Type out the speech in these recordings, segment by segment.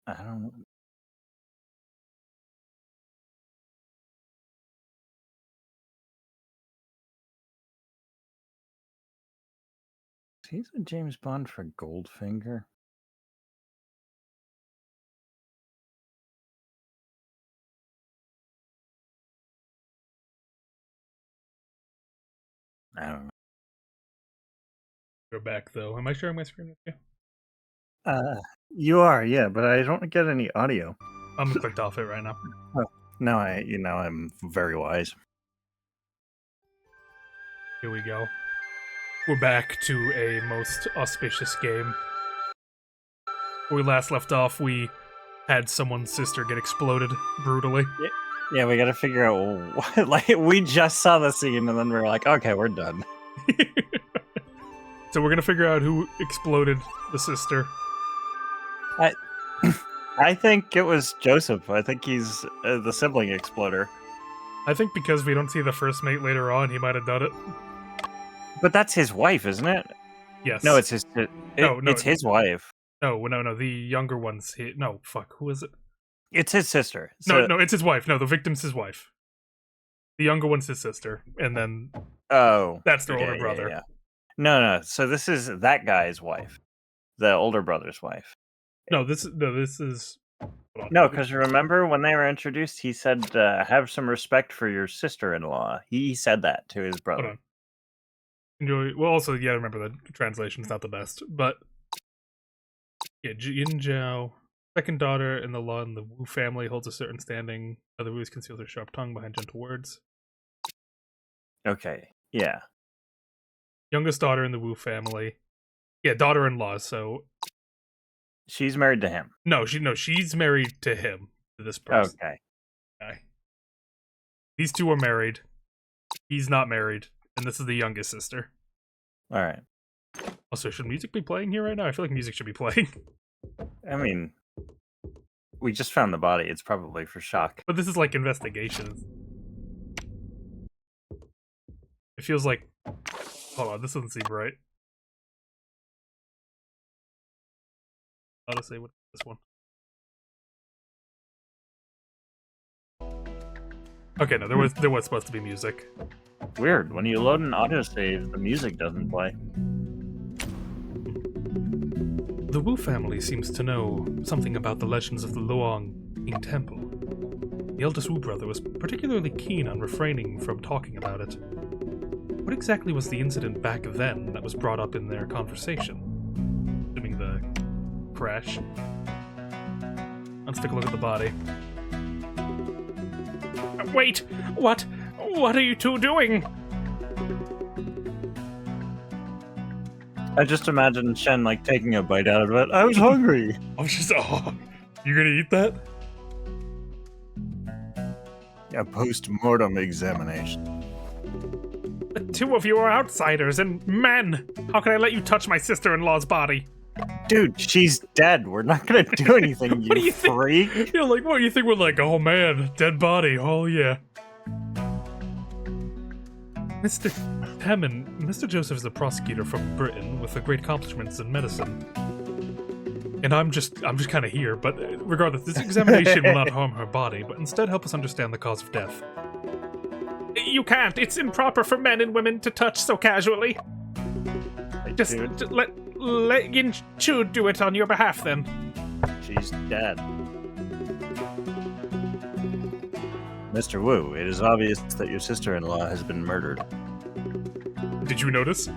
I don't know. He's a James Bond for Goldfinger. I don't know. Go back though. Am I sharing my screen with you? You are, yeah, but I don't get any audio. I'm clicked off it right now. Oh, now I'm very wise. Here we go. We're back to a most auspicious game. Where we last left off, we had someone's sister get exploded brutally. Yeah, we got to figure out what. Like, we just saw the scene, and then we are like, okay, we're done. So we're gonna figure out who exploded the sister. I think it was Joseph. I think he's the sibling exploder. I think because we don't see the first mate later on, he might have done it. But that's his wife, isn't it? Yes. No, it's his. No, it's his wife. No. The younger one's no. Fuck. Who is it? It's his sister. So, No. It's his wife. No, the victim's his wife. The younger one's his sister, and then that's their older brother. Yeah. No. So this is that guy's wife, the older brother's wife. No, this is. No, because remember when they were introduced, he said, "Have some respect for your sister-in-law." He said that to his brother. Hold on. Enjoy. Well, also, yeah, remember the translation's not the best, but yeah, Yin Zhao, second daughter in the law in the Wu family, holds a certain standing. Other Wus conceals her sharp tongue behind gentle words. Okay, yeah. Youngest daughter in the Wu family. Yeah, daughter-in-law. So she's married to him. No, she's married to him. To this person. Okay. These two are married. He's not married, and this is the youngest sister. All right. Also, should music be playing here right now? I feel like music should be playing. I mean, we just found the body. It's probably for shock. But this is like investigation. It feels like... Hold on, this doesn't seem right. Honestly, what is this one? Okay, no, there was supposed to be music. Weird. When you load an autosave, the music doesn't play. The Wu family seems to know something about the legends of the Luang King Temple. The eldest Wu brother was particularly keen on refraining from talking about it. What exactly was the incident back then that was brought up in their conversation? Assuming the crash. Let's take a look at the body. Wait! What? What are you two doing? I just imagine Shen like taking a bite out of it. I was hungry. I was just, you gonna eat that? A post-mortem examination. The two of you are outsiders and men! How can I let you touch my sister-in-law's body? Dude, she's dead. We're not gonna do anything, What do you freak. Think? You're like, what do you think? We're like, oh man, dead body, oh yeah. Mr. Hammond, Mr. Joseph is a prosecutor from Britain with great accomplishments in medicine. And I'm just kind of here, but regardless, this examination will not harm her body, but instead help us understand the cause of death. You can't! It's improper for men and women to touch so casually! Just let Yin Chu do it on your behalf, then. She's dead. Mr. Wu, it is obvious that your sister-in-law has been murdered. Did you notice?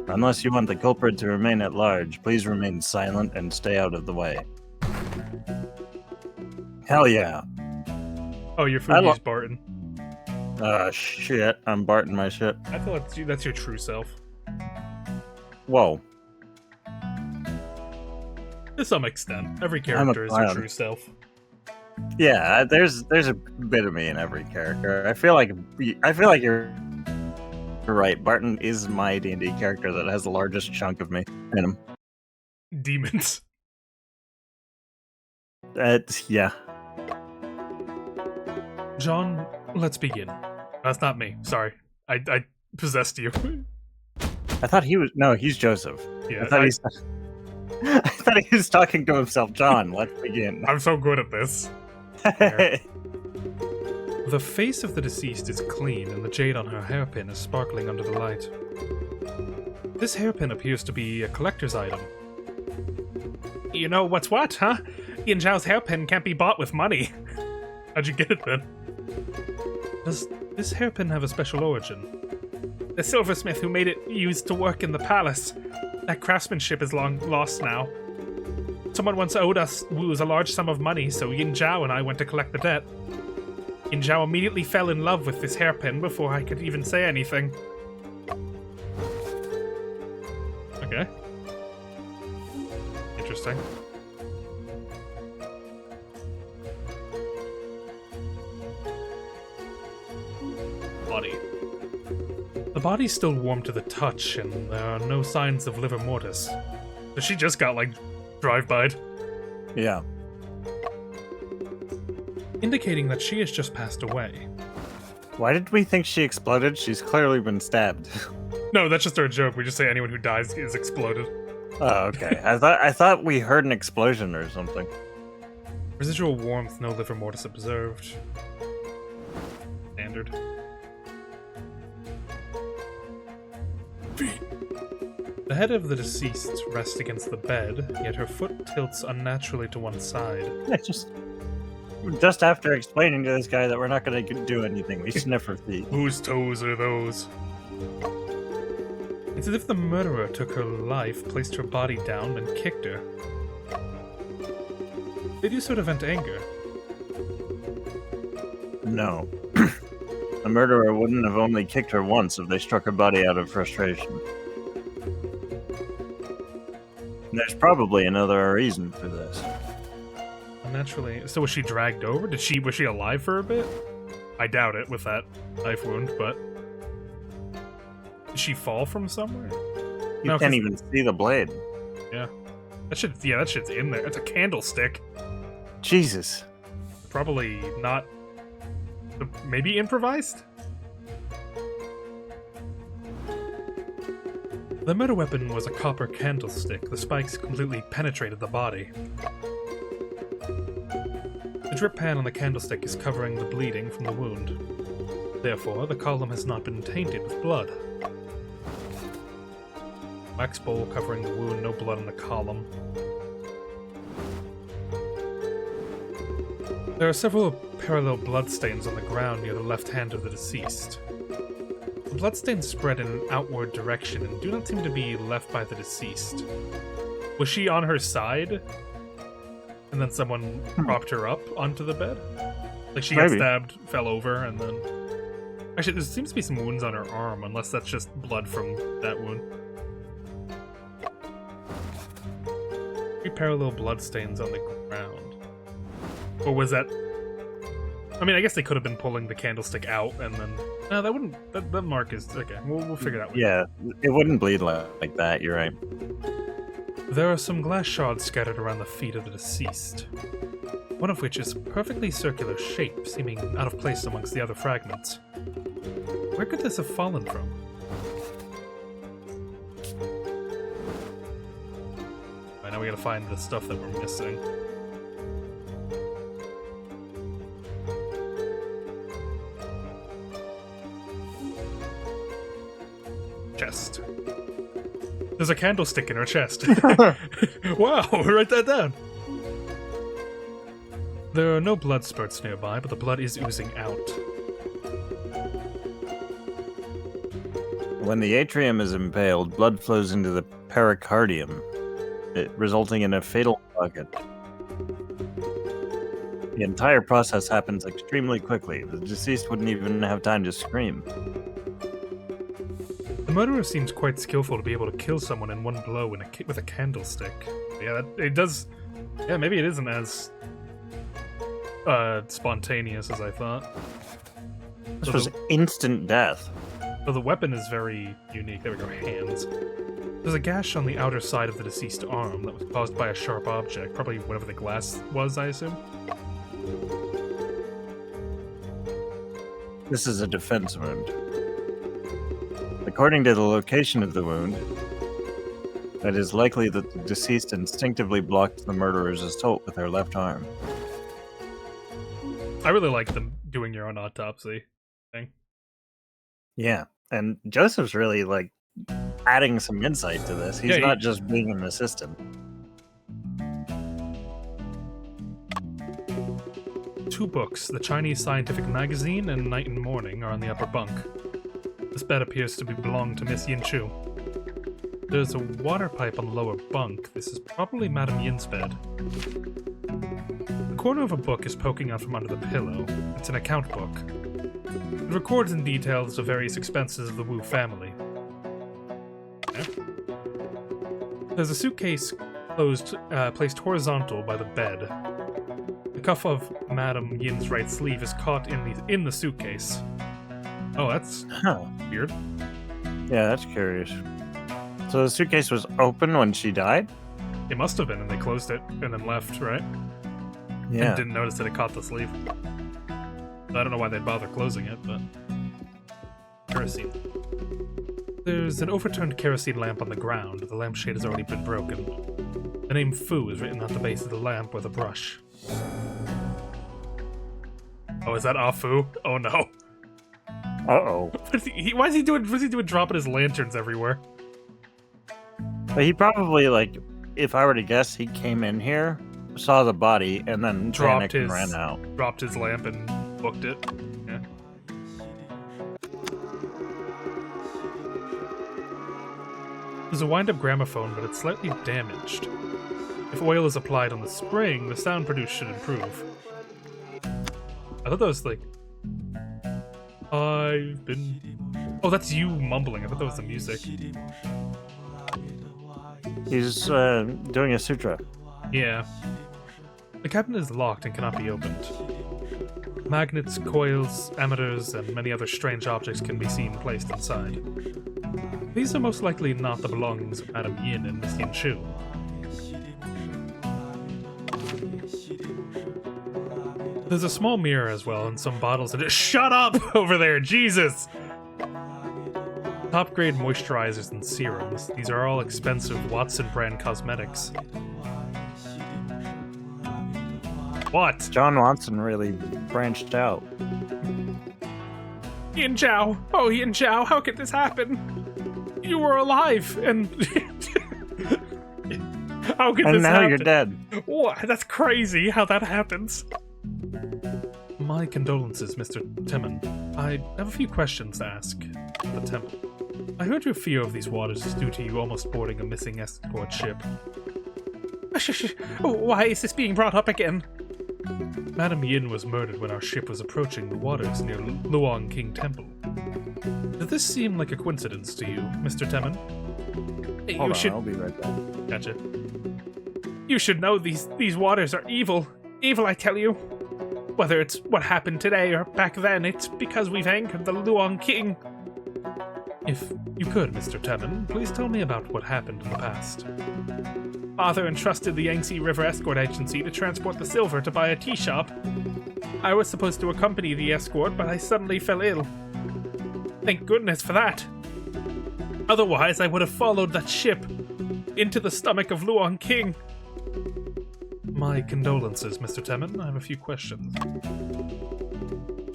Unless you want the culprit to remain at large, please remain silent and stay out of the way. Hell yeah. Oh, your food is Barton. Shit. I'm Barton my shit. I feel like that's your true self. Whoa. To some extent. Every character is your true self. Yeah, there's a bit of me in every character. I feel like you're right. Barton is my D&D character that has the largest chunk of me in him. Demons. Yeah. John, let's begin. That's not me. Sorry. I possessed you. I thought he was... No, he's Joseph. Yeah. I thought he was talking to himself. John, let's begin. I'm so good at this. There. The face of the deceased is clean, and the jade on her hairpin is sparkling under the light. This hairpin appears to be a collector's item. You know what's what, huh? Yin Zhao's hairpin can't be bought with money. How'd you get it then? Does this hairpin have a special origin? The silversmith who made it used to work in the palace. That craftsmanship is long lost now. Someone once owed us Woos a large sum of money, so Yin Zhao and I went to collect the debt. Yin Zhao immediately fell in love with this hairpin before I could even say anything. Okay. Interesting. Body. The body's still warm to the touch, and there are no signs of livor mortis. So she just got, like, drive-by'd. Yeah. Indicating that she has just passed away. Why did we think she exploded? She's clearly been stabbed. No, that's just our joke. We just say anyone who dies is exploded. Oh, okay. I thought we heard an explosion or something. Residual warmth, no livor mortis observed. Standard. The head of the deceased rests against the bed, yet her foot tilts unnaturally to one side. Yeah, just after explaining to this guy that we're not going to do anything, we sniff her feet. Whose toes are those? It's as if the murderer took her life, placed her body down, and kicked her. Did you sort of vent anger? No. The murderer wouldn't have only kicked her once if they struck her body out of frustration. There's probably another reason for this. Naturally. So was she dragged over? Was she alive for a bit? I doubt it with that knife wound, but did she fall from somewhere? You can't even see the blade. Yeah. That shit's in there. It's a candlestick. Jesus. Probably not. Maybe improvised? The murder weapon was a copper candlestick. The spikes completely penetrated the body. The drip pan on the candlestick is covering the bleeding from the wound. Therefore, the column has not been tainted with blood. Wax bowl covering the wound, no blood on the column. There are several parallel bloodstains on the ground near the left hand of the deceased. The bloodstains spread in an outward direction and do not seem to be left by the deceased. Was she on her side? And then someone propped her up onto the bed? Like she got stabbed, fell over, and then... Actually, there seems to be some wounds on her arm, unless that's just blood from that wound. 3 parallel bloodstains on the ground. Or was that... I mean, I guess they could have been pulling the candlestick out, and then... No, that wouldn't... That mark is... Okay, we'll figure that out. Yeah, it wouldn't bleed like that, you're right. There are some glass shards scattered around the feet of the deceased. One of which is a perfectly circular shape, seeming out of place amongst the other fragments. Where could this have fallen from? Right, now we gotta find the stuff that we're missing. Chest. There's a candlestick in her chest. Wow, write that down. There are no blood spurts nearby, but the blood is oozing out. When the atrium is impaled, blood flows into the pericardium, resulting in a fatal blockage. The entire process happens extremely quickly. The deceased wouldn't even have time to scream. The murderer seems quite skillful to be able to kill someone in one blow with a candlestick. Yeah, it does... Yeah, maybe it isn't as spontaneous as I thought. This was instant death. So the weapon is very unique. There we go, hands. There's a gash on the outer side of the deceased arm that was caused by a sharp object, probably whatever the glass was, I assume. This is a defense wound. According to the location of the wound, It is likely that the deceased instinctively blocked the murderer's assault with her left arm. I really like them doing your own autopsy thing. Yeah, and Joseph's really, like, adding some insight to this. He's Yeah, not just being an assistant. Two books, the Chinese Scientific Magazine and Night and Morning, are on the upper bunk. This bed appears to belong to Miss Yin Chu. There's a water pipe on the lower bunk. This is probably Madame Yin's bed. The corner of a book is poking out from under the pillow. It's an account book. It records in details the various expenses of the Wu family. Okay. There's a suitcase placed horizontal by the bed. The cuff of Madame Yin's right sleeve is caught in the suitcase. Oh, that's weird. Yeah, that's curious. So the suitcase was open when she died? It must have been, and they closed it and then left, right? Yeah. And didn't notice that it caught the sleeve. I don't know why they'd bother closing it, but... Kerosene. There's an overturned kerosene lamp on the ground. The lampshade has already been broken. The name Fu is written at the base of the lamp with a brush. Oh, is that Ah Fu? Oh no. Uh-oh. Why is he doing dropping his lanterns everywhere? But he probably, like, if I were to guess, he came in here, saw the body, and then panicked and ran out. Dropped his lamp and booked it. Yeah. There's a wind-up gramophone, but it's slightly damaged. If oil is applied on the spring, the sound produced should improve. I thought that was like... I've been... Oh, that's you mumbling. I thought that was the music. He's doing a sutra. Yeah. The cabinet is locked and cannot be opened. Magnets, coils, ammeters, and many other strange objects can be seen placed inside. These are most likely not the belongings of Madame Yin and Miss Yin Chu. There's a small mirror as well, and some bottles and shut up over there, Jesus! Top-grade moisturizers and serums. These are all expensive Watson brand cosmetics. What? John Watson really branched out. Yin Zhao! Oh, Yin Zhao, how could this happen? You were alive, and... How could this happen? And now you're dead. What? That's crazy how that happens. My condolences, Mr. Timon. I have a few questions to ask the temple. I heard your fear of these waters is due to you almost boarding a missing escort ship. Why is this being brought up again? Madame Yin was murdered when our ship was approaching the waters near Luong King Temple. Does this seem like a coincidence to you, Mr. Temon? Hold on, I'll be right back. Gotcha. You should know these waters are evil. Evil, I tell you. Whether it's what happened today or back then, it's because we've angered the Luong King. If you could, Mr. Temon, please tell me about what happened in the past. Father entrusted the Yangtze River Escort Agency to transport the silver to buy a tea shop. I was supposed to accompany the escort, but I suddenly fell ill. Thank goodness for that. Otherwise, I would have followed that ship into the stomach of Luong King. My condolences, Mr. Temon. I have a few questions.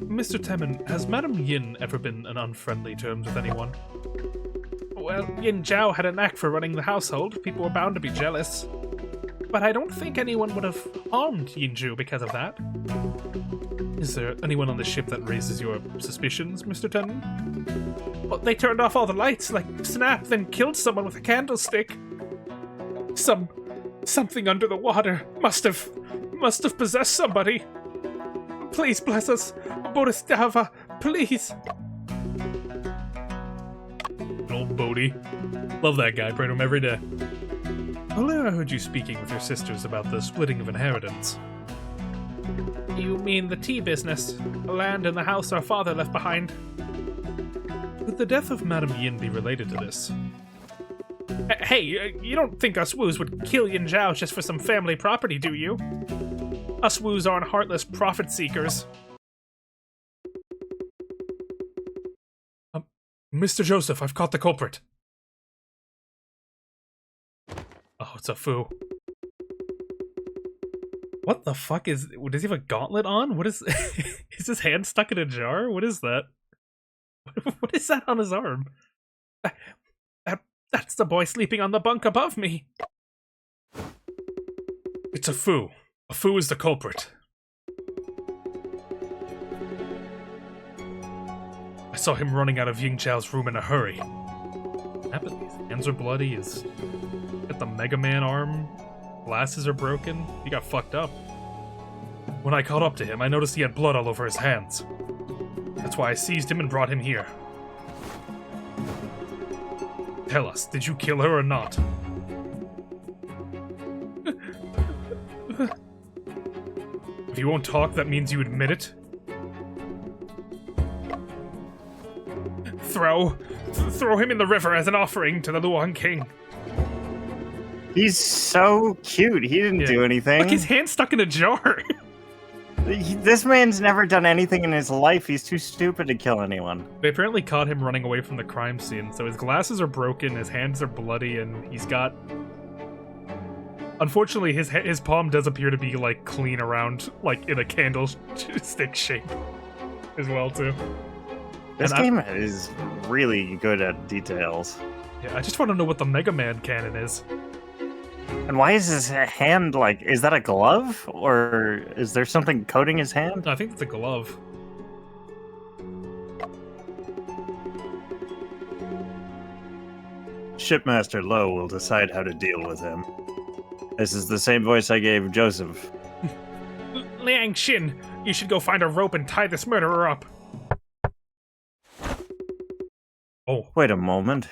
Mr. Temon, has Madame Yin ever been on unfriendly terms with anyone? Well, Yin Zhao had a knack for running the household. People were bound to be jealous. But I don't think anyone would have harmed Yin Zhu because of that. Is there anyone on the ship that raises your suspicions, Mr. Temon? Well, they turned off all the lights like snap, then killed someone with a candlestick. Something under the water must have possessed somebody. Please bless us, Bodhisattva, please. Old Bodhi. Love that guy, pray to him every day. Earlier I heard you speaking with your sisters about the splitting of inheritance. You mean the tea business? The land and the house our father left behind? Could the death of Madame Yin be related to this? Hey, you don't think us Woos would kill Yin Zhao just for some family property, do you? Us Woos aren't heartless profit seekers. Mr. Joseph, I've caught the culprit. it's a Fu. What the fuck is... Does he have a gauntlet on? What is... Is his hand stuck in a jar? What is that? What is that on his arm? That's the boy sleeping on the bunk above me. It's a Fu. A Fu is the culprit. I saw him running out of Yangtze's room in a hurry. His hands are bloody, his... got the Mega Man arm, glasses are broken, he got fucked up. When I caught up to him, I noticed he had blood all over his hands. That's why I seized him and brought him here. Tell us, did you kill her or not? If you won't talk, that means you admit it. Throw him in the river as an offering to the Luang King. He's so cute. He didn't do anything. Look, his hand's stuck in a jar. This man's never done anything in his life. He's too stupid to kill anyone. They apparently caught him running away from the crime scene, so his glasses are broken, his hands are bloody, and he's got... Unfortunately, his palm does appear to be, like, clean around, like, in a candlestick shape as well, too. This game is really good at details. Yeah, I just want to know what the Mega Man canon is. And why is his hand, like, is that a glove? Or is there something coating his hand? I think it's a glove. Shipmaster Lowe will decide how to deal with him. This is the same voice I gave Joseph. Liang Xin, you should go find a rope and tie this murderer up. Oh. Wait a moment.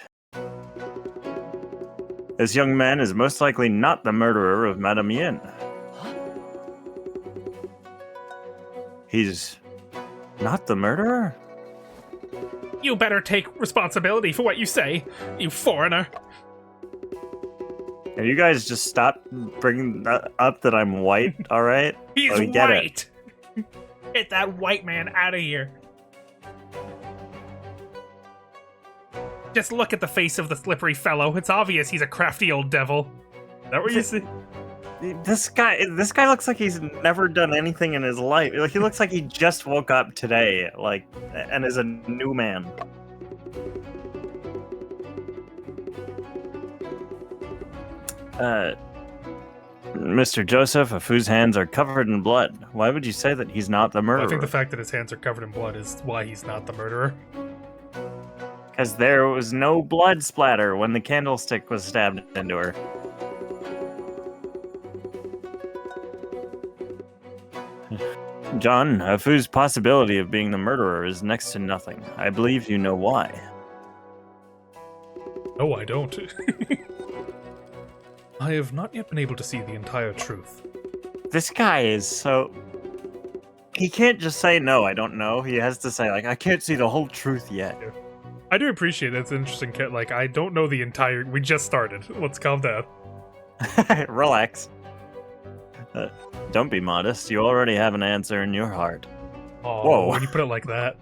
This young man is most likely not the murderer of Madame Yin. He's not the murderer? You better take responsibility for what you say, you foreigner. Can you guys just stop bringing that up that I'm white, alright? He's white! Get that white man out of here. Just look at the face of the slippery fellow. It's obvious he's a crafty old devil. Is that what you see? This guy looks like he's never done anything in his life. Like, he looks like he just woke up today, like, and is a new man. Mr. Joseph, a Fu's hands are covered in blood. Why would you say that he's not the murderer? I think the fact that his hands are covered in blood is why he's not the murderer. Because there was no blood splatter when the candlestick was stabbed into her. John, a Fu's possibility of being the murderer is next to nothing. I believe you know why. No, I don't. I have not yet been able to see the entire truth. This guy is so... He can't just say, no, I don't know. He has to say, like, I can't see the whole truth yet. Yeah. I do appreciate it. It's interesting. Like, I don't know the entire... We just started. Let's calm down. Relax. Don't be modest. You already have an answer in your heart. Oh, whoa. When you put it like that.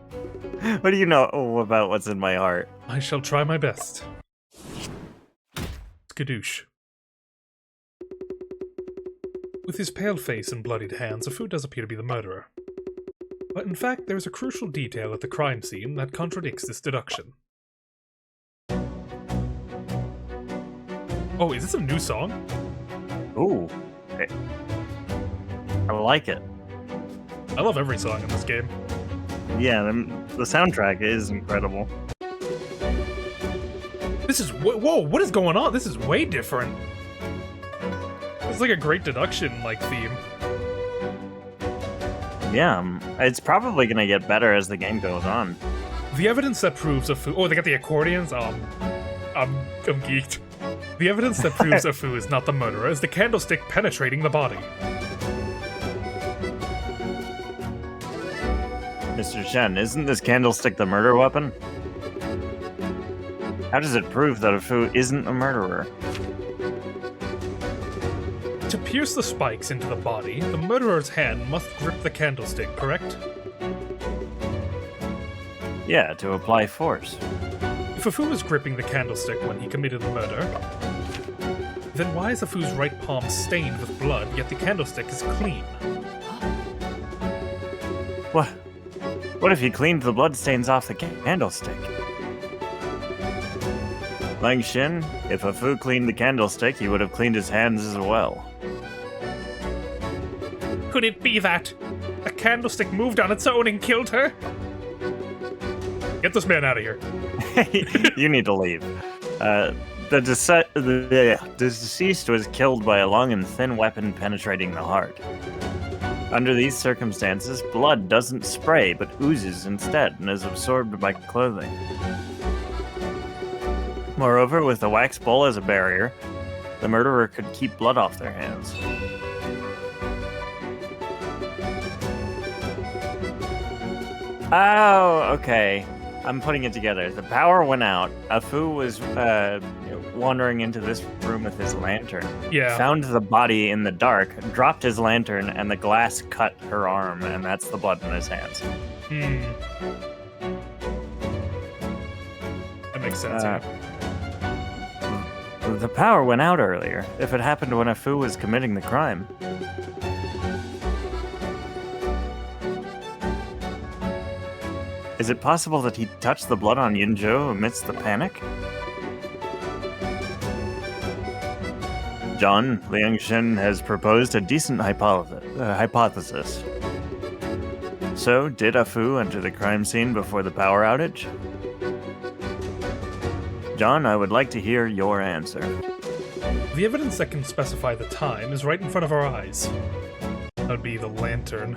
What do you know about what's in my heart? I shall try my best. Skadoosh. With his pale face and bloodied hands, a Fu does appear to be the murderer. But in fact, there is a crucial detail at the crime scene that contradicts this deduction. Oh, is this a new song? Ooh. I like it. I love every song in this game. Yeah, the soundtrack is incredible. This is... Whoa, what is going on? This is way different. It's like a great deduction, like, theme. Yeah, it's probably gonna get better as the game goes on. The evidence that proves a Fu... Oh, they got the accordions? I'm geeked. The evidence that proves a Fu is not the murderer is the candlestick penetrating the body. Mr. Shen, isn't this candlestick the murder weapon? How does it prove that a Fu isn't a murderer? To pierce the spikes into the body, the murderer's hand must grip the candlestick, correct? Yeah, to apply force. If a Fu was gripping the candlestick when he committed the murder, Then why is Afu's right palm stained with blood, yet the candlestick is clean? What? What if he cleaned the bloodstains off the candlestick? Lang Xin, if Afu cleaned the candlestick, he would have cleaned his hands as well. Could it be that a candlestick moved on its own and killed her? Get this man out of here. You need to leave. The deceased was killed by a long and thin weapon penetrating the heart. Under these circumstances, blood doesn't spray but oozes instead and is absorbed by clothing. Moreover, with the wax bowl as a barrier, the murderer could keep blood off their hands. Oh, okay. I'm putting it together. The power went out. Afu was wandering into this room with his lantern. Yeah. Found the body in the dark, dropped his lantern, and the glass cut her arm, and that's the blood in his hands. That makes sense. Yeah. The power went out earlier. If it happened when Afu was committing the crime. Is it possible that he touched the blood on Yangtze amidst the panic? John, Liang Xin has proposed a decent hypothesis. So, did Afu enter the crime scene before the power outage? John, I would like to hear your answer. The evidence that can specify the time is right in front of our eyes. That would be the lantern.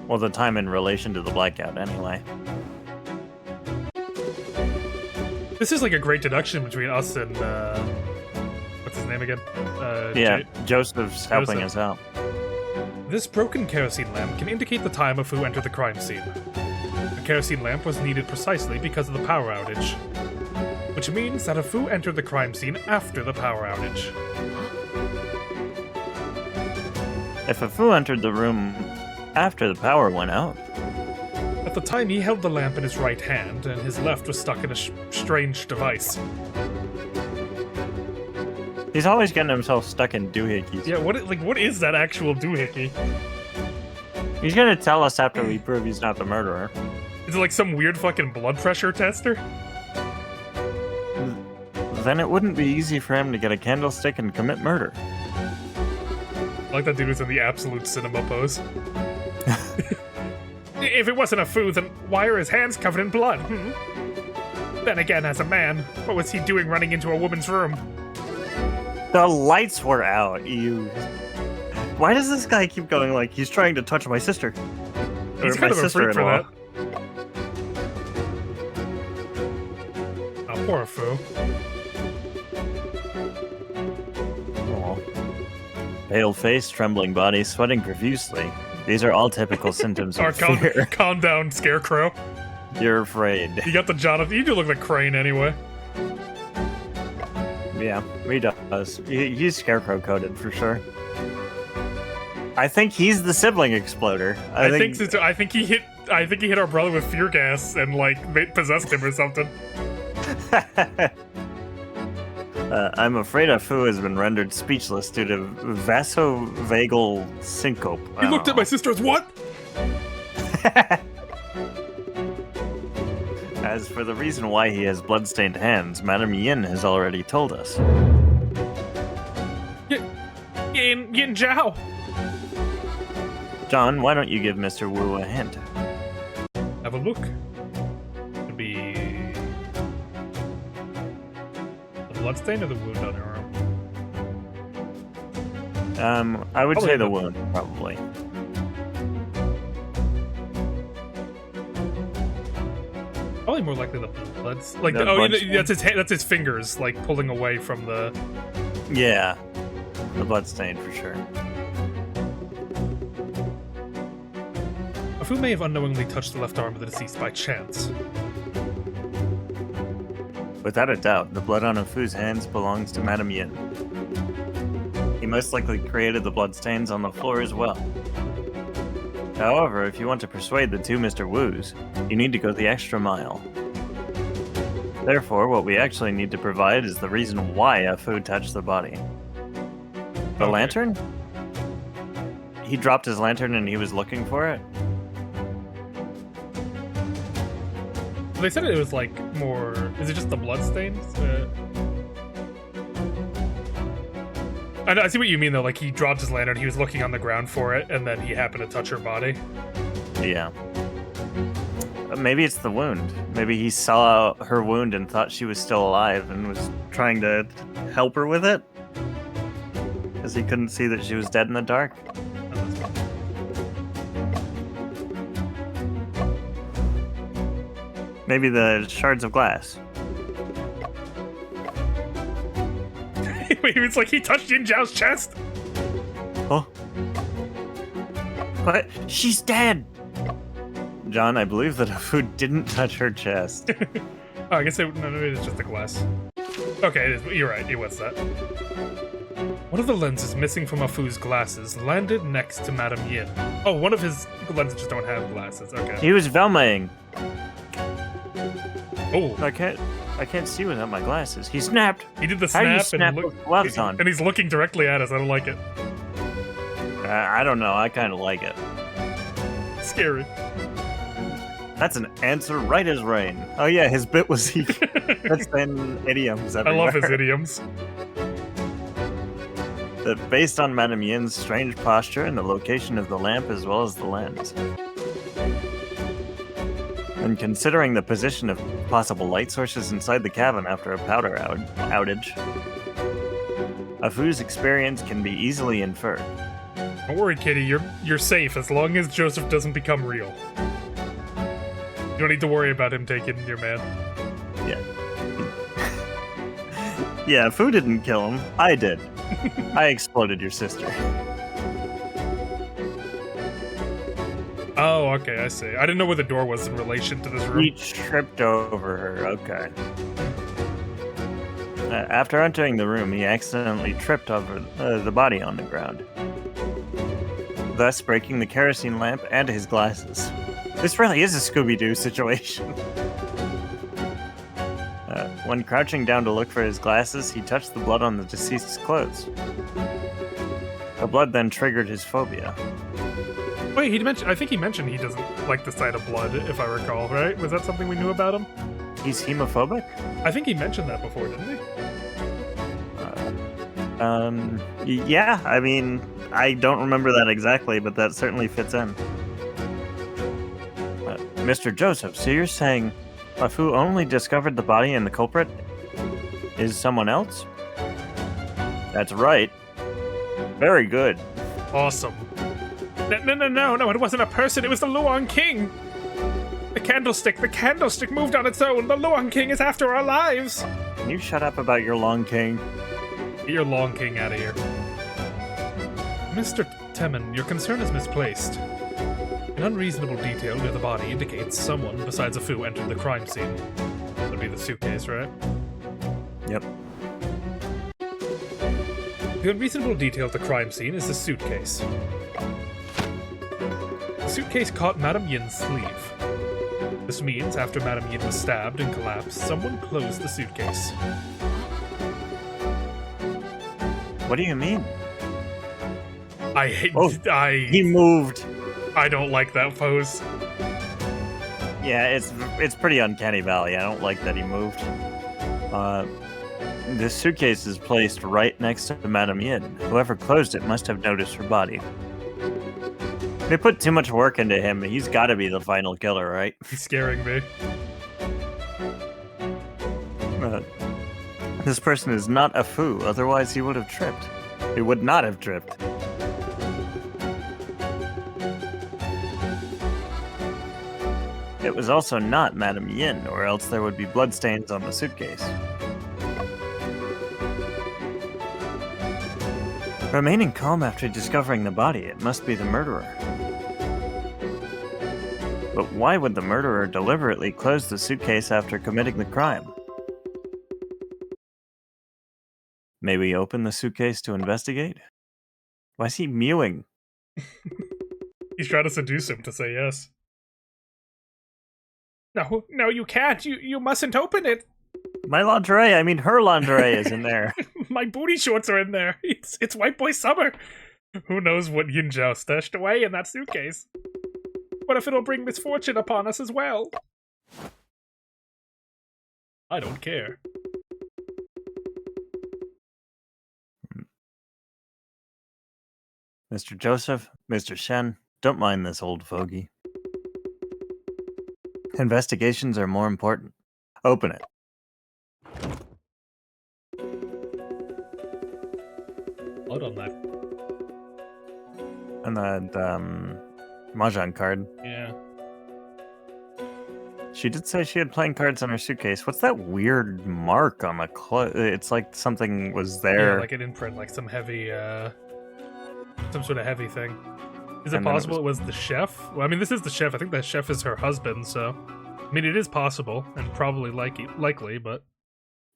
Well, the time in relation to the blackout, anyway. This is like a great deduction between us and, what's his name again? Joseph's helping us out. This broken kerosene lamp can indicate the time Afu entered the crime scene. The kerosene lamp was needed precisely because of the power outage, which means that Afu entered the crime scene after the power outage. If Afu entered the room after the power went out... At the time, he held the lamp in his right hand, and his left was stuck in a strange device. He's always getting himself stuck in doohickeys. Yeah, what is that actual doohickey? He's gonna tell us after we prove he's not the murderer. Is it like some weird fucking blood pressure tester? Then it wouldn't be easy for him to get a candlestick and commit murder. I like that dude was in the absolute cinema pose. If it wasn't Afu, then why are his hands covered in blood? Then again, as a man, what was he doing running into a woman's room? The lights were out, you... Why does this guy keep going like he's trying to touch my sister? He's kind of a freak for that. Oh, poor Afu. Pale face, trembling body, sweating profusely. These are all typical symptoms of fear. Calm down, Scarecrow. You're afraid. You got the Jonathan. You do look like Crane anyway. Yeah, he does. He's Scarecrow coded for sure. I think he's the sibling exploder. I think so too. I think he hit our brother with fear gas and like possessed him or something. I'm afraid Afu has been rendered speechless due to vasovagal syncope. You looked at my sister's what? As for the reason why he has bloodstained hands, Madame Yin has already told us. Yin Zhao. John, why don't you give Mr. Wu a hint? Have a look. Could be the bloodstain or the wound on her arm. I would say the wound, probably. Probably more likely the bloods. Like, that's his fingers, like pulling away from the. Yeah, the bloodstain for sure. Afu may have unknowingly touched the left arm of the deceased by chance. Without a doubt, the blood on Afu's hands belongs to Madame Yin. He most likely created the bloodstains on the floor as well. However, if you want to persuade the two Mr. Wus, you need to go the extra mile. Therefore, what we actually need to provide is the reason why Afu touched the body. The Okay. lantern? He dropped his lantern and he was looking for it? They said it was like more. Is it just the bloodstains? I see what you mean though. Like he dropped his lantern, he was looking on the ground for it, and then he happened to touch her body. Yeah. Maybe it's the wound. Maybe he saw her wound and thought she was still alive and was trying to help her with it? Because he couldn't see that she was dead in the dark? Maybe the shards of glass. Wait, it's like he touched Yin Zhao's chest. Oh. But she's dead! John, I believe that Afu didn't touch her chest. Oh, I guess no, it's just the glass. Okay, it is, you're right, it was that. One of the lenses missing from Afu's glasses landed next to Madame Yin. Oh, one of his lenses just don't have glasses, okay. He was Velmaying. Oh, I can't see without my glasses. He snapped. he did the How do you snap snap and with gloves on? and he's looking directly at us, I don't like it. I don't know. I kind of like it. Scary. That's an answer right as rain. Oh yeah, his bit was he. That's in idioms I everywhere. love his idioms. That based on Madame Yin's strange posture and the location of the lamp as well as the lens. And considering the position of possible light sources inside the cabin after a powder outage, Afu's experience can be easily inferred. Don't worry, Kitty, you're safe as long as Joseph doesn't become real. You don't need to worry about him taking your man. Yeah. Yeah, Afu didn't kill him. I did. I exploded your sister. Oh, okay, I see. I didn't know where the door was in relation to this room. He tripped over her. Okay. After entering the room, he accidentally tripped over the body on the ground, thus breaking the kerosene lamp and his glasses. This really is a Scooby-Doo situation. When crouching down to look for his glasses, he touched the blood on the deceased's clothes. The blood then triggered his phobia. Wait, I think he mentioned he doesn't like the sight of blood, if I recall, right? Was that something we knew about him? He's hemophobic? I think he mentioned that before, didn't he? Yeah, I mean, I don't remember that exactly, but that certainly fits in. Mr. Joseph, so you're saying Afu only discovered the body and the culprit is someone else? That's right. Very good. Awesome. No, it wasn't a person, it was the Luang King! The candlestick moved on its own! The Luang King is after our lives! Can you shut up about your Long King? Get your Long King out of here. Mr. Temin, your concern is misplaced. An unreasonable detail near the body indicates someone besides Afu entered the crime scene. That'd be the suitcase, right? Yep. The unreasonable detail at the crime scene is the suitcase. The suitcase caught Madame Yin's sleeve. This means after Madame Yin was stabbed and collapsed, someone closed the suitcase. What do you mean? He moved. I don't like that pose. Yeah, it's pretty uncanny valley. I don't like that he moved. This suitcase is placed right next to Madame Yin. Whoever closed it must have noticed her body. They put too much work into him. He's got to be the final killer, right? He's scaring me. This person is not Afu, otherwise he would have tripped. He would not have tripped. It was also not Madame Yin, or else there would be bloodstains on the suitcase. Remaining calm after discovering the body, it must be the murderer. But why would the murderer deliberately close the suitcase after committing the crime? May we open the suitcase to investigate? Why is he mewing? He's trying to seduce him to say yes. No, you can't. You mustn't open it. My lingerie, I mean her lingerie is in there. My booty shorts are in there. It's white boy summer. Who knows what Yin Zhao stashed away in that suitcase? What if it'll bring misfortune upon us as well? I don't care. Mr. Joseph, Mr. Shen, don't mind this old fogey. Investigations are more important. Open it. Blood on that. And the Mahjong card. Yeah. She did say she had playing cards in her suitcase. What's that weird mark on the it's like something was there. Yeah, like an imprint, like some heavy, some sort of heavy thing. Is it And then it possible it was the chef? Well, I mean, this is the chef. I think the chef is her husband, so... I mean, it is possible, and probably likely, but...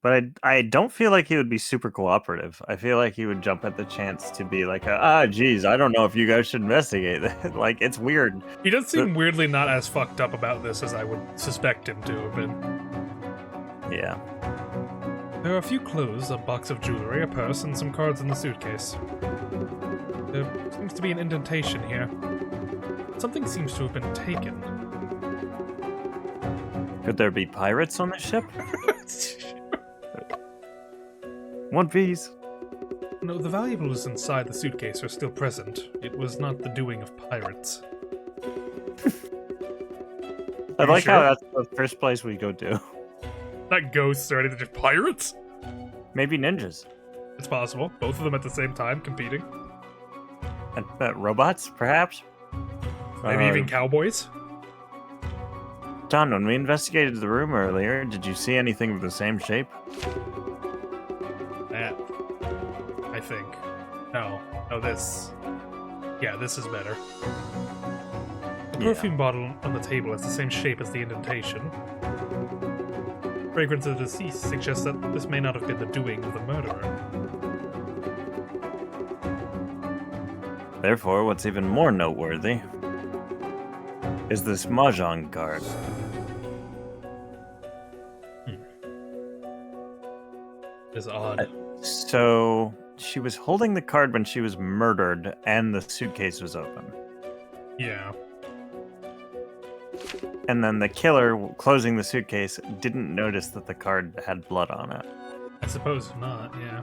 But I don't feel like he would be super cooperative. I feel like he would jump at the chance to be like, geez, I don't know if you guys should investigate that. Like, it's weird. He does seem weirdly not as fucked up about this as I would suspect him to have been. Yeah. There are a few clothes, a box of jewelry, a purse, and some cards in the suitcase. There seems to be an indentation here. Something seems to have been taken. Could there be pirates on the ship? One piece. No, the valuables inside the suitcase are still present. It was not the doing of pirates. I you like sure? how that's the first place we go to. Not ghosts or anything, just pirates? Maybe ninjas. It's possible. Both of them at the same time, competing. And robots, perhaps? Maybe even cowboys? John, when we investigated the room earlier, did you see anything of the same shape? That. I think. No. No, this. Yeah, this is better. The perfume bottle on the table has the same shape as the indentation. Fragrance of the deceased suggests that this may not have been the doing of the murderer. Therefore, what's even more noteworthy is this Mahjong card. Is odd. So, she was holding the card when she was murdered, and the suitcase was open. Yeah. And then the killer, closing the suitcase, didn't notice that the card had blood on it. I suppose not, yeah.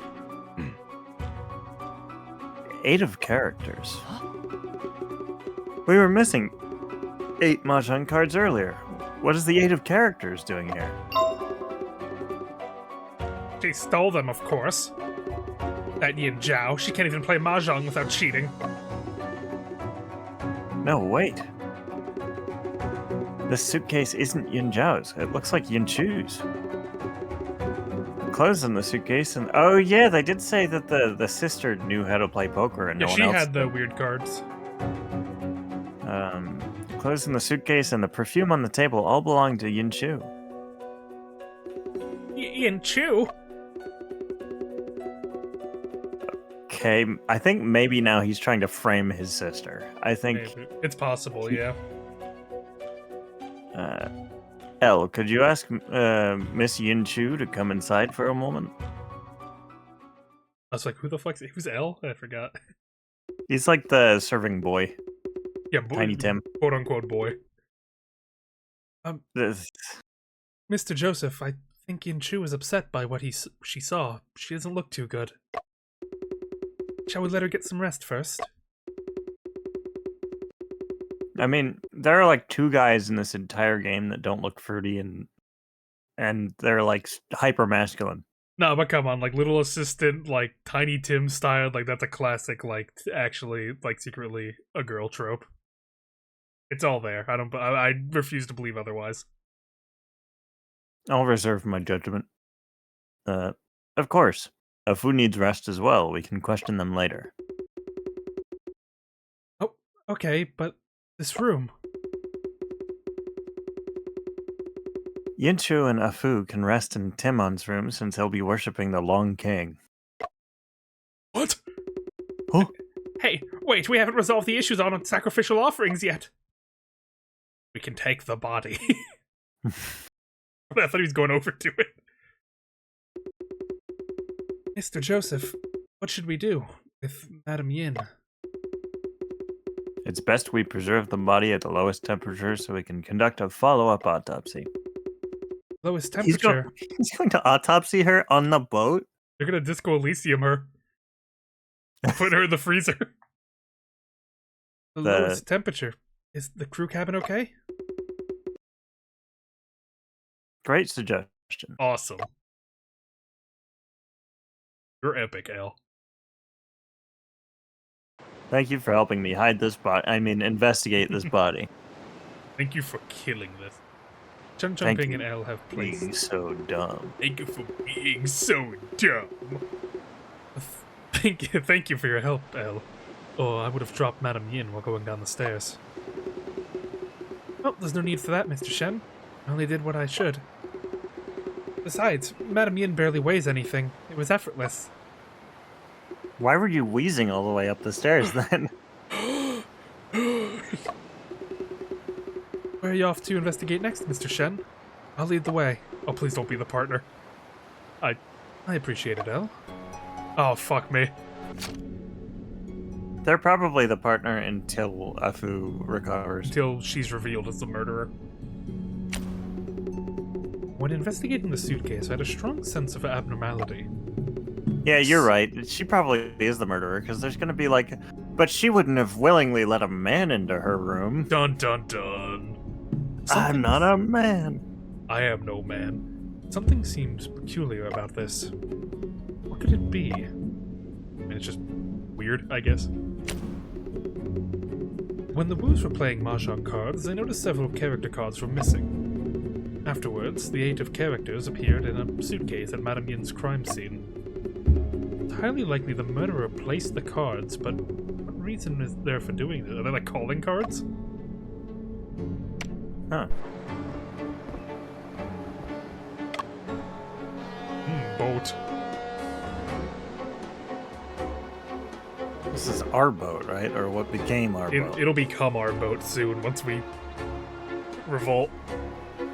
8 of characters. We were missing 8 Mahjong cards earlier. What is the 8 of characters doing here? She stole them, of course. That Yin Zhao. She can't even play Mahjong without cheating. No, wait. This suitcase isn't Yin Zhao's. It looks like Yin Chu's. Clothes in the suitcase, and oh yeah, they did say that the sister knew how to play poker, and Yeah, no one she else. had the weird cards. Clothes in the suitcase and the perfume on the table all belong to Yin Chu. Yin Chu? Okay, I think maybe now he's trying to frame his sister. I think. Maybe. It's possible, yeah. Elle, could you ask Miss Yin Chu to come inside for a moment? I was like, who the fuck's... Who's L? I forgot. He's like the serving boy, Yeah, Tiny Tim. quote-unquote boy. This- Mr. Joseph, I think Yin Chu is upset by what she saw. She doesn't look too good. Shall we let her get some rest first? I mean, there are like 2 guys in this entire game that don't look fruity, and they're like hyper masculine. No, but come on, like little assistant, like Tiny Tim style, like that's a classic, like actually, like secretly a girl trope. It's all there. I refuse to believe otherwise. I'll reserve my judgment. Of course, if who needs rest as well, we can question them later. Oh, okay, but this room. Yinchu and Afu can rest in Timon's room since he'll be worshipping the Long King. What? Huh? Hey, wait, we haven't resolved the issues on sacrificial offerings yet. We can take the body. I thought he was going over to it. Mr. Joseph, what should we do with Madame Yin? It's best we preserve the body at the lowest temperature so we can conduct a follow-up autopsy. Lowest He's temperature. he's going to autopsy her on the boat? They're gonna Disco Elysium her. Put her in the freezer. The lowest temperature. Is the crew cabin okay? Great suggestion. Awesome. You're epic, Al. Thank you for helping me hide this body. I mean, investigate this body. Thank you for killing this. Chun Thank Ping you and Al have for being placed. so dumb. Thank you for being so dumb. Thank you for your help, Al. Oh, I would have dropped Madame Yin while going down the stairs. Well, there's no need for that, Mr. Shen. I only did what I should. Besides, Madame Yin barely weighs anything. It was effortless. Why were you wheezing all the way up the stairs then? Where are you off to investigate next, Mr. Shen? I'll lead the way. Oh, please don't be the partner. I appreciate it, El. Oh, fuck me. They're probably the partner until Afu recovers. Until she's revealed as the murderer. When investigating the suitcase, I had a strong sense of abnormality. Yeah, you're right. She probably is the murderer, because there's going to be like... But she wouldn't have willingly let a man into her room. Dun dun dun. I'm not a man. I am no man. Something seems peculiar about this. What could it be? I mean, it's just weird, I guess. When the Woos were playing Mahjong cards, I noticed several character cards were missing. Afterwards, the 8 of characters appeared in a suitcase at Madame Yin's crime scene. It's highly likely the murderer placed the cards, but what reason is there for doing this? Are they like calling cards? Huh. Boat. This is our boat, right? Or what became our boat? It'll become our boat soon, once we revolt.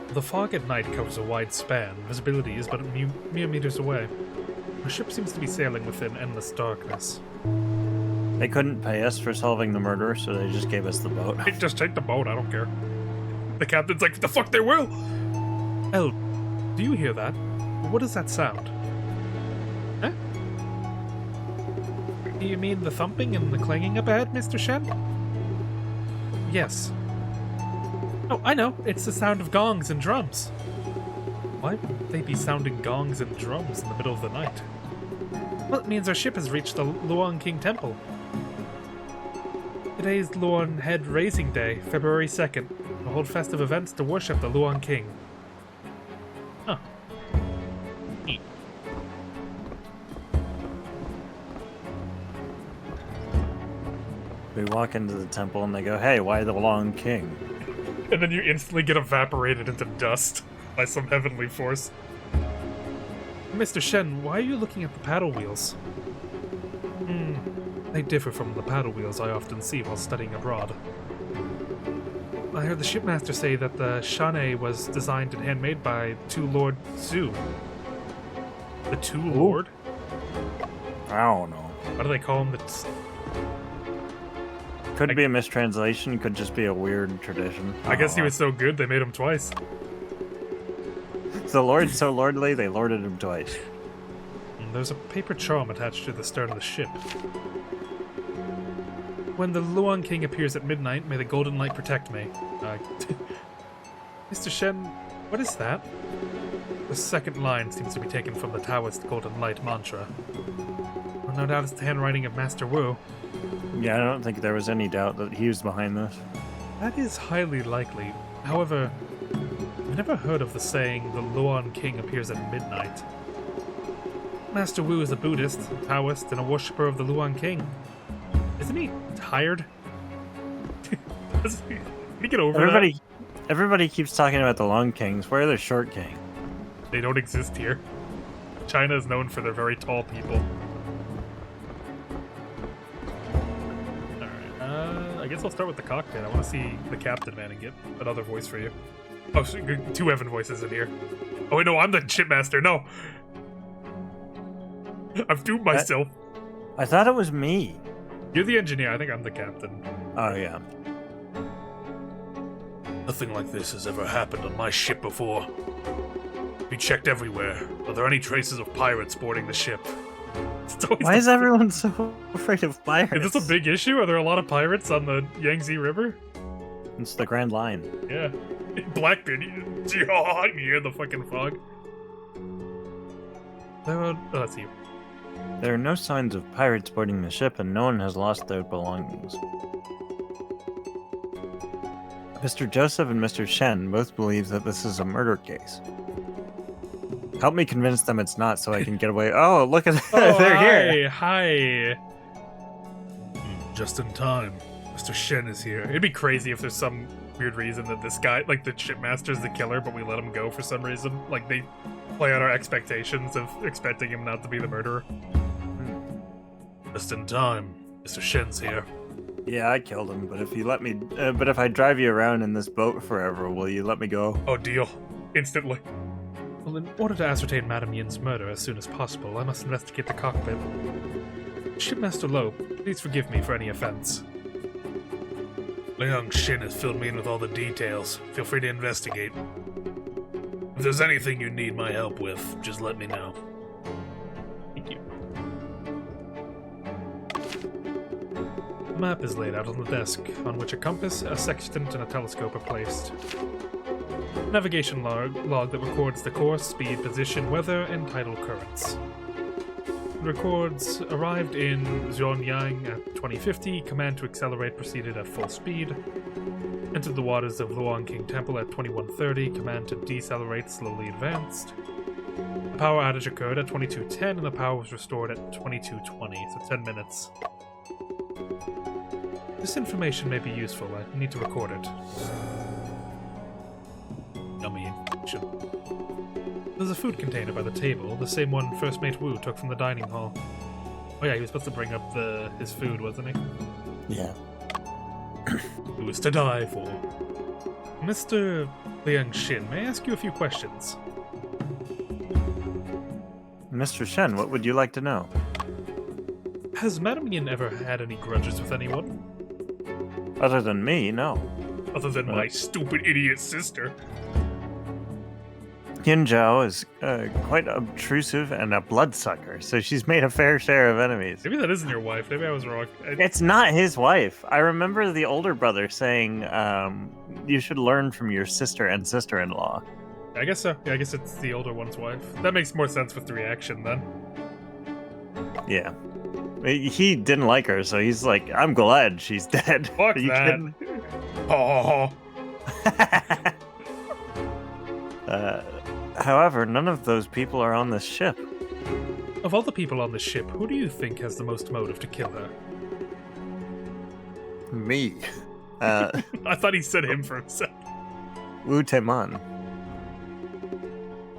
The fog at night covers a wide span. Visibility is but mere meters away. The ship seems to be sailing within endless darkness. They couldn't pay us for solving the murder, so they just gave us the boat. Hey, just take the boat, I don't care. The captain's like, the fuck they will! El, do you hear that? What does that sound? Huh? Do you mean the thumping and the clanging up ahead, Mr. Shen? Yes. Oh, I know. It's the sound of gongs and drums. Why would they be sounding gongs and drums in the middle of the night? Well, it means our ship has reached the Luang King Temple. Today's Luang Head Raising Day, February 2nd. We'll hold festive events to worship the Luang King. Huh. Neat. We walk into the temple and they go, hey, why the Long King? And then you instantly get evaporated into dust by some heavenly force. Mr. Shen, why are you looking at the paddle wheels? They differ from the paddle wheels I often see while studying abroad. I heard the shipmaster say that the Shane was designed and handmade by Tu Lord Zhu. The Tu Lord? I don't know. Why do they call him the... Could be a mistranslation, could just be a weird tradition. I guess he was so good they made him twice. The Lord's so lordly, they lorded him twice. There's a paper charm attached to the stern of the ship. When the Luang King appears at midnight, may the golden light protect me. Mr. Shen, what is that? The second line seems to be taken from the Taoist golden light mantra. Well, no doubt it's the handwriting of Master Wu. Yeah, I don't think there was any doubt that he was behind this. That is highly likely. However, I've never heard of the saying, the Luang King appears at midnight. Master Wu is a Buddhist, Taoist, and a worshipper of the Luang King. Isn't he tired? Can he get over that? Everybody keeps talking about the Long Kings. Where are the Short King? They don't exist here. China is known for their very tall people. Alright, I guess I'll start with the cockpit. I want to see the captain, man, and get another voice for you. Oh, so 2 Evan voices in here. Oh wait, no, I'm the shipmaster, no! I've doomed myself. I thought it was me. You're the engineer. I think I'm the captain. Oh, yeah. Nothing like this has ever happened on my ship before. We checked everywhere. Are there any traces of pirates boarding the ship? Why is everyone so afraid of pirates? Is this a big issue? Are there a lot of pirates on the Yangtze River? It's the Grand Line. Yeah. Blackbeard, you hear the fucking fog. Let's see. There are no signs of pirates boarding the ship, and no one has lost their belongings. Mr. Joseph and Mr. Shen both believe that this is a murder case. Help me convince them it's not so I can get away. Oh, look at Oh, they're here. Hi. Just in time. Mr. Shen is here. It'd be crazy if there's some weird reason that this guy, like the shipmaster's the killer, but we let him go for some reason. Like they play on our expectations of expecting him not to be the murderer. Just in time. Mr. Shen's here. Yeah, I killed him, but if you let me, but if I drive you around in this boat forever, will you let me go? Oh, deal. Instantly. Well, in order to ascertain Madame Yin's murder as soon as possible, I must investigate the cockpit. Shipmaster Loeb, please forgive me for any offense. Liang Shin has filled me in with all the details. Feel free to investigate. If there's anything you need my help with, just let me know. Thank you. A map is laid out on the desk, on which a compass, a sextant, and a telescope are placed. A navigation log that records the course, speed, position, weather, and tidal currents. It records, arrived in Zhuangyang at 2050, command to accelerate proceeded at full speed. Entered the waters of Luang King Temple at 2130, command to decelerate, slowly advanced. The power outage occurred at 2210, and the power was restored at 2220, so 10 minutes. This information may be useful. I need to record it. Yummy information. There's a food container by the table, the same one First Mate Wu took from the dining hall. Oh yeah, he was supposed to bring up his food, wasn't he? Yeah. Who is to die for? Mr. Liang Shin, may I ask you a few questions? Mr. Shen, what would you like to know? Has Madame Yin ever had any grudges with anyone? Other than me, no. Other than my stupid idiot sister? Yin Zhao is quite obtrusive and a bloodsucker, so she's made a fair share of enemies. Maybe that isn't your wife. Maybe I was wrong. It's not his wife. I remember the older brother saying, you should learn from your sister and sister-in-law. I guess so. Yeah, I guess it's the older one's wife. That makes more sense with the reaction then. Yeah. He didn't like her, so he's like, I'm glad she's dead. Fuck Are you that. kidding? Oh. However, none of those people are on this ship. Of all the people on the ship, who do you think has the most motive to kill her? Me. I thought he said him for a sec. Wu Teman.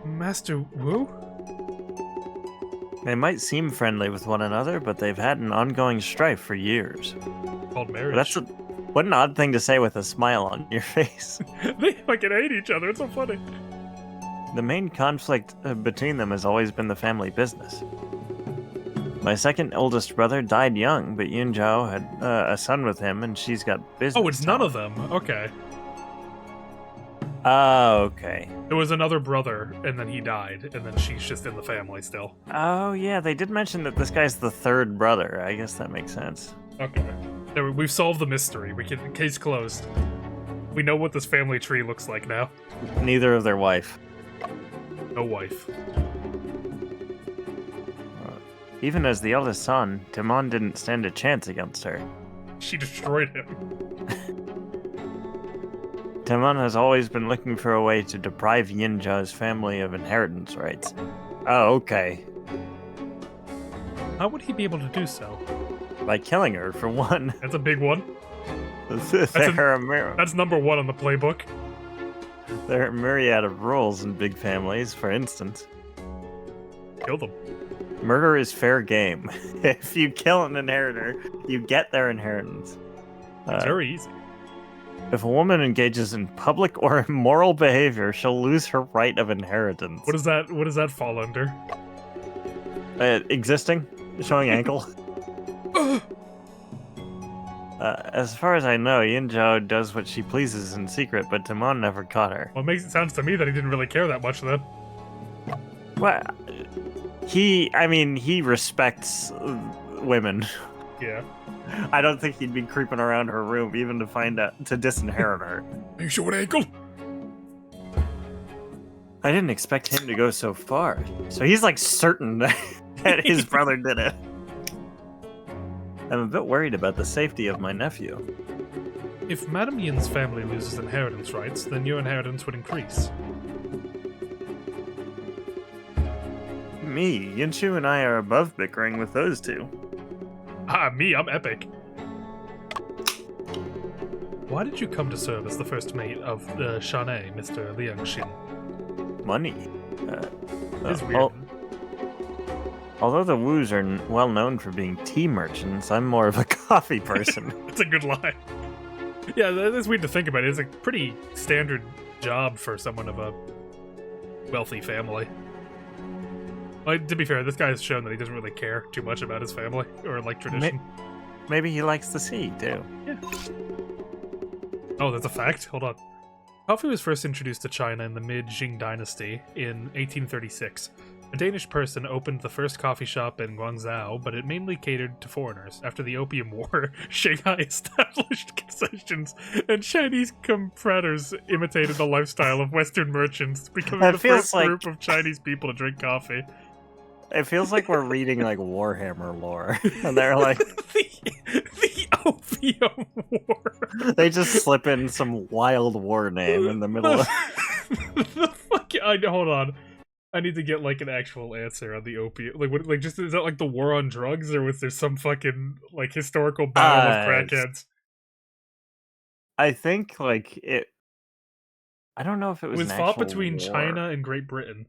Master Wu? They might seem friendly with one another, but they've had an ongoing strife for years. Called marriage. What an odd thing to say with a smile on your face. They fucking hate each other. It's so funny. The main conflict between them has always been the family business. My second oldest brother died young, but Yun Zhao had a son with him, and she's got business. Oh, it's none of them. Okay. Oh, okay. There was another brother, and then he died, and then she's just in the family still. Oh, yeah, they did mention that this guy's the third brother. I guess that makes sense. Okay. There, we've solved the mystery. Case closed. We know what this family tree looks like now. Neither of their wife. No wife. Even as the eldest son, Timon didn't stand a chance against her. She destroyed him. Timon has always been looking for a way to deprive Yin Zhao's family of inheritance rights. Oh, okay. How would he be able to do so? By killing her, for one. That's a big one. That's number one on the playbook. There are a myriad of rules in big families, for instance. Kill them. Murder is fair game. If you kill an inheritor, you get their inheritance. It's very easy. If a woman engages in public or immoral behavior, she'll lose her right of inheritance. What does that fall under? Existing, showing ankle. As far as I know, Yinzhou does what she pleases in secret, but Timon never caught her. Well, it makes it sounds to me that he didn't really care that much then. Well, he respects women. Yeah. I don't think he'd be creeping around her room even to disinherit her. You short ankle? I didn't expect him to go so far. So he's like certain that his brother did it. I'm a bit worried about the safety of my nephew. If Madame Yin's family loses inheritance rights, then your inheritance would increase. Me, Yinshu and I are above bickering with those two. Me, I'm epic. Why did you come to serve as the first mate of the Shan'e, Mr. Liang Xin? Money. It's weird. Although the Woos are well known for being tea merchants, I'm more of a coffee person. That's a good line. Yeah, that's weird to think about. It's a pretty standard job for someone of a wealthy family. Like, to be fair, this guy has shown that he doesn't really care too much about his family or like tradition. Maybe he likes the sea too. Yeah. Oh, that's a fact? Hold on. Coffee was first introduced to China in the mid-Jing dynasty in 1836. A Danish person opened the first coffee shop in Guangzhou, but it mainly catered to foreigners. After the Opium War, Shanghai established concessions, and Chinese compradors imitated the lifestyle of Western merchants, becoming the first group of Chinese people to drink coffee. It feels like we're reading like Warhammer lore, and they're like the Opium War. They just slip in some wild war name in the middle of the fuck. Hold on. I need to get like an actual answer on the opium. Like, what? Like, just is that like the war on drugs, or was there some fucking like historical battle of crackheads? I think like it. I don't know if it was. It was fought between China and Great Britain.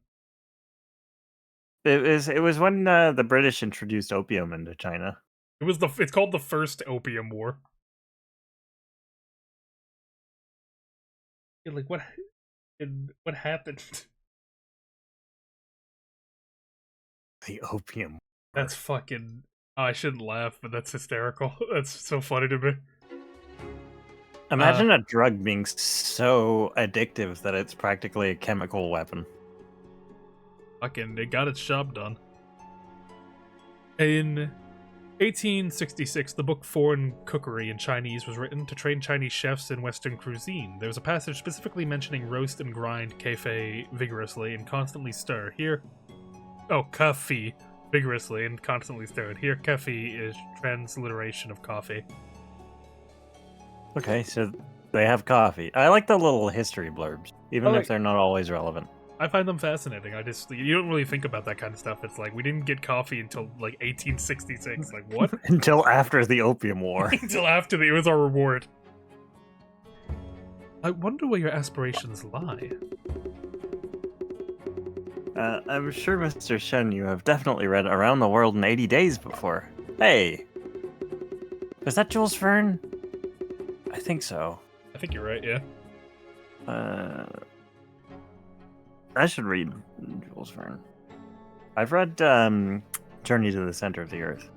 It was when the British introduced opium into China. It's called the First Opium War. Yeah, like what happened? The Opium War. That's fucking. Oh, I shouldn't laugh, but that's hysterical. That's so funny to me. Imagine a drug being so addictive that it's practically a chemical weapon. Fucking, it got its job done. In 1866, the book Foreign Cookery in Chinese was written to train Chinese chefs in Western cuisine. There was a passage specifically mentioning roast and grind kaffee vigorously and constantly stir. Here, kaffee vigorously and constantly stirred. Here, kaffee is transliteration of coffee. Okay, so they have coffee. I like the little history blurbs, even if they're not always relevant. I find them fascinating. You don't really think about that kind of stuff. It's like, we didn't get coffee until like 1866. Like, what? Until after the Opium War. Until after it was our reward. I wonder where your aspirations lie. I'm sure, Mr. Shen, you have definitely read Around the World in 80 Days before. Hey! Was that Jules Verne? I think so. I think you're right, yeah. I should read Jules Verne. I've read Journey to the Center of the Earth.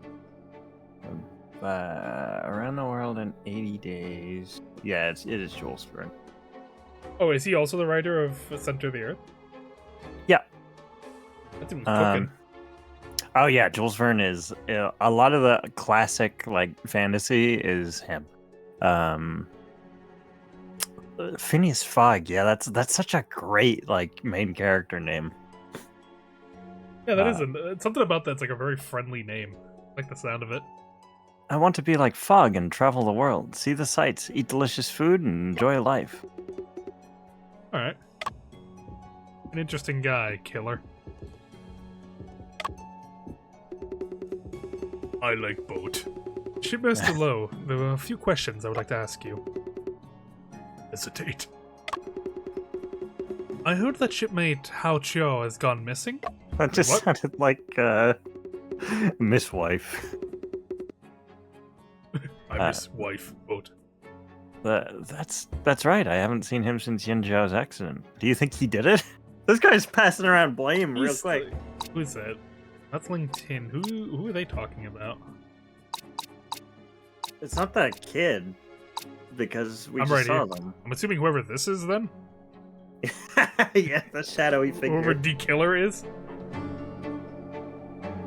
Around the World in 80 Days. Yeah, it is Jules Verne. Oh, is he also the writer of Center of the Earth? Yeah. That dude was cooking. Oh yeah, Jules Verne is a lot of the classic like fantasy is him. Phineas Fogg, yeah, that's such a great like main character name. Yeah, that is something about that's like a very friendly name. I like the sound of it. I want to be like Fogg and travel the world, see the sights, eat delicious food, and enjoy life. All right, an interesting guy, Killer. I like boat. Shipmaster Lowe, there were a few questions I would like to ask you. Hesitate. I heard that shipmate Hao Chiao has gone missing. That just sounded like Miss Wife. I miss wife boat. That's right. I haven't seen him since Yinzhou's accident. Do you think he did it? This guy's passing around blame real quick. Who's that? That's LinkedIn. Who are they talking about? It's not that kid, because we I'm just right saw here. them. I'm assuming whoever this is then? Yeah, the shadowy figure. Whoever D-Killer is?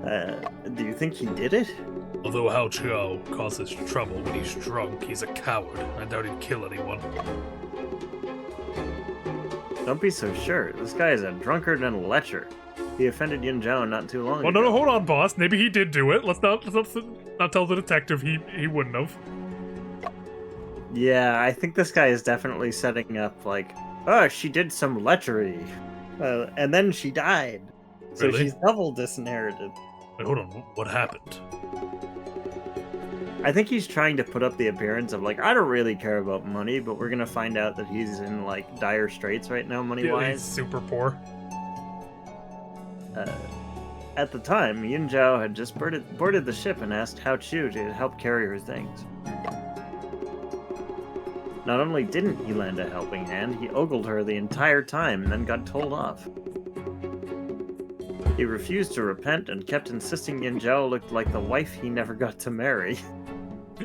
Do you think he did it? Although Hao Chao causes trouble when he's drunk, he's a coward. I doubt he'd kill anyone. Don't be so sure. This guy is a drunkard and a lecher. He offended Yin Zhao not too long Oh ago. no, hold on, boss. Maybe he did do it. Let's not tell the detective he wouldn't have. Yeah, I think this guy is definitely setting up like, oh, she did some lechery, and then she died, so Really? she's double disinherited. Wait, hold on. What happened? I think he's trying to put up the appearance of like, I don't really care about money, but we're gonna find out that he's in like dire straits right now, money Yeah, he's wise. super poor. At the time, Yin Zhao had just boarded the ship and asked Hao Chu to help carry her things. Not only didn't he lend a helping hand, he ogled her the entire time and then got told off. He refused to repent and kept insisting Yin Zhao looked like the wife he never got to marry.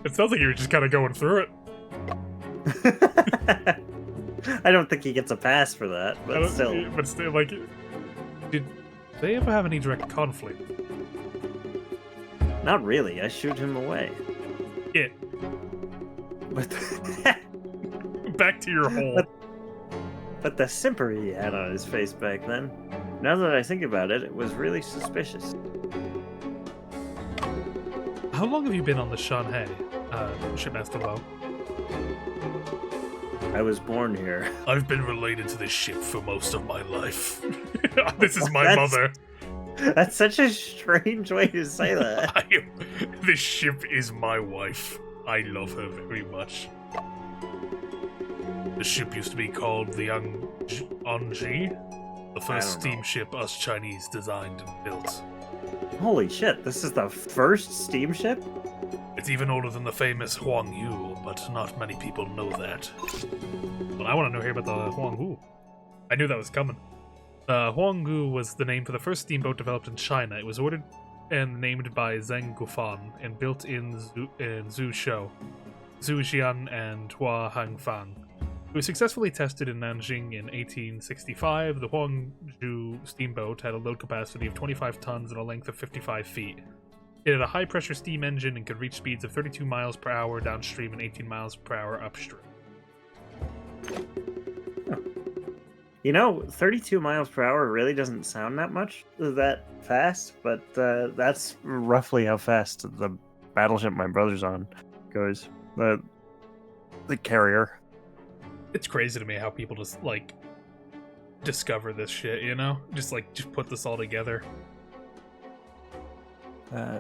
It sounds like you were just kind of going through it. I don't think he gets a pass for that, but still. But still, like, did they ever have any direct conflict? Not really, I shooed him away. Yeah. But Back to your hole. But the simper he had on his face back then, now that I think about it, it was really suspicious. How long have you been on the Shanhai, Shipmaster Low? I was born here. I've been related to this ship for most of my life. This is my That's- mother. That's such a strange way to say that. This ship is my wife. I love her very much. The ship used to be called the Yangtze, the first don't know. steamship us Chinese designed and built. Holy shit, this is the first steamship? It's even older than the famous Huang Yu, but not many people know that. Well, I want to know here about the Huanghu. I knew that was coming. Huanghu was the name for the first steamboat developed in China. It was ordered and named by Zheng Gufan and built in Zhuzhou, Zhujian, and Huahangfang. It was successfully tested in Nanjing in 1865. The Huangzhou steamboat had a load capacity of 25 tons and a length of 55 feet. It had a high-pressure steam engine and could reach speeds of 32 miles per hour downstream and 18 miles per hour upstream. You know, 32 miles per hour really doesn't sound that fast, but that's roughly how fast the battleship my brother's on goes. The carrier. It's crazy to me how people just, like, discover this shit, you know? Just put this all together.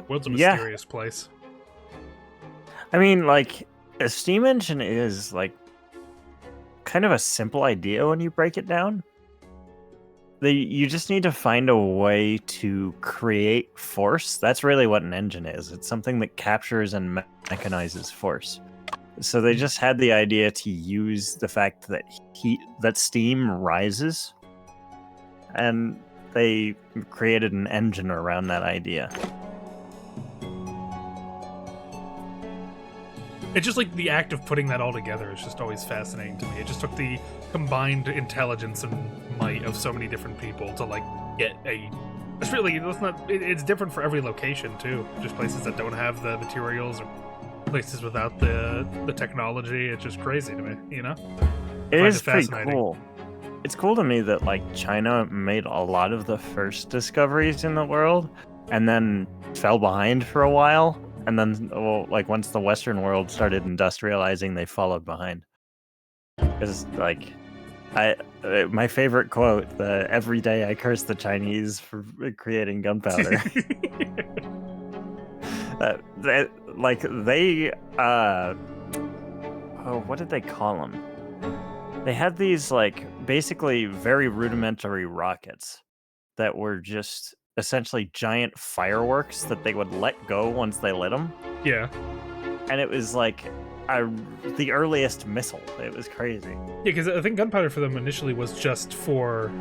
World's a Yeah. mysterious place. I mean, like, a steam engine is, like, kind of a simple idea when you break it down. You just need to find a way to create force. That's really what an engine is. It's something that captures and mechanizes force. So they just had the idea to use the fact that steam rises, and they created an engine around that idea. It's just like the act of putting that all together is just always fascinating to me. It just took the combined intelligence and might of so many different people to like get a. It's really it's different for every location too. Just places that don't have the materials or places without the technology. It's just crazy to me, you know. It Find is it pretty fascinating. cool. It's cool to me that like China made a lot of the first discoveries in the world, and then fell behind for a while. And then, like, once the Western world started industrializing, they followed behind. Because, like, my favorite quote: "Every day I curse the Chinese for creating gunpowder." What did they call them? They had these, like, basically very rudimentary rockets that were just essentially giant fireworks that they would let go once they lit them. Yeah, And it was like the earliest missile. It was crazy. yeah. Because I think gunpowder for them initially was just for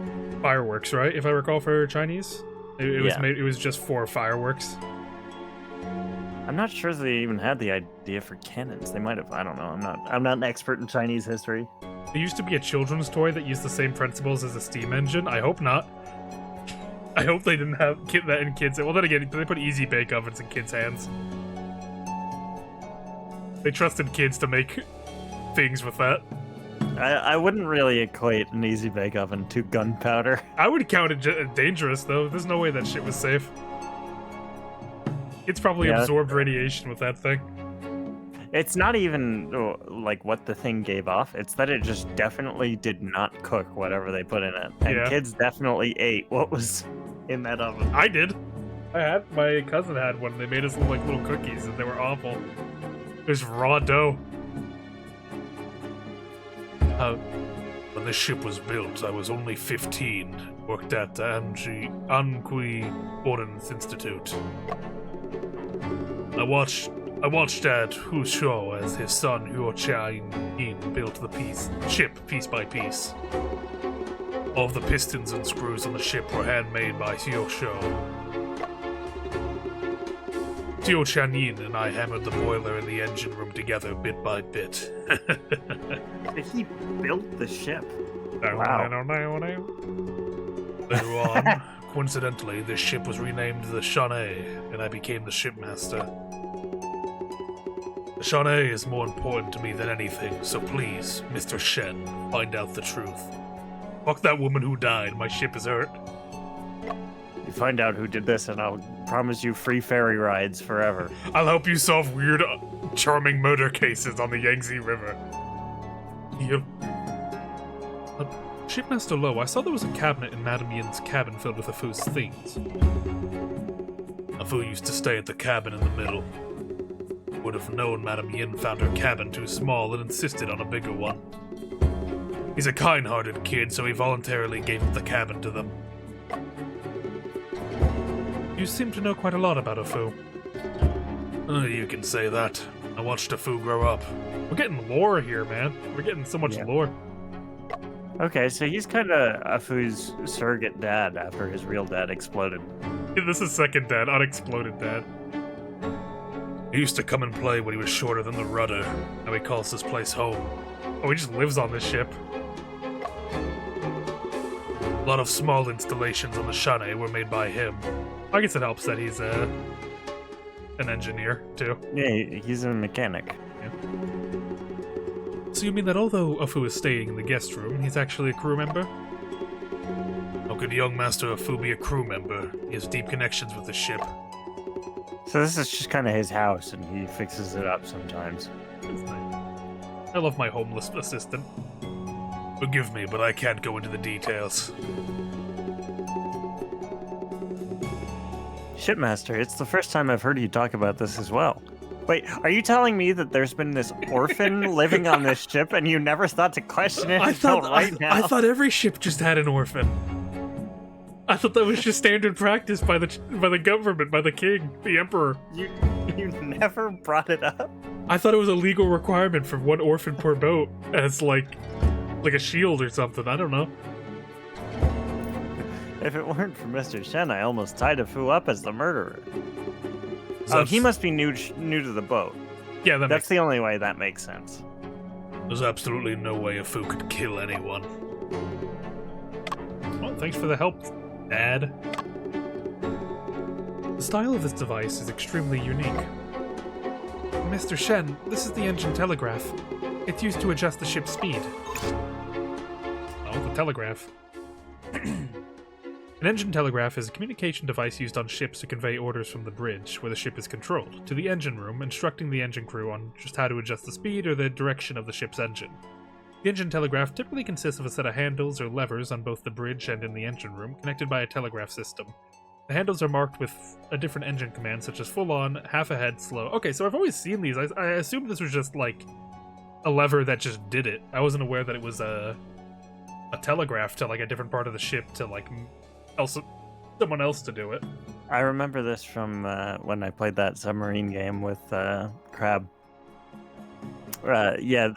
fireworks, right? If I recall, for Chinese, It was just for fireworks. I'm not sure they even had the idea for cannons. They might have. I don't know. I'm not an expert in Chinese history. There used to be a children's toy that used the same principles as a steam engine. I hope not. I hope they didn't have that in kids. Well, then again, they put easy bake ovens in kids' hands. They trusted kids to make things with that. I wouldn't really equate an easy bake oven to gunpowder. I would count it dangerous, though. There's no way that shit was safe. It's probably absorbed radiation with that thing. It's not even like what the thing gave off. It's that it just definitely did not cook whatever they put in it. And kids definitely ate what was in that oven. I did. My cousin had one. They made us like little cookies, and they were awful. There's raw dough. When this ship was built, I was only 15. Worked at the Anqui Ordnance Institute. I watched Dad Hu Shou as his son Huo Yin built the ship piece by piece. All of the pistons and screws on the ship were handmade by Xiu Shou. Xiu Yin and I hammered the boiler in the engine room together bit by bit. He built the ship. Wow. Later on, coincidentally, this ship was renamed the Shan'e, and I became the shipmaster. The Shan'e is more important to me than anything, so please, Mr. Shen, find out the truth. Fuck that woman who died, my ship is hurt. You find out who did this, and I'll promise you free ferry rides forever. I'll help you solve weird, charming murder cases on the Yangtze River. Yep. Shipmaster Lo, I saw there was a cabinet in Madame Yin's cabin filled with Afu's things. Afu used to stay at the cabin in the middle. Would have known Madame Yin found her cabin too small and insisted on a bigger one. He's a kind-hearted kid, so he voluntarily gave up the cabin to them. You seem to know quite a lot about Afu. You can say that. I watched Afu grow up. We're getting lore here, man. We're getting so much lore. Okay, so he's kind of Afu's surrogate dad after his real dad exploded. This is second dad, unexploded dad. He used to come and play when he was shorter than the rudder. Now he calls this place home. Oh, he just lives on this ship. A lot of small installations on the Shan'e were made by him. I guess it helps that he's an engineer, too. Yeah, he's a mechanic. Yeah. So you mean that although Afu is staying in the guest room, he's actually a crew member? How could young Master Afu be a crew member? He has deep connections with the ship. So this is just kind of his house, and he fixes it up sometimes. It's nice. I love my homeless assistant. Forgive me, but I can't go into the details. Shipmaster, it's the first time I've heard you talk about this as well. Wait, are you telling me that there's been this orphan living on this ship and you never thought to question it until right now? I thought every ship just had an orphan. I thought that was just standard practice by the government, by the king, the emperor. You never brought it up? I thought it was a legal requirement for one orphan per boat as like a shield or something. I don't know. If it weren't for Mr. Shen, I almost tied Afu up as the murderer. Oh, he must be new to the boat. Yeah, that's the only way that makes sense. There's absolutely no way Afu could kill anyone. Well, thanks for the help, Dad. The style of this device is extremely unique. Mr. Shen, this is the engine telegraph. It's used to adjust the ship's speed. Oh, the telegraph. An engine telegraph is a communication device used on ships to convey orders from the bridge, where the ship is controlled, to the engine room, instructing the engine crew on just how to adjust the speed or the direction of the ship's engine. The engine telegraph typically consists of a set of handles or levers on both the bridge and in the engine room, connected by a telegraph system. The handles are marked with a different engine command, such as full-on, half-ahead, slow. Okay, so I've always seen these. I assumed this was just, like, a lever that just did it. I wasn't aware that it was a telegraph to, like, a different part of the ship to, like, someone else to do it. I remember this from when I played that submarine game with Crab. Yeah,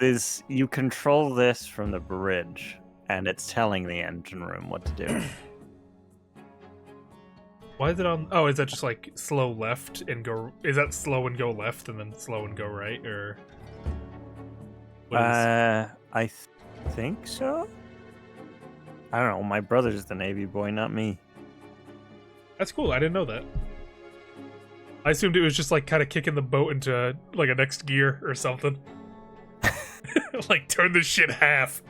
you control this from the bridge, and it's telling the engine room what to do. Why is it on? Oh, is that just like slow left and go? Is that slow and go left and then slow and go right, or? What is... I think so. I don't know. My brother's the Navy boy, not me. That's cool. I didn't know that. I assumed it was just like kind of kicking the boat into like a next gear or something. Like turn this shit half.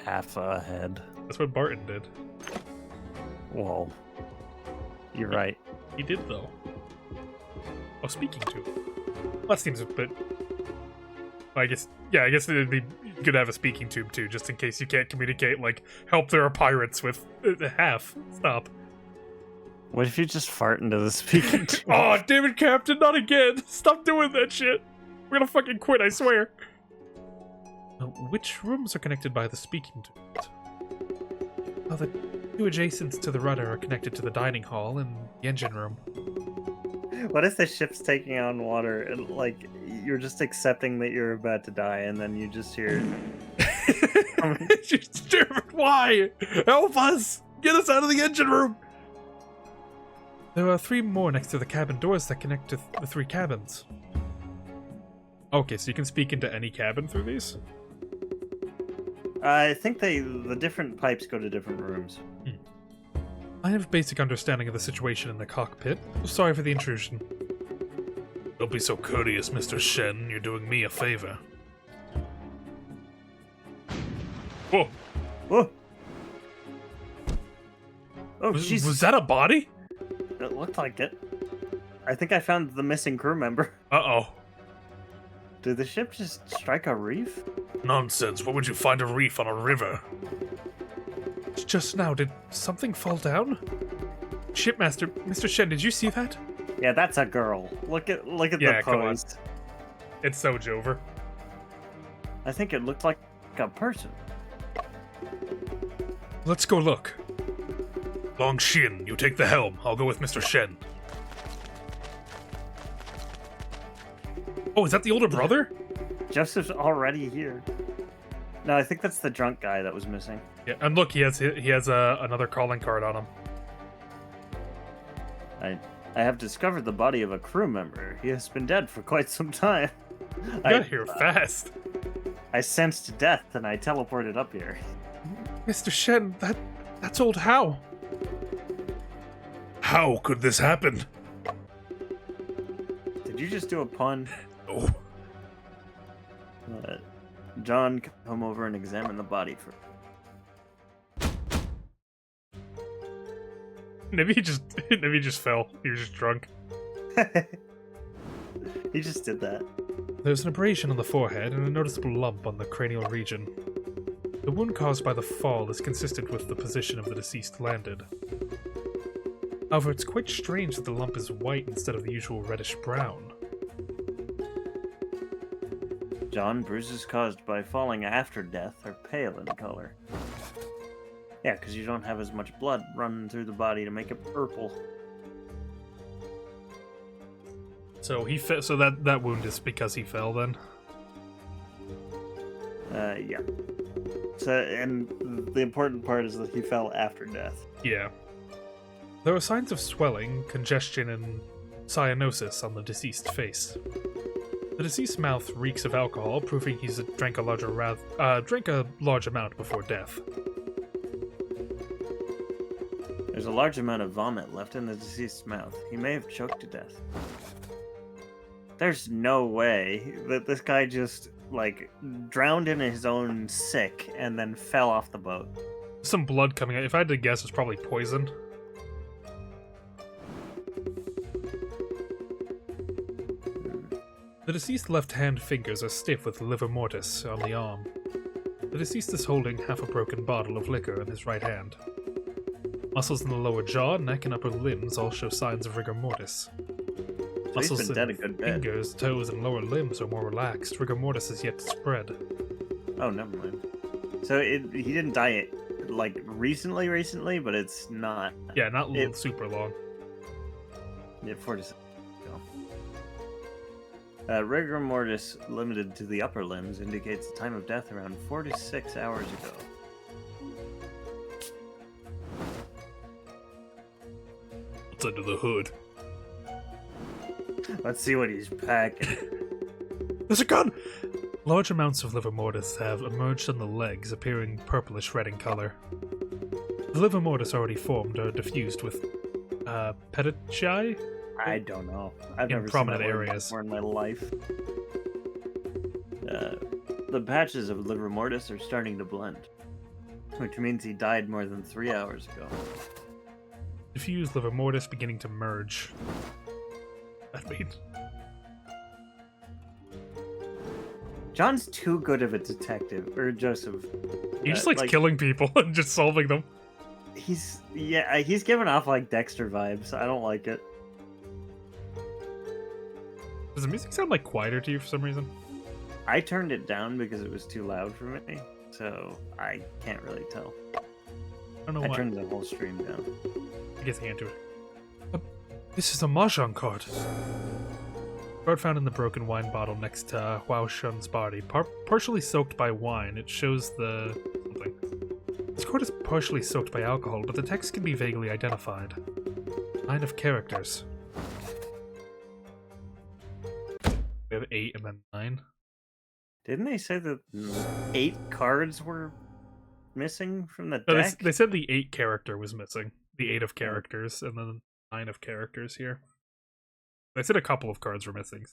Half ahead. That's what Barton did. Whoa. You're right. He did though. Oh, speaking to. Well, that seems a bit. I guess it'd be good to have a speaking tube too, just in case you can't communicate. Like, help, there are pirates with half. Stop. What if you just fart into the speaking tube? Oh, damn it, Captain! Not again! Stop doing that shit. We're gonna fucking quit, I swear. Which rooms are connected by the speaking tube? Oh, the two adjacent to the rudder are connected to the dining hall and the engine room. What if the ship's taking on water and, like, you're just accepting that you're about to die and then you just hear... Why? Help us! Get us out of the engine room! There are 3 more next to the cabin doors that connect to the 3 cabins. Okay, so you can speak into any cabin through these? I think the different pipes go to different rooms. I have a basic understanding of the situation in the cockpit. Sorry for the intrusion. Don't be so courteous, Mr. Shen. You're doing me a favor. Whoa. Whoa! Oh, jeez. Was that a body? It looked like it. I think I found the missing crew member. Uh-oh. Did the ship just strike a reef? Nonsense. What would you find a reef on a river? Just now, did something fall down? Shipmaster, Mr. Shen, did you see that? Yeah, that's a girl. Look at Yeah, the come on. pose. It's so Jover. I think it looked like a person. Let's go look. Long Shin, you take the helm. I'll go with Mr. Shen. Oh, is that the older brother? Joseph's already here. No, I think that's the drunk guy that was missing. Yeah, and look, he has another calling card on him. I have discovered the body of a crew member. He has been dead for quite some time. You got here fast. I sensed death and I teleported up here. Mr. Shen, that's old How. How could this happen? Did you just do a pun? Oh, John, come over and examine the body for... Maybe he just fell. He was just drunk. He just did that. There's an abrasion on the forehead and a noticeable lump on the cranial region. The wound caused by the fall is consistent with the position of the deceased landed. However, it's quite strange that the lump is white instead of the usual reddish-brown. John, bruises caused by falling after death are pale in color. Yeah, because you don't have as much blood running through the body to make it purple. So he fell. So that wound is because he fell. Then. Yeah. So, and the important part is that he fell after death. Yeah. There are signs of swelling, congestion, and cyanosis on the deceased's face. The deceased's mouth reeks of alcohol, proving he's drank a large amount before death. There's a large amount of vomit left in the deceased's mouth. He may have choked to death. There's no way that this guy just, like, drowned in his own sick and then fell off the boat. Some blood coming out. If I had to guess, it's probably poison. The deceased's left hand fingers are stiff with livor mortis on the arm. The deceased is holding half a broken bottle of liquor in his right hand. Muscles in the lower jaw, neck, and upper limbs all show signs of rigor mortis. So Muscles he's been dead a good bit. fingers, toes, and lower limbs are more relaxed. Rigor mortis is yet to spread. Oh, never mind. So he didn't die, like, recently, but it's not... Yeah, not super long. Yeah, 46. Rigor mortis limited to the upper limbs indicates the time of death around 4 to 6 hours ago. what's under the hood. Let's see what he's packing. There's a gun! Large amounts of liver mortis have emerged on the legs, appearing purplish red in color. The liver mortis already formed are diffused with petechiae I don't know. I've in never prominent seen that word areas. before in my life. The patches of liver mortis are starting to blend, which means he died more than 3 hours ago. Diffused liver mortis beginning to merge. That means John's too good of a detective, or Joseph. he just likes killing people and just solving them. He's giving off like Dexter vibes. I don't like it. Does the music sound like quieter to you for some reason? I turned it down because it was too loud for me, so I can't really tell. I don't know I why. turned the whole stream down. I guess I can't do it. This is a mahjong card. Card found in the broken wine bottle next to Huao Shun's body, partially soaked by wine. It shows the something. This card is partially soaked by alcohol, but the text can be vaguely identified. 9 of characters. We have 8 and then 9. Didn't they say that 8 cards were missing from the No, deck? they said the 8 character was missing. The 8 of characters, and then 9 of characters here. They said a couple of cards were missing.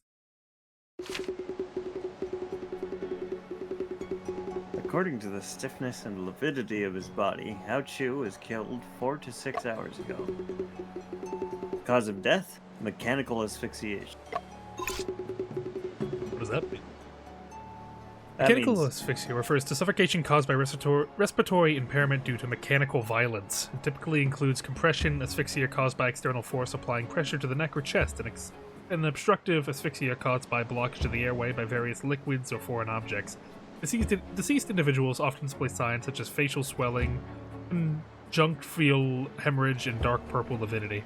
According to the stiffness and lividity of his body, Hao Chu was killed 4 to 6 hours ago. Cause of death? Mechanical asphyxiation. What does that mean? That Mechanical means- asphyxia refers to suffocation caused by respiratory impairment due to mechanical violence. It typically includes compression asphyxia caused by external force applying pressure to the neck or chest, and an obstructive asphyxia caused by blockage to the airway by various liquids or foreign objects. Deceased individuals often display signs such as facial swelling, conjunctival hemorrhage, and dark purple lividity.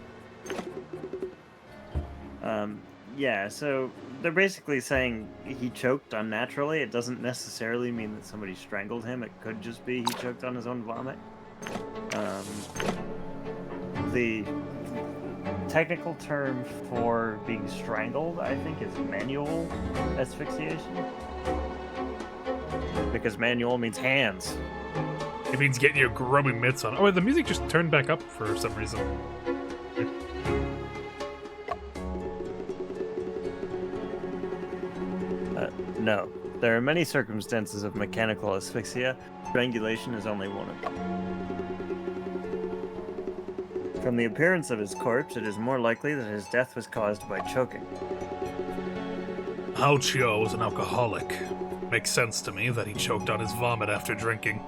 Yeah, so they're basically saying he choked unnaturally. It doesn't necessarily mean that somebody strangled him. It could just be he choked on his own vomit. The technical term for being strangled, I think, is manual asphyxiation. Because manual means hands. It means getting your grubby mitts on. Oh, the music just turned back up for some reason. No. There are many circumstances of mechanical asphyxia. Strangulation is only one of them. From the appearance of his corpse, it is more likely that his death was caused by choking. Hao Chio was an alcoholic. Makes sense to me that he choked on his vomit after drinking.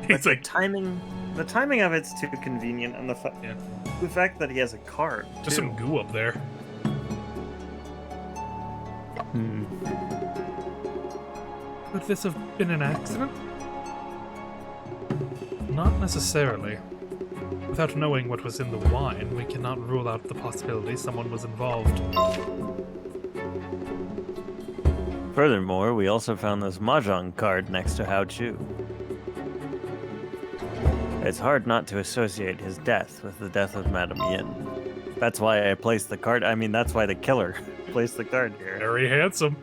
But He's the like, timing of it's too convenient, and the fact that he has a card. there's some goo up there. Could this have been an accident? Not necessarily. Without knowing what was in the wine, we cannot rule out the possibility someone was involved. Furthermore, we also found this mahjong card next to Hao Chu. It's hard not to associate his death with the death of Madame Yin. That's why I placed the card. I mean, that's why the killer placed the card here. Very handsome.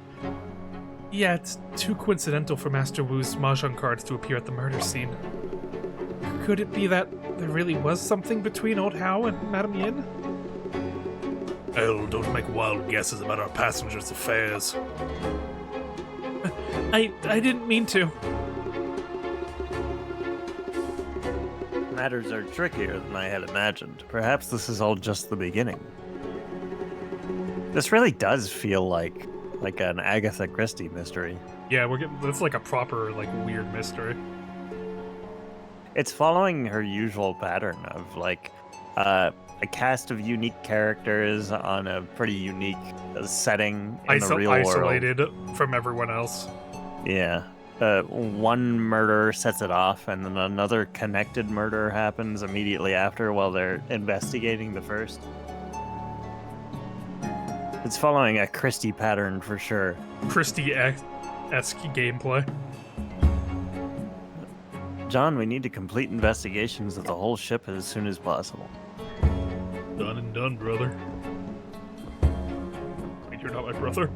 Yeah, it's too coincidental for Master Wu's mahjong cards to appear at the murder scene. Could it be that there really was something between old Hao and Madame Yin? Oh, don't make wild guesses about our passengers' affairs. I didn't mean to. Matters are trickier than I had imagined. Perhaps this is all just the beginning. This really does feel like an Agatha Christie mystery. Yeah, that's like a proper, weird mystery. It's following her usual pattern of a cast of unique characters on a pretty unique setting in the real world. Isolated from everyone else. Yeah. One murder sets it off, and then another connected murder happens immediately after while they're investigating the first. It's following a Christie pattern for sure. Christie-esque gameplay. John, we need to complete investigations of the whole ship as soon as possible. Done and done, brother. Wait, you're not my brother?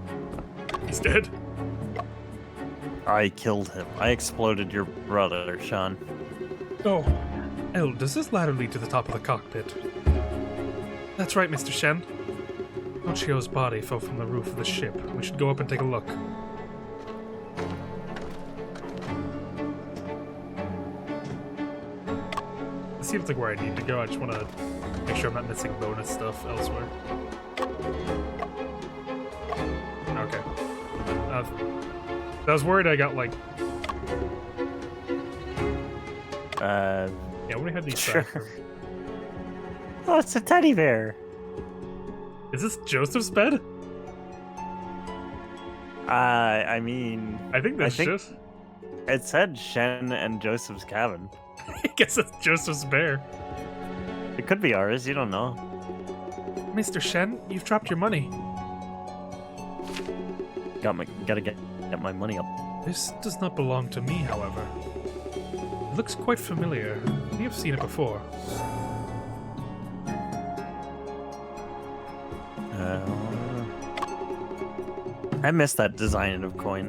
He's dead? I killed him. I exploded your brother, Sean. Oh. El, does this ladder lead to the top of the cockpit? That's right, Mr. Shen. Ochio's body fell from the roof of the ship. We should go up and take a look. This seems like where I need to go. I just want to make sure I'm not missing bonus stuff elsewhere. Okay. I was worried I got, like... Yeah, we had these Sure. back. Oh, it's a teddy bear. Is this Joseph's bed? I mean... I think that's think- just... It said Shen and Joseph's cabin. I guess it's Joseph's bear. It could be ours, you don't know. Mr. Shen, you've dropped your money. Gotta get my money up. This does not belong to me, however. It looks quite familiar. We have seen it before. I missed that design of coin.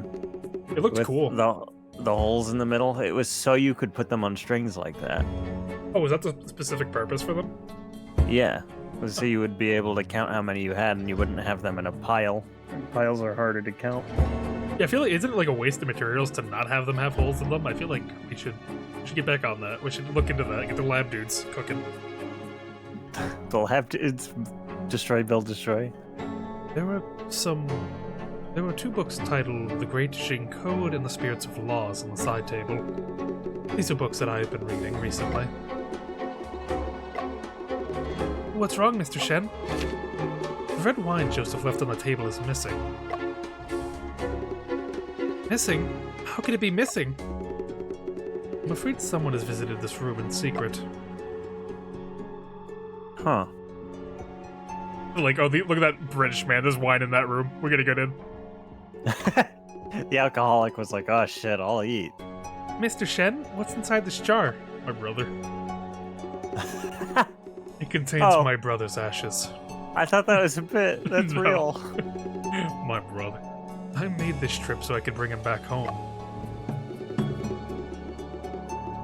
It looked With cool. The holes in the middle. It was so you could put them on strings like that. Oh, was that the specific purpose for them? Yeah. So you would be able to count how many you had and you wouldn't have them in a pile. Piles are harder to count. Yeah, I feel like, isn't it like a waste of materials to not have them have holes in them? I feel like we should get back on that. We should look into that. Get the lab dudes cooking. They'll have to. It's destroy, build, destroy. There were two books titled The Great Jing Code and The Spirits of Laws on the side table. These are books that I have been reading recently. What's wrong, Mr. Shen? The red wine Joseph left on the table is missing. Missing? How could it be missing? I'm afraid someone has visited this room in secret. Huh. Like, oh, look at that British man. There's wine in that room. We're gonna get in. The alcoholic was like, oh shit, I'll eat. Mr. Shen, what's inside this jar? My brother. It contains Oh. my brother's ashes. I thought that was a bit. That's No. real. My brother. I made this trip so I could bring him back home.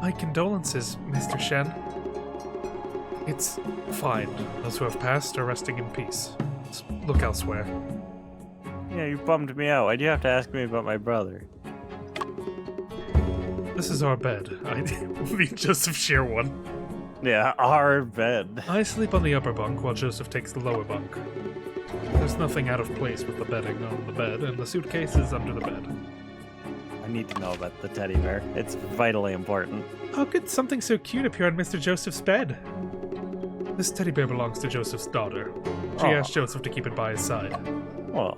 My condolences, Mr. Shen. It's fine. Those who have passed are resting in peace. Let's look elsewhere. Yeah, you bummed me out. Why'd you have to ask me about my brother? This is our bed. Me and Joseph share one. Yeah, our bed. I sleep on the upper bunk while Joseph takes the lower bunk. There's nothing out of place with the bedding on the bed, and the suitcase is under the bed. I need to know about the teddy bear. It's vitally important. How could something so cute appear on Mr. Joseph's bed? This teddy bear belongs to Joseph's daughter. She Aw. asked Joseph to keep it by his side. Oh.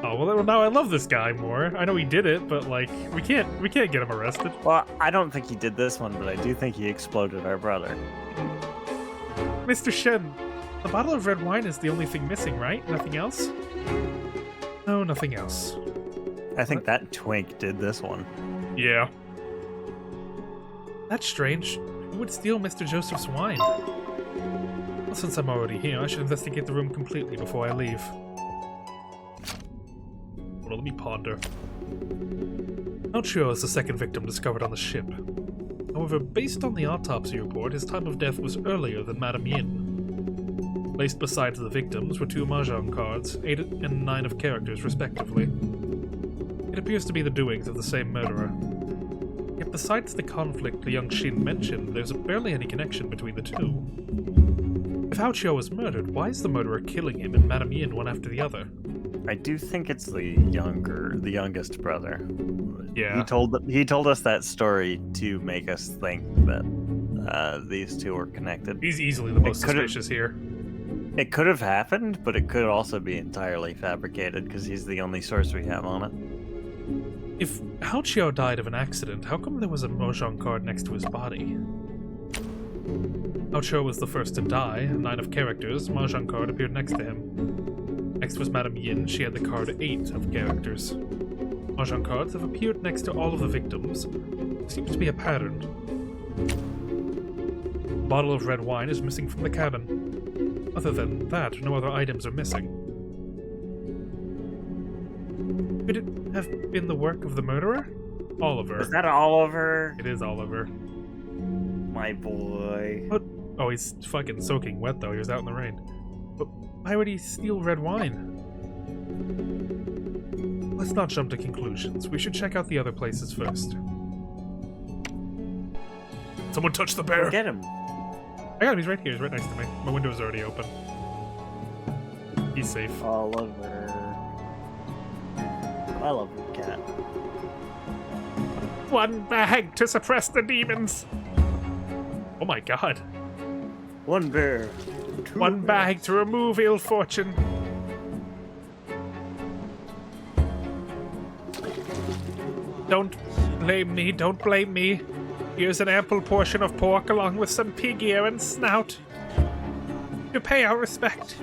Oh, well, now I love this guy more. I know he did it, but, like, we can't get him arrested. Well, I don't think he did this one, but I do think he exploded our brother. Mr. Shen, the bottle of red wine is the only thing missing, right? Nothing else? No, nothing else. I think that twink did this one. Yeah. That's strange. Who would steal Mr. Joseph's wine? Well, since I'm already here, I should investigate the room completely before I leave. Hold on, let me ponder. Ochio is the second victim discovered on the ship. However, based on the autopsy report, his time of death was earlier than Madame Yin. Placed beside the victims were 2 mahjong cards, 8 and 9 of characters, respectively. It appears to be the doings of the same murderer. Yet besides the conflict the young Shin mentioned, there's barely any connection between the two. If Hao Chio was murdered, why is the murderer killing him and Madame Yin one after the other? I do think it's the youngest brother. Yeah. He told us that story to make us think that these two were connected. He's easily the most could've- suspicious here. It could have happened, but it could also be entirely fabricated because he's the only source we have on it. If Hao Chio died of an accident, how come there was a mahjong card next to his body? Hao Chio was the first to die, a 9 of characters, mahjong card appeared next to him. Next was Madame Yin, she had the card 8 of characters. Mahjong cards have appeared next to all of the victims. There seems to be a pattern. bottle of red wine is missing from the cabin. Other than that, no other items are missing. Could it have been the work of the murderer? Oliver. Is that Oliver? It is Oliver. My boy. Oh, he's fucking soaking wet though. He was out in the rain. But why would he steal red wine? Let's not jump to conclusions. We should check out the other places first. Someone touch the bear. Get him. I got him. He's right here. He's right next to me. My window's already open. He's safe. Oliver. I love your cat. One bag to suppress the demons. Oh my god. One bear. One bag to remove ill fortune. Don't blame me, don't blame me. Here's an ample portion of pork along with some pig ear and snout. To pay our respect.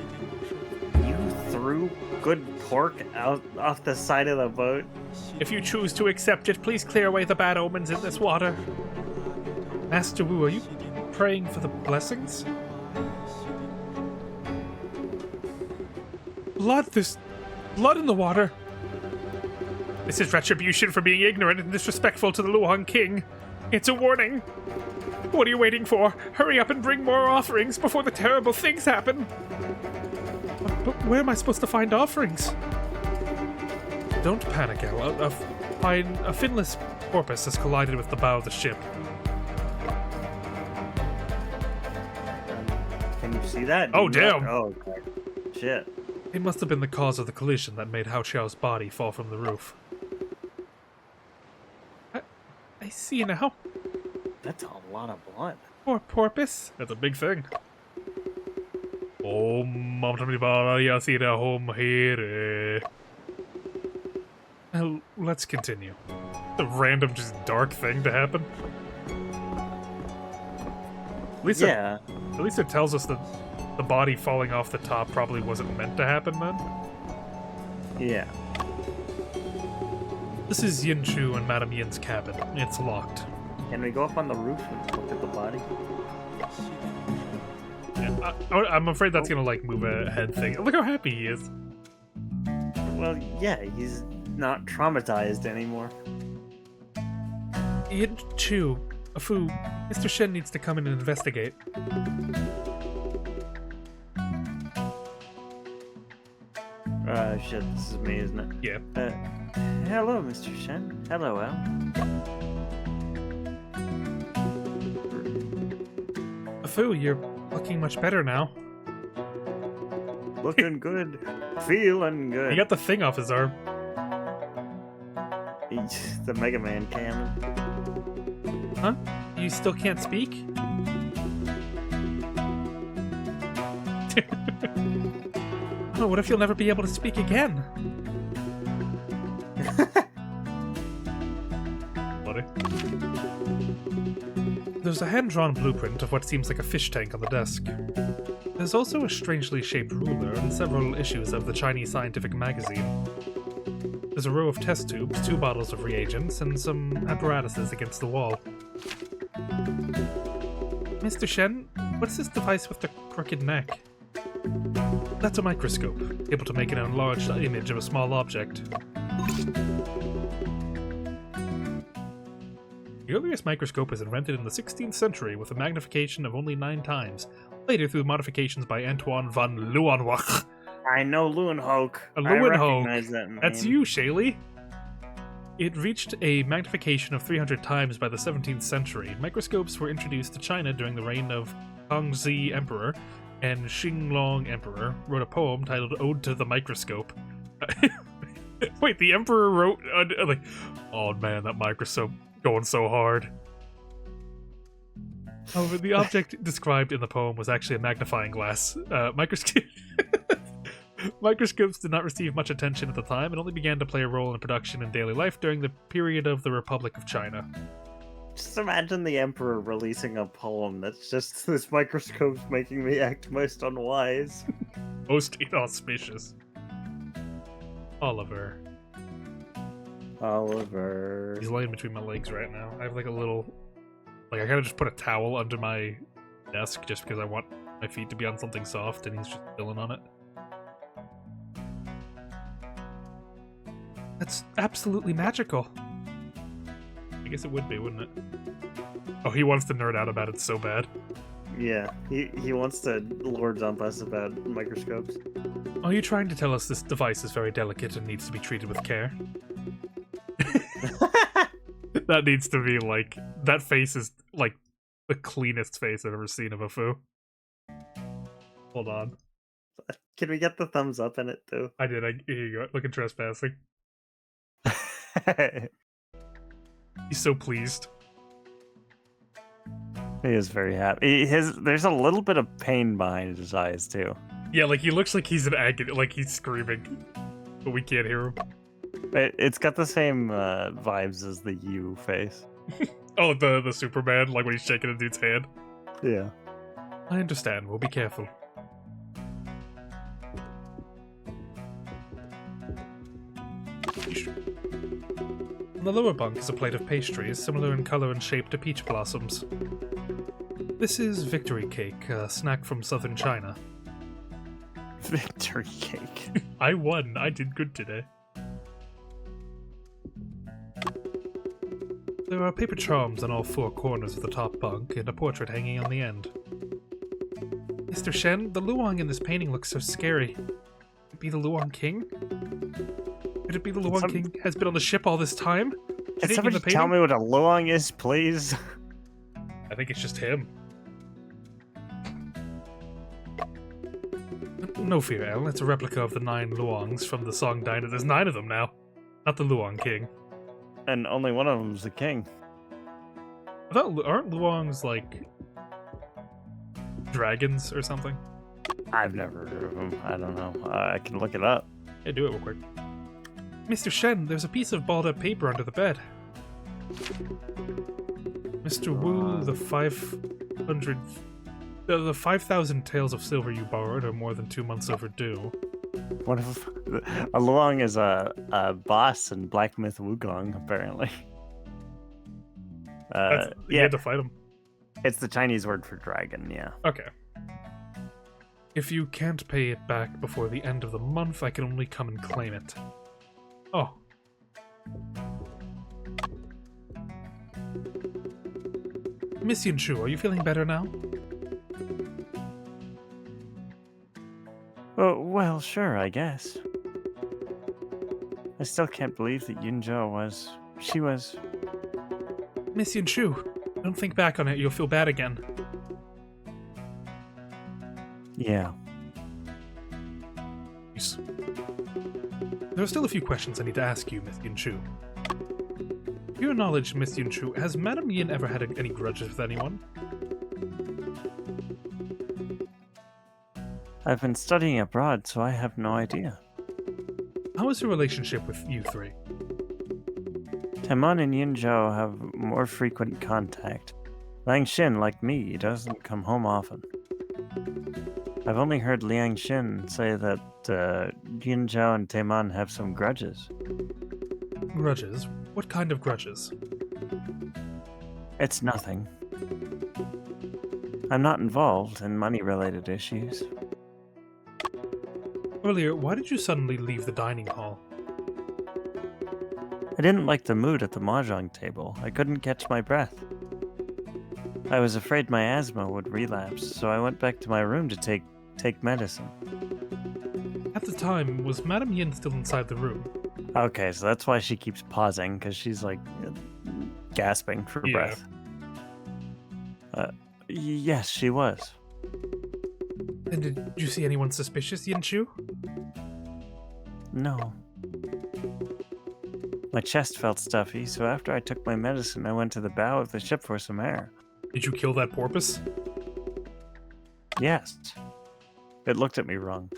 You threw good pork out off the side of the boat? If you choose to accept it, please clear away the bad omens in this water. Master Wu, are you praying for the blessings? Blood, there's blood in the water. This is retribution for being ignorant and disrespectful to the Luohang King. It's a warning. What are you waiting for? Hurry up and bring more offerings before the terrible things happen. But where am I supposed to find offerings? Don't panic, El. A finless porpoise has collided with the bow of the ship. Can you see that? Oh, damn. Oh, okay. Shit. It must have been the cause of the collision that made Hao Qiao's body fall from the roof. I see now. That's a lot of blood. Poor porpoise. That's a big thing. Oh, home here. Now, let's continue. A random, just dark thing to happen. At least it tells us that the body falling off the top probably wasn't meant to happen then. Yeah. This is Yin Chu and Madame Yin's cabin. It's locked. Can we go up on the roof and look at the body? Yeah, I'm afraid that's gonna like move a head thing. Look how happy he is. Well, yeah, he's not traumatized anymore. Yin Chu, Fu, Mr. Shen needs to come in and investigate. Shit, this is me, isn't it? Yeah. Hello, Mr. Shen. Hello, Al. Fu, you're looking much better now. Looking good. Feeling good. He got the thing off his arm. The Mega Man cannon. Huh? You still can't speak? Oh, what if you'll never be able to speak again? Buddy. There's a hand-drawn blueprint of what seems like a fish tank on the desk. There's also a strangely shaped ruler and several issues of the Chinese scientific magazine. There's a row of test tubes, 2 bottles of reagents, and some apparatuses against the wall. Mr. Shen, what's this device with the crooked neck? That's a microscope, able to make an enlarged image of a small object. The earliest microscope was invented in the 16th century with a magnification of only 9 times, later through modifications by Antoine van Leeuwenhoek. I know Leeuwenhoek. A I Leeuwenhoek. recognize that name. That's you, Shaylee. It reached a magnification of 300 times by the 17th century. Microscopes were introduced to China during the reign of Kangxi Emperor, and Xinglong Emperor wrote a poem titled Ode to the Microscope. Wait, the Emperor wrote... like, oh man, that microscope going so hard. However, the object described in the poem was actually a magnifying glass. Microscopes did not receive much attention at the time and only began to play a role in production and daily life during the period of the Republic of China. Just imagine the Emperor releasing a poem that's just this microscope's making me act most unwise. Most inauspicious. Oliver. Oliver. He's laying between my legs right now. I have like a little... Like, I gotta just put a towel under my desk just because I want my feet to be on something soft, and he's just chilling on it. That's absolutely magical. I guess it would be, wouldn't it? Oh, he wants to nerd out about it so bad. Yeah, he wants to lore dump us about microscopes. Are you trying to tell us this device is very delicate and needs to be treated with care? That needs to be like... That face is like the cleanest face I've ever seen of a foo. Hold on. Can we get the thumbs up in it too? I did. Here you go. Look at trespassing. He's so pleased. He is very happy. There's a little bit of pain behind his eyes too. Yeah, like he looks like he's in agony, like he's screaming, but we can't hear him. It's got the same vibes as the U face. Oh, the Superman, like when he's shaking a dude's hand. Yeah. I understand. We'll be careful. On the lower bunk is a plate of pastries, similar in color and shape to peach blossoms. This is Victory Cake, a snack from southern China. Victory cake. I won. I did good today. There are paper charms on all four corners of the top bunk and a portrait hanging on the end. Mr. Shen, the Luang in this painting looks so scary. Could it be the Luang King? Could it be the Luang King has been on the ship all this time? Can somebody tell me what a luang is, please? I think it's just him. No fear, El. It's a replica of the 9 Luangs from the Song Diner. There's 9 of them now. Not the Luang King. And only one of them's the king. I thought, aren't Luangs like dragons or something? I've never heard of them. I don't know. I can look it up. Yeah, do it real quick. Mr. Shen, there's a piece of balled up paper under the bed. Mr. Wu, the 5,000 taels of silver you borrowed are more than 2 months overdue. What if a luang is a boss in Black Myth Wukong, apparently. You Yeah, had to fight him. it's the Chinese word for dragon, yeah. Okay. If you can't pay it back before the end of the month, I can only come and claim it. Oh. Miss Yunshu, are you feeling better now? Oh, well, sure, I guess. I still can't believe that Yunzhou was... She was... Miss Yunshu, don't think back on it, you'll feel bad again. Yeah. Yes. There are still a few questions I need to ask you, Miss Yunshu. To your knowledge, Miss Yunshu, has Madame Yin ever had any grudges with anyone? I've been studying abroad, so I have no idea. How is your relationship with you three? Timon and Yunzhou have more frequent contact. Liang Xin, like me, doesn't come home often. I've only heard Liang Xin say that Yunzhou and Timon have some grudges. Grudges? What kind of grudges? It's nothing. I'm not involved in money-related issues. Earlier, why did you suddenly leave the dining hall? I didn't like the mood at the mahjong table. I couldn't catch my breath. I was afraid my asthma would relapse, so I went back to my room to take medicine. At the time, was Madame Yin still inside the room? Okay, so that's why she keeps pausing, because she's like gasping for Yeah. breath. Yes, she was. And did you see anyone suspicious, Yinshu? No. My chest felt stuffy, so after I took my medicine, I went to the bow of the ship for some air. Did you kill that porpoise? Yes. It looked at me wrong.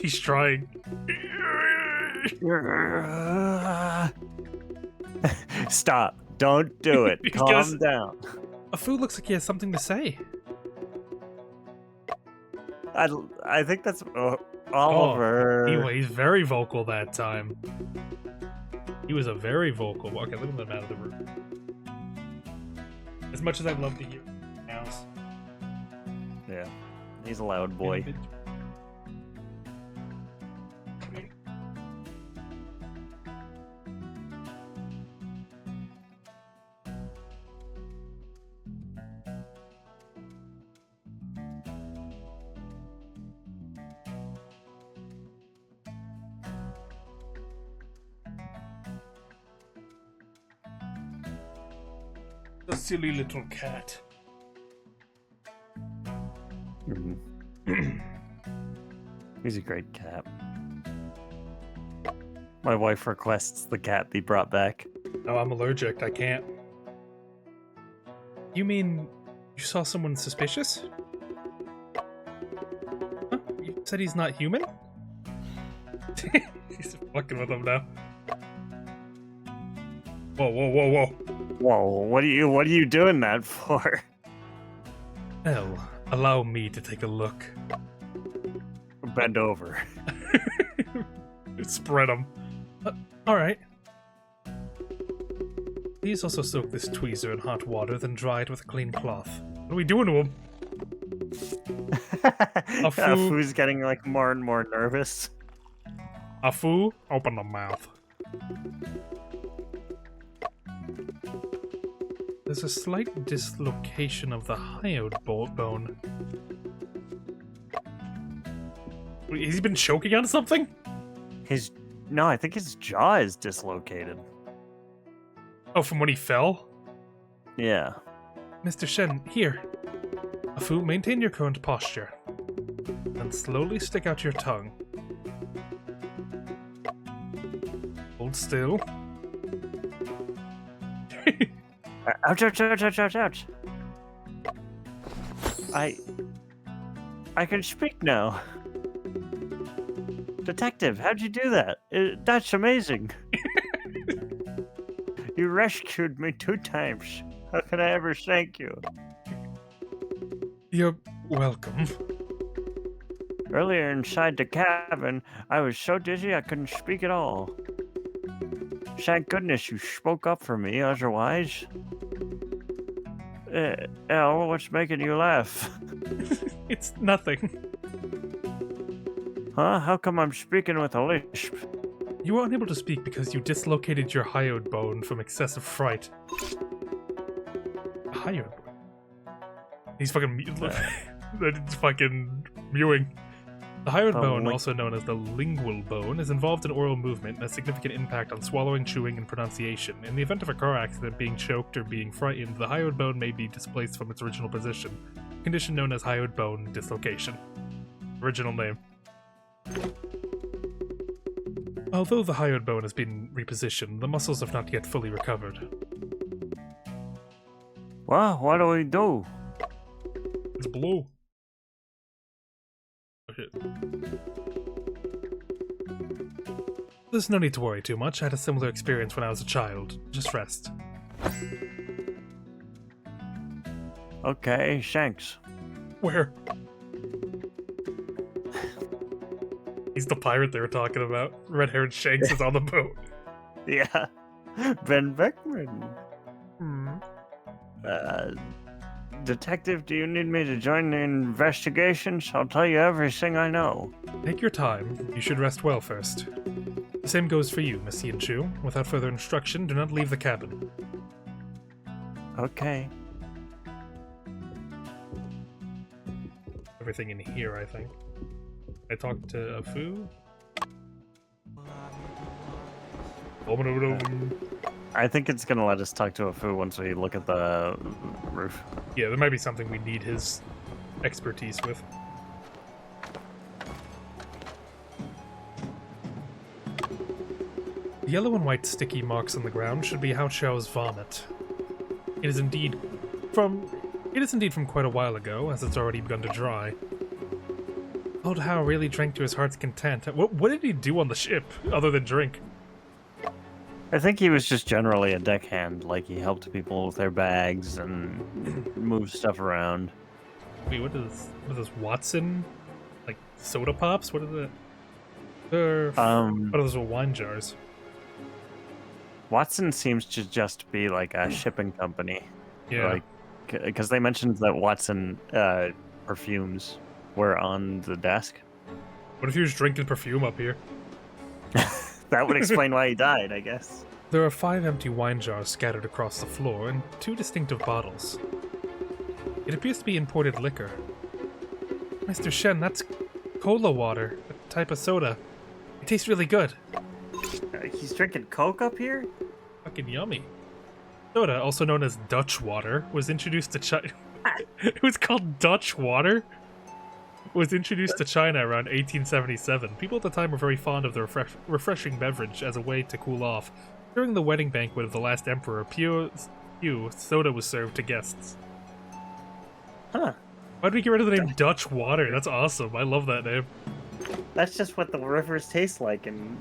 He's trying. Stop. Don't do it. He's Calm gonna- down. A fool looks like he has something to say. I think that's Oliver. He's very vocal that time. He was a very vocal. Okay, let me let him out of the room. As much as I'd love to hear. house. Yeah. He's a loud boy. A silly little cat. He's a great cat. My wife requests the cat be brought back. Oh, I'm allergic. I can't. You mean you saw someone suspicious? Huh? You said he's not human? He's fucking with him now. Whoa, whoa, whoa, whoa. Whoa, what are you doing that for? Well, allow me to take a look. Bend over. Spread them. Alright. Please also soak this tweezer in hot water, then dry it with a clean cloth. What are we doing to him? Afu's getting like more and more nervous. Afu, open the mouth. There's a slight dislocation of the hyoid bone. Has he been choking on something? No, I think his jaw is dislocated. Oh, from when he fell? Yeah. Mr. Shen, here. Afu, maintain your current posture. And slowly stick out your tongue. Hold still. Ouch, ouch, ouch, ouch, ouch, ouch. I can speak now. Detective, how'd you do that? That's amazing. You rescued me 2 times. How can I ever thank you? You're welcome. Earlier inside the cabin, I was so dizzy I couldn't speak at all. Thank goodness you spoke up for me, otherwise... Elle, what's making you laugh? It's nothing. Huh? How come I'm speaking with a lisp? You were unable to speak because you dislocated your hyoid bone from excessive fright. Hyoid bone? He's fucking... It's fucking mewing. The hyoid bone, also known as the lingual bone, is involved in oral movement and has significant impact on swallowing, chewing, and pronunciation. In the event of a car accident, being choked, or being frightened, the hyoid bone may be displaced from its original position, a condition known as hyoid bone dislocation. Original name. Although the hyoid bone has been repositioned, the muscles have not yet fully recovered. Well, what do we do? It's blue. Oh shit. There's no need to worry too much. I had a similar experience when I was a child. Just rest. Okay, thanks. Where? He's the pirate they were talking about. Red-haired Shanks is on the boat. Yeah. Ben Beckman. Hmm. Detective, do you need me to join the investigations? I'll tell you everything I know. Take your time. You should rest well first. The same goes for you, Miss Yin-Chu. Without further instruction, do not leave the cabin. Okay. Everything in here, I think. I talked to Afu. I think it's gonna let us talk to Afu once we look at the roof. Yeah, there might be something we need his expertise with. The yellow and white sticky marks on the ground should be Hao Qiao's vomit. It is indeed from quite a while ago, as it's already begun to dry. Old Hao really drank to his heart's content. What did he do on the ship, other than drink? I think he was just generally a deckhand, like he helped people with their bags and moved stuff around. Wait, what is this, Watson? Like, soda pops? What is it? What are those little wine jars? Watson seems to just be like a shipping company. Yeah. Like, Because they mentioned that Watson perfumes were on the desk. What if he was drinking perfume up here? That would explain why he died, I guess. There are 5 empty wine jars scattered across the floor and 2 distinctive bottles. It appears to be imported liquor. Mr. Shen, that's cola water, a type of soda. It tastes really good. He's drinking Coke up here? Fucking yummy. Soda, also known as Dutch water, was introduced to China. It was called Dutch water? Was introduced to China around 1877. People at the time were very fond of the refreshing beverage as a way to cool off. During the wedding banquet of the last emperor, pure soda was served to guests. Huh. Why'd we get rid of the name Dutch water? That's awesome. I love that name. That's just what the rivers taste like in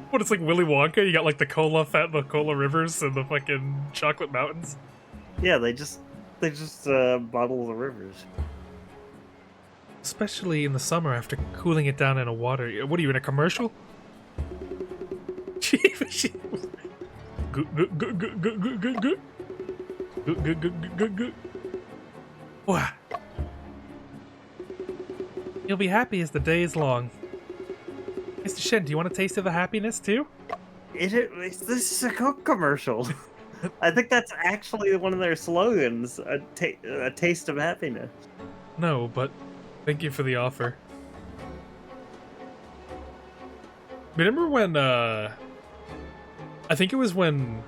What, it's like Willy Wonka? You got like the cola rivers and the fucking chocolate mountains? Yeah, they just bottle the rivers. Especially in the summer after cooling it down in a water. What are you, in a commercial? You'll be happy as the day is long. Mr. Shen, do you want a taste of the happiness too? This is a Coke commercial. I think that's actually one of their slogans, a taste of happiness. No, but thank you for the offer. Remember when, I think it was when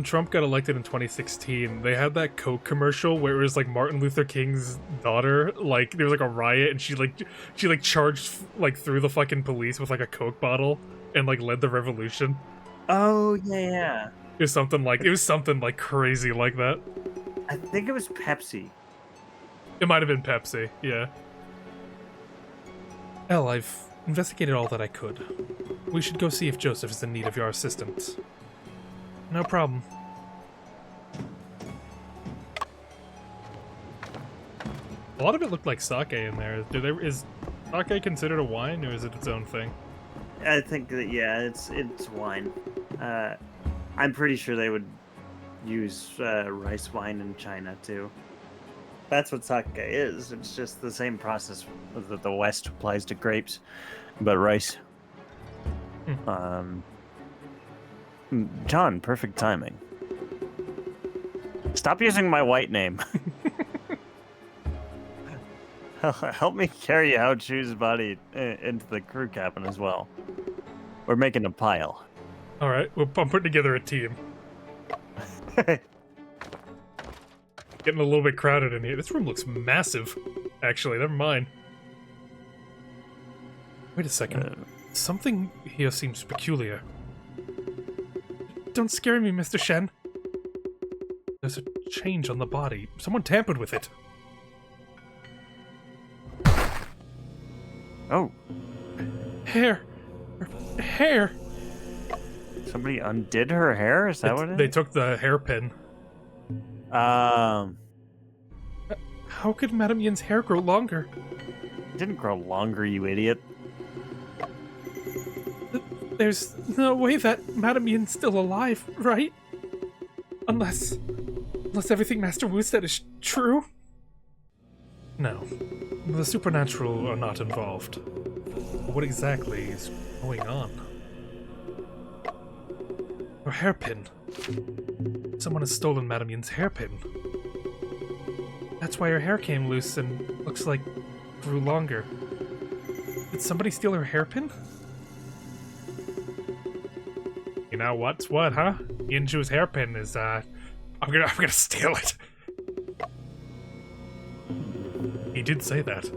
Trump got elected in 2016, they had that Coke commercial where it was like Martin Luther King's daughter, like there was like a riot and she charged like through the fucking police with like a Coke bottle and like led the revolution. Oh yeah. It was something like crazy like that. I think it was Pepsi. It might have been Pepsi, yeah. Elle, I've investigated all that I could. We should go see if Joseph is in need of your assistance. No problem. A lot of it looked like sake in there. Is sake considered a wine, or is it its own thing? I think that it's wine. I'm pretty sure they would use rice wine in China too. That's what sake is. It's just the same process that the West applies to grapes, but rice. John, perfect timing. Stop using my white name. Help me carry Hao Chu's body into the crew cabin as well. We're making a pile. Alright, I'm putting together a team. Getting a little bit crowded in here. This room looks massive, actually. Never mind. Wait a second. Something here seems peculiar. Don't scare me, Mr. Shen. There's a change on the body. Someone tampered with it. Oh. Hair. Hair. Somebody undid her hair? Is that what it is? They took the hairpin. How could Madame Yin's hair grow longer? It didn't grow longer, you idiot. There's no way that Madame Yin's still alive, right? Unless everything Master Wu said is true? No. The supernatural are not involved. What exactly is going on? Her hairpin. Someone has stolen Madame Yin's hairpin. That's why her hair came loose and looks like grew longer. Did somebody steal her hairpin? You know what's what, huh? Yinju's hairpin is, I'm gonna steal it. He did say that.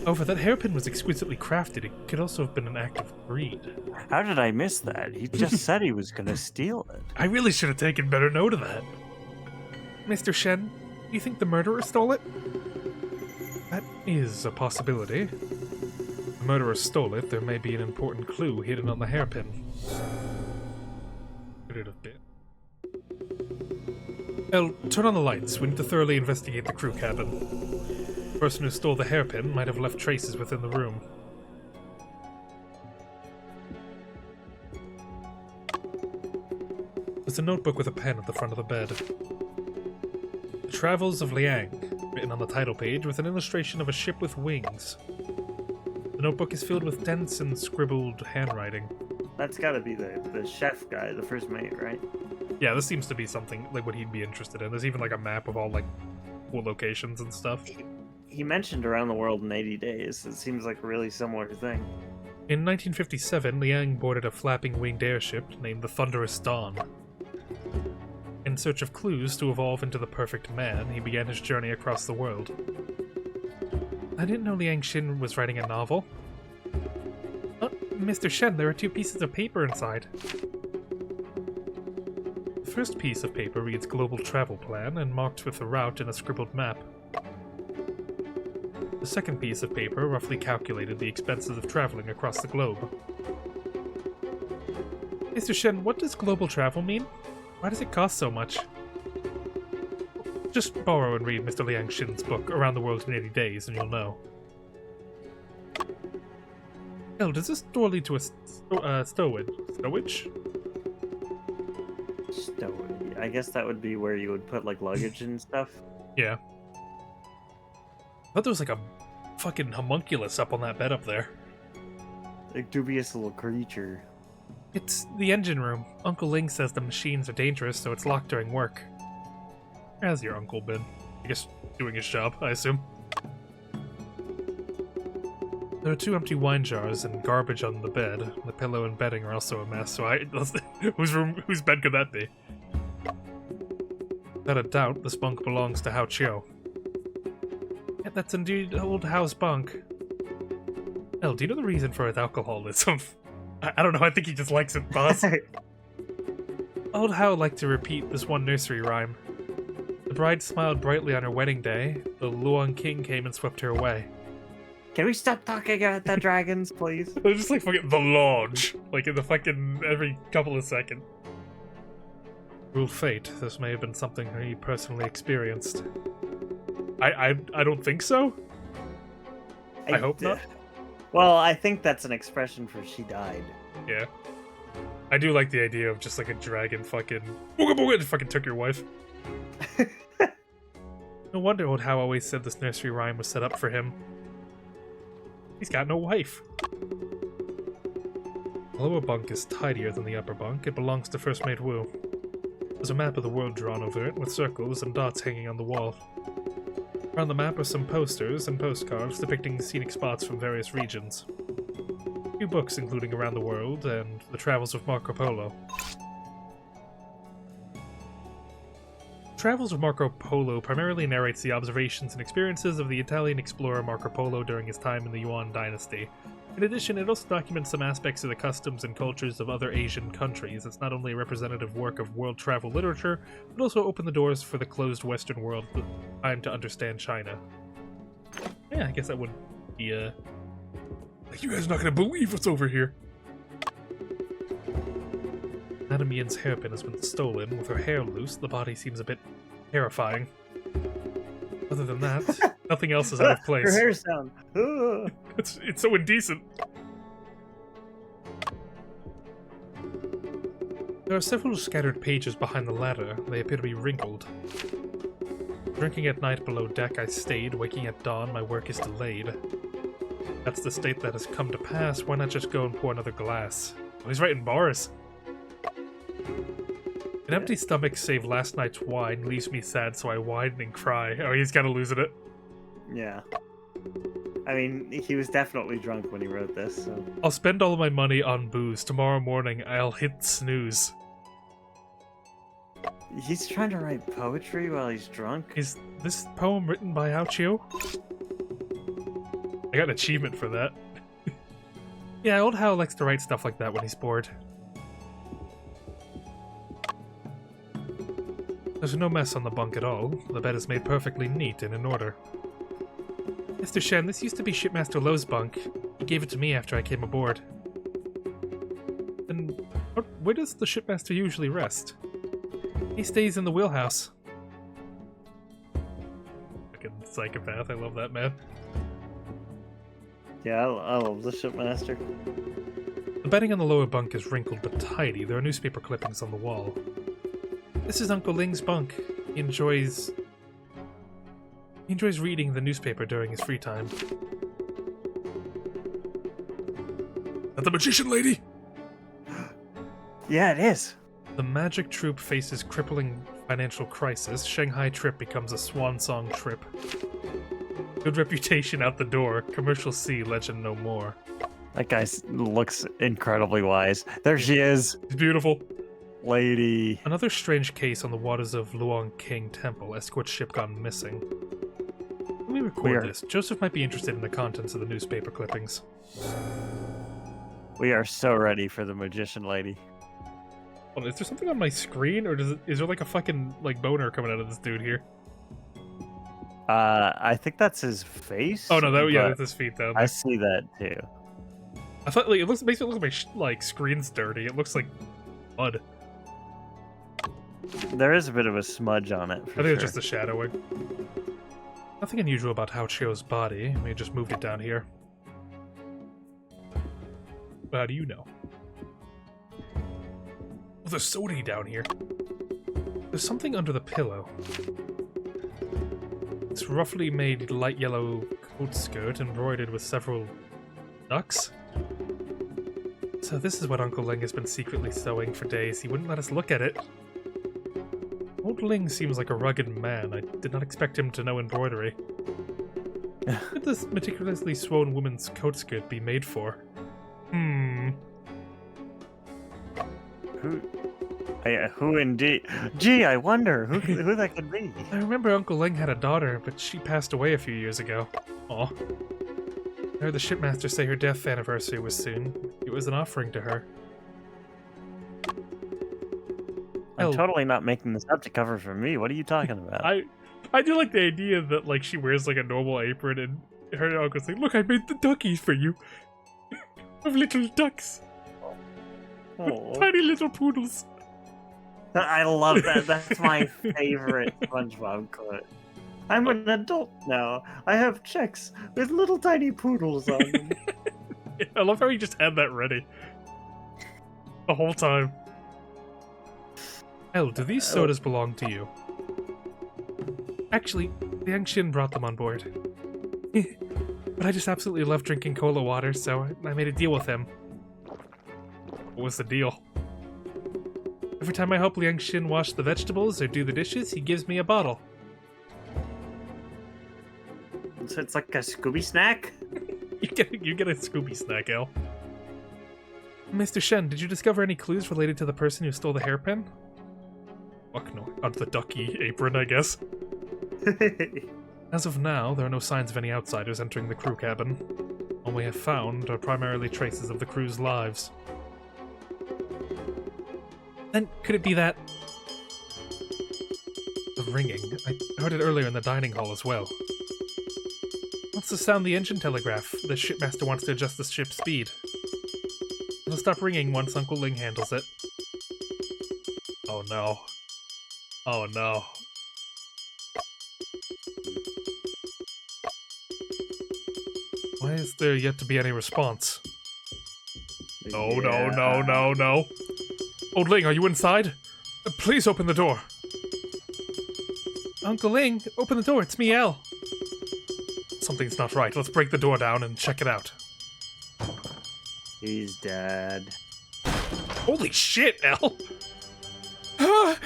However, that hairpin was exquisitely crafted. It could also have been an act of greed. How did I miss that? He just said he was gonna steal it. I really should have taken better note of that. Mr. Shen, do you think the murderer stole it? That is a possibility. If the murderer stole it, there may be an important clue hidden on the hairpin. Could it have been? Elle, turn on the lights. We need to thoroughly investigate the crew cabin. The person who stole the hairpin might have left traces within the room. There's a notebook with a pen at the front of the bed. Travels of Liang, written on the title page with an illustration of a ship with wings. The notebook is filled with dense and scribbled handwriting. That's gotta be the chef guy, the first mate, right? Yeah, this seems to be something like what he'd be interested in. There's even like a map of all like cool locations and stuff. He mentioned around the world in 80 days. It seems like a really similar thing. In 1957, Liang boarded a flapping winged airship named the Thunderous Dawn. In search of clues to evolve into the perfect man, he began his journey across the world. I didn't know Liang Xin was writing a novel. Oh, Mr. Shen, there are 2 pieces of paper inside. The first piece of paper reads Global Travel Plan and marked with the route in a scribbled map. The second piece of paper roughly calculated the expenses of traveling across the globe. Mr. Shen, what does global travel mean? Why does it cost so much? Just borrow and read Mr. Liang Xin's book, Around the World in 80 Days, and you'll know. Hell, does this door lead to a stowage? Stowage? Stowage. I guess that would be where you would put like luggage and stuff. Yeah. I thought there was like a fucking homunculus up on that bed up there. A dubious little creature. It's the engine room. Uncle Ling says the machines are dangerous, so it's locked during work. How's your uncle been? I guess doing his job, I assume. There are 2 empty wine jars and garbage on the bed. The pillow and bedding are also a mess, so whose bed could that be? Without a doubt, this bunk belongs to Hao Chiu. Yeah, that's indeed old Hao's bunk. Hell, do you know the reason for his alcoholism? I don't know, I think he just likes it, boss. Old Hao liked to repeat this one nursery rhyme. The bride smiled brightly on her wedding day. The Luang King came and swept her away. Can we stop talking about the dragons, please? They're just like fucking the lodge, like in the fucking every couple of seconds. Ruled fate. This may have been something he personally experienced. I don't think so. I hope not. Well, I think that's an expression for she died. Yeah. I do like the idea of just like a dragon fucking booga booga and fucking took your wife. No wonder old Hao always said this nursery rhyme was set up for him. He's got no wife. The lower bunk is tidier than the upper bunk. It belongs to First Mate Wu. There's a map of the world drawn over it, with circles and dots hanging on the wall. Around the map are some posters and postcards depicting scenic spots from various regions. A few books including Around the World and The Travels of Marco Polo. Travels of Marco Polo primarily narrates the observations and experiences of the Italian explorer Marco Polo during his time in the Yuan dynasty. In addition, it also documents some aspects of the customs and cultures of other Asian countries. It's not only a representative work of world travel literature, but also opened the doors for the closed Western world with time to understand China. Yeah, I guess that would be like, you guys are not gonna believe what's over here. Madame Yin's hairpin has been stolen. With her hair loose, the body seems a bit terrifying. Other than that, nothing else is out of place. Her hair's down. It's so indecent. There are several scattered pages behind the ladder. They appear to be wrinkled. Drinking at night below deck, I stayed. Waking at dawn, my work is delayed. That's the state that has come to pass. Why not just go and pour another glass? Oh, he's writing bars. An empty stomach save last night's wine leaves me sad, so I whine and cry. Oh, he's kind of losing it. Yeah. I mean, he was definitely drunk when he wrote this, so... I'll spend all of my money on booze. Tomorrow morning, I'll hit snooze. He's trying to write poetry while he's drunk? Is this poem written by Hao Chiu? I got an achievement for that. Yeah, old Hao likes to write stuff like that when he's bored. There's no mess on the bunk at all. The bed is made perfectly neat and in order. Mr. Shen, this used to be Shipmaster Lowe's bunk. He gave it to me after I came aboard. And where does the shipmaster usually rest? He stays in the wheelhouse. Fucking psychopath, I love that man. Yeah, I love the shipmaster. The bedding on the lower bunk is wrinkled but tidy. There are newspaper clippings on the wall. This is Uncle Ling's bunk. He enjoys He enjoys reading the newspaper during his free time. At the magician lady? Yeah, it is. The magic troupe faces crippling financial crisis. Shanghai trip becomes a swan song trip. Good reputation out the door. Commercial C, legend no more. That guy looks incredibly wise. There she is. It's beautiful. Lady. Another strange case on the waters of Luang King Temple. Escort ship gone missing. Let me record this. Joseph might be interested in the contents of the newspaper clippings. We are so ready for the magician lady. Hold on, is there something on my screen, or is there like a fucking like boner coming out of this dude here? I think that's his face. Oh no, that's his feet though. I see that too. I thought like makes it look like my like screen's dirty. It looks like mud. There is a bit of a smudge on it. I think it's just the shadowing. Nothing unusual about Hao Chio's body. We just moved it down here. But how do you know? Oh, there's soda down here. There's something under the pillow. It's roughly made light yellow coat skirt embroidered with several ducks. So this is what Uncle Ling has been secretly sewing for days. He wouldn't let us look at it. Old Ling seems like a rugged man. I did not expect him to know embroidery. What could this meticulously sewn woman's coat skirt be made for? Who indeed? Gee, I wonder who that could be. I remember Uncle Ling had a daughter, but she passed away a few years ago. Aw. I heard the shipmaster say her death anniversary was soon. It was an offering to her. I'm totally not making the subject cover for me. What are you talking about? I do like the idea that like she wears like a normal apron and her uncle's like, "Look, I made the duckies for you, of little ducks, Oh. tiny little poodles." I love that. That's my favorite SpongeBob quote. I'm an adult now. I have checks with little tiny poodles on them. I love how he just had that ready the whole time. Hell, do these sodas belong to you? Actually, Liang Xin brought them on board. But I just absolutely love drinking cola water, so I made a deal with him. What was the deal? Every time I help Liang Xin wash the vegetables or do the dishes, he gives me a bottle. So it's like a Scooby snack? You get a Scooby snack, Al. Mr. Shen, did you discover any clues related to the person who stole the hairpin? Fuck no. Onto the ducky apron, I guess. As of now, there are no signs of any outsiders entering the crew cabin. All we have found are primarily traces of the crew's lives. Then, could it be that... The ringing. I heard it earlier in the dining hall as well. Wants to sound the engine telegraph. The shipmaster wants to adjust the ship's speed. It'll stop ringing once Uncle Ling handles it. Oh no. Oh no. Why is there yet to be any response? No, no, no, no, no. Old Ling, are you inside? Please open the door. Uncle Ling, open the door. It's me, El. Something's not right. Let's break the door down and check it out. He's dead. Holy shit, El! Ah!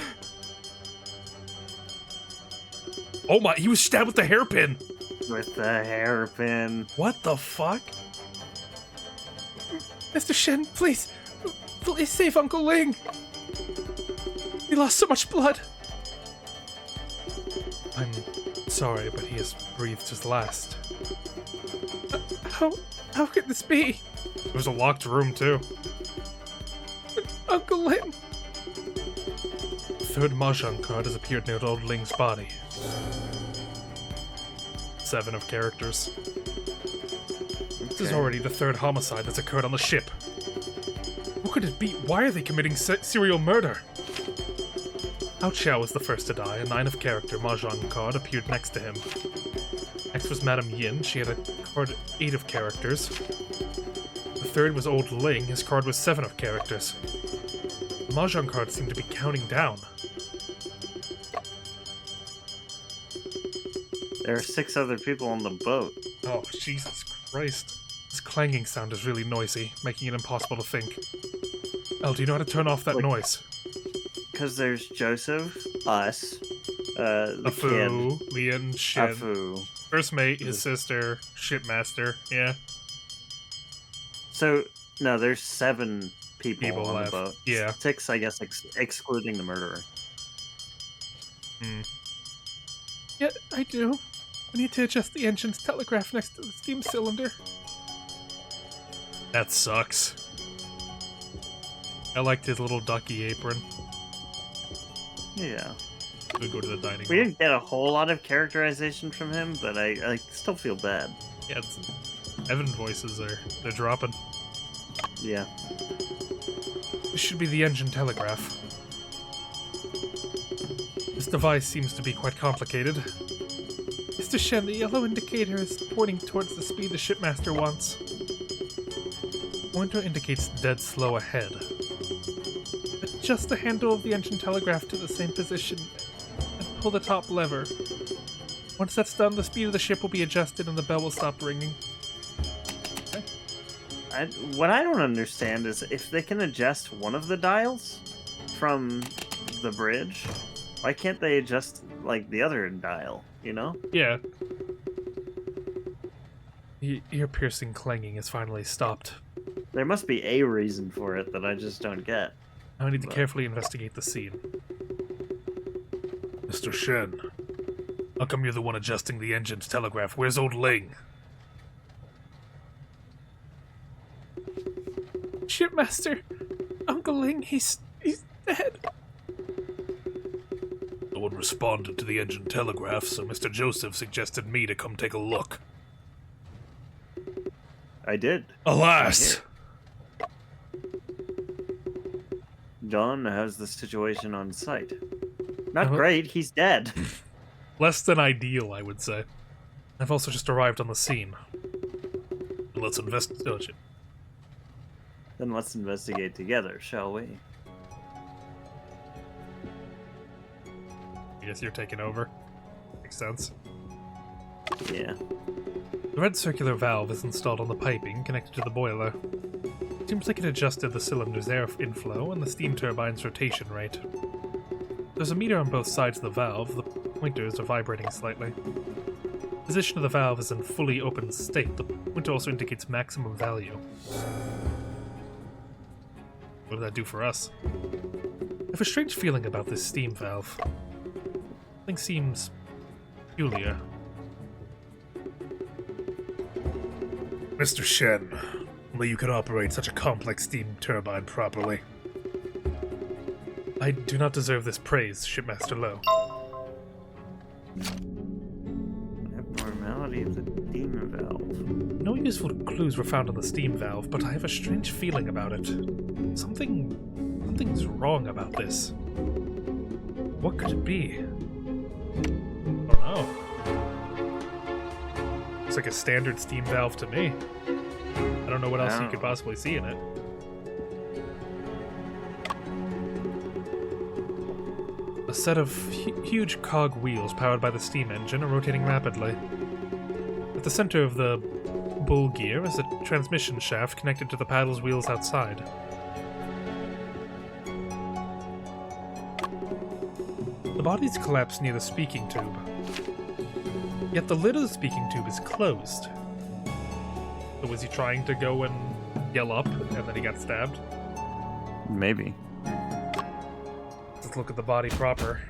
Oh my, he was stabbed with the hairpin! With the hairpin. What the fuck? Mr. Shen, please save Uncle Ling! He lost so much blood! I'm sorry, but he has breathed his last. How could this be? It was a locked room, too. Uncle Ling! Third Mahjong card has appeared near Old Ling's body. 7 of characters. This is already the 3rd homicide that's occurred on the ship. What could it be? Why are they committing serial murder? Hao Qiao was the first to die. A 9 of character Mahjong card appeared next to him. Next was Madame Yin. She had a card 8 of characters. The 3rd was Old Ling. His card was 7 of characters. The Mahjong cards seem to be counting down. There are 6 other people on the boat. Oh, Jesus Christ. This clanging sound is really noisy, making it impossible to think. El, do you know how to turn off that noise? Because there's Joseph, us, the Afu, kid, Lian, Shin. Afu. First mate, his sister, shipmaster, yeah. So, no, there's 7 people on left. the boat. Yeah. 6, I guess, excluding the murderer. Yeah, I do. I need to adjust the engine's telegraph next to the steam cylinder. That sucks. I liked his little ducky apron. Yeah. We go to the dining We room. didn't get a whole lot of characterization from him, but I still feel bad. Yeah, Evan voices they're dropping. Yeah. This should be the engine telegraph. This device seems to be quite complicated. Mr. Shen, the yellow indicator is pointing towards the speed the shipmaster wants. Pointer indicates dead slow ahead. Adjust the handle of the engine telegraph to the same position and pull the top lever. Once that's done, the speed of the ship will be adjusted and the bell will stop ringing. What I don't understand is if they can adjust one of the dials from the bridge, why can't they adjust, like, the other dial, you know? Yeah. The ear-piercing clanging has finally stopped. There must be a reason for it that I just don't get. Now I need to carefully investigate the scene. Mr. Shen, how come you're the one adjusting the engine's telegraph? Where's old Ling? Shipmaster! Uncle Ling, he's dead. No one responded to the engine telegraph, so Mr. Joseph suggested me to come take a look. I did. Alas! John has the situation on site. Not Uh-huh. great, he's dead. Less than ideal, I would say. I've also just arrived on the scene. Let's investigate. Then let's investigate together, shall we? I guess you're taking over. Makes sense. Yeah. The red circular valve is installed on the piping connected to the boiler. Seems like it adjusted the cylinder's air inflow and the steam turbine's rotation rate. There's a meter on both sides of the valve. The pointers are vibrating slightly. The position of the valve is in fully open state. The pointer also indicates maximum value. What did that do for us? I have a strange feeling about this steam valve. Something seems peculiar. Mr. Shen, only you can operate such a complex steam turbine properly. I do not deserve this praise, Shipmaster Lowe. Abnormality of the steam valve. No useful clues were found on the steam valve, but I have a strange feeling about it. Something's wrong about this. What could it be? Oh no. Looks like a standard steam valve to me. I don't know what else you could possibly see in it. A set of huge cog wheels powered by the steam engine are rotating rapidly. At the center of the bull gear is a transmission shaft connected to the paddle's wheels outside. The bodies collapse near the speaking tube. Yet the lid of the speaking tube is closed. So was he trying to go and yell up, and then he got stabbed? Maybe. Let's look at the body proper.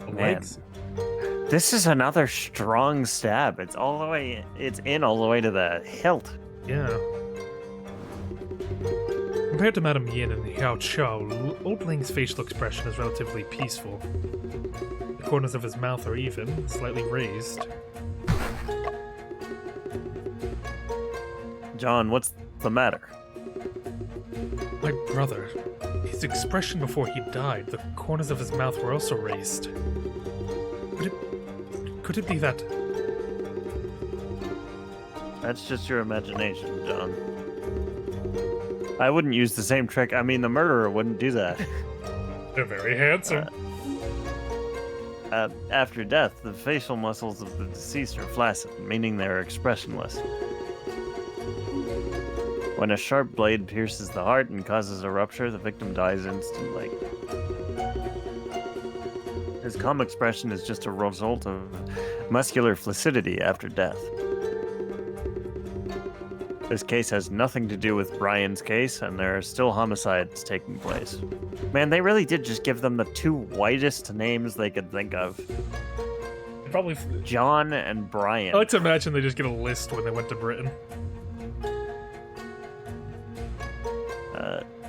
The Man. legs? This is another strong stab. It's in all the way to the hilt. Yeah. Compared to Madame Yin and Xiao Chao, Old Ling's facial expression is relatively peaceful. The corners of his mouth are even, slightly raised. John, what's the matter? My brother, his expression before he died, the corners of his mouth were also raised. Could it be that? That's just your imagination, John. I wouldn't use the same trick. I mean, the murderer wouldn't do that. They're very handsome. After death, the facial muscles of the deceased are flaccid, meaning they are expressionless. When a sharp blade pierces the heart and causes a rupture, the victim dies instantly. His calm expression is just a result of muscular flaccidity after death. This case has nothing to do with Brian's case, and there are still homicides taking place. Man, they really did just give them the two whitest names they could think of. Probably. John and Brian. I like to imagine they just get a list when they went to Britain.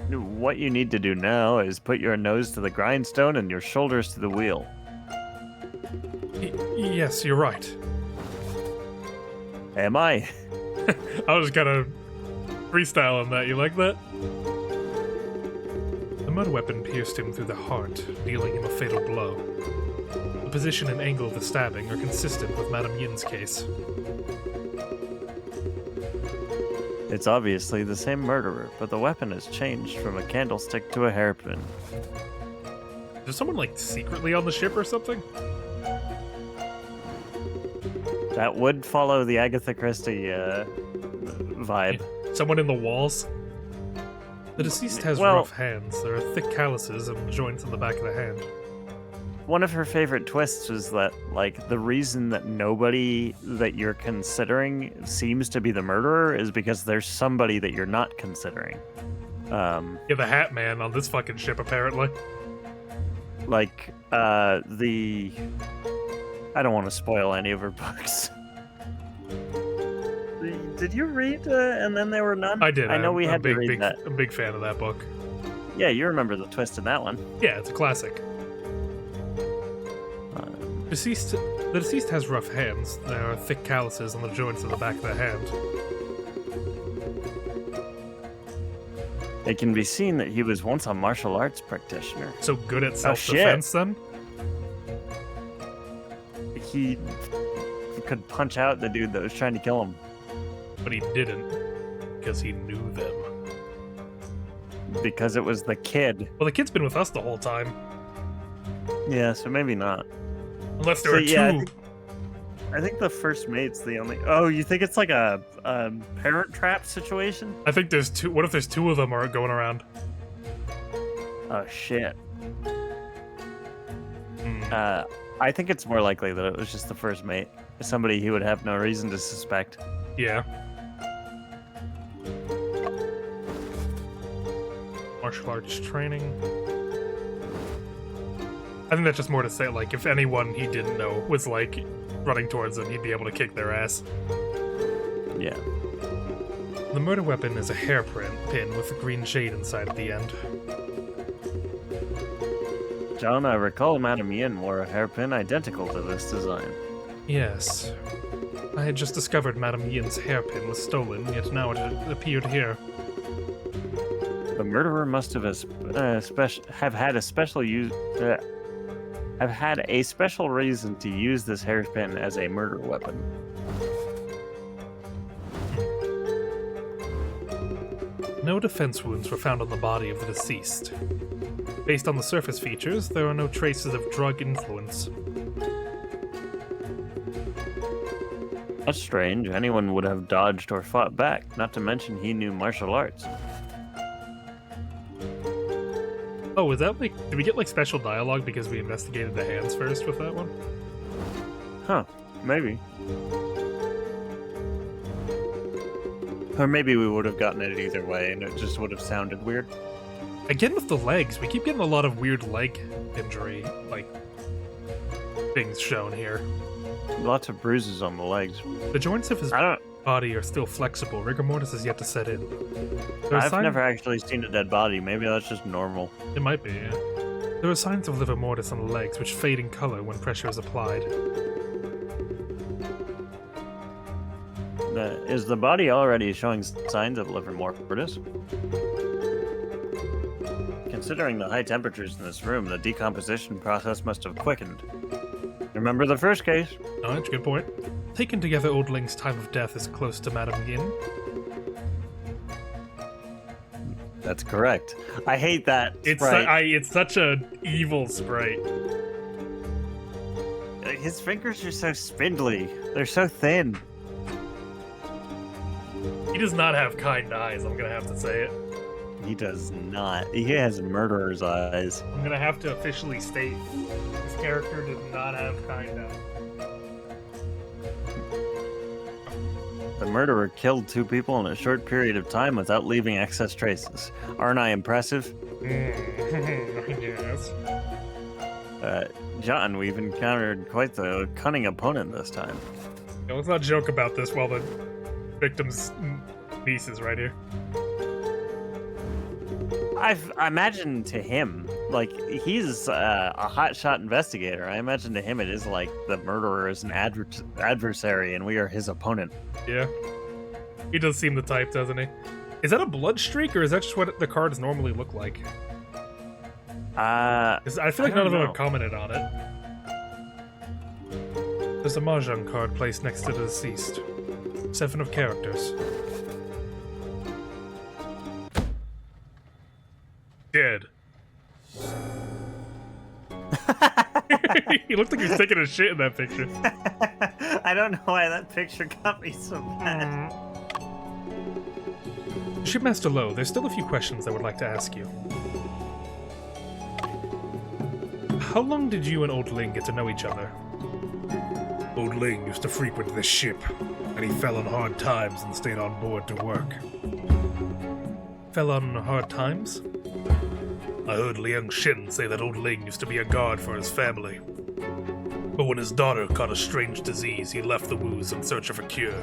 What you need to do now is put your nose to the grindstone and your shoulders to the wheel. Yes, you're right. Am I? I was kind of freestyle on that. You like that? The murder weapon pierced him through the heart, dealing him a fatal blow. The position and angle of the stabbing are consistent with Madame Yin's case. It's obviously the same murderer, but the weapon has changed from a candlestick to a hairpin. Is someone, like, secretly on the ship or something? That would follow the Agatha Christie vibe. Someone in the walls? The deceased has rough hands. There are thick calluses and joints in the back of the hand. One of her favorite twists was that, like, the reason that nobody that you're considering seems to be the murderer is because there's somebody that you're not considering. Yeah, the Hat Man on this fucking ship, apparently. Like, I don't want to spoil any of her books. Did you read And Then There Were None? I did. I know we had to read that. I'm a big fan of that book. Yeah, you remember the twist in that one. Yeah, it's a classic. The deceased has rough hands. There are thick calluses on the joints of the back of the hand. It can be seen that he was once a martial arts practitioner. So good at self-defense, then? He could punch out the dude that was trying to kill him. But he didn't, because he knew them. Because it was the kid. Well, the kid's been with us the whole time. Yeah, so maybe not. Unless there are two. Yeah, I think the first mate's the only... Oh, you think it's like a parent trap situation? I think there's two. What if there's two of them are going around? Oh, shit. I think it's more likely that it was just the first mate. Somebody he would have no reason to suspect. Yeah. Martial arts training. I think that's just more to say, like, if anyone he didn't know was, like, running towards him, he'd be able to kick their ass. Yeah. The murder weapon is a hairpin with a green shade inside at the end. John, I recall Madame Yin wore a hairpin identical to this design. Yes. I had just discovered Madame Yin's hairpin was stolen, yet now it appeared here. The murderer must have had a special reason to use this hairpin as a murder weapon. No defense wounds were found on the body of the deceased. Based on the surface features, there are no traces of drug influence. That's strange. Anyone would have dodged or fought back, not to mention he knew martial arts. Oh, is that like... Did we get like special dialogue because we investigated the hands first with that one? Huh, maybe. Or maybe we would have gotten it either way and it just would have sounded weird. Again with the legs, we keep getting a lot of weird leg injury, like, things shown here. Lots of bruises on the legs. The joints of his body are still flexible. Rigor mortis is yet to set in. I've never actually seen a dead body. Maybe that's just normal. It might be, yeah. There are signs of livor mortis on the legs, which fade in color when pressure is applied. Is the body already showing signs of livor mortis? Considering the high temperatures in this room, the decomposition process must have quickened. Remember the first case? Oh, that's a good point. Taken together, Old Ling's time of death is close to Madame Yin. That's correct. I hate that It's sprite. it's such an evil sprite. his fingers are so spindly. They're so thin. He does not have kind eyes, I'm gonna have to say it. He does not. He has murderer's eyes. I'm gonna have to officially state this character does not have kind eyes. The murderer killed 2 people in a short period of time without leaving excess traces. Aren't I impressive? Yes. John, we've encountered quite the cunning opponent this time. Yeah, let's not joke about this while the victim's niece is right here. I imagine to him, like, he's a hotshot investigator. I imagine to him it is like the murderer is an adversary and we are his opponent. Yeah. He does seem the type, doesn't he? Is that a blood streak, or is that just what the cards normally look like? I feel like none of them have commented on it. There's a mahjong card placed next to the deceased. 7 of characters. Dead. He looked like he was taking a shit in that picture. I don't know why that picture got me so mad. Shipmaster Lowe, there's still a few questions I would like to ask you. How long did you and Old Ling get to know each other? Old Ling used to frequent this ship, and he fell on hard times and stayed on board to work. Fell on hard times? I heard Liang Shen say that Old Ling used to be a guard for his family. But when his daughter caught a strange disease, he left the woos in search of a cure.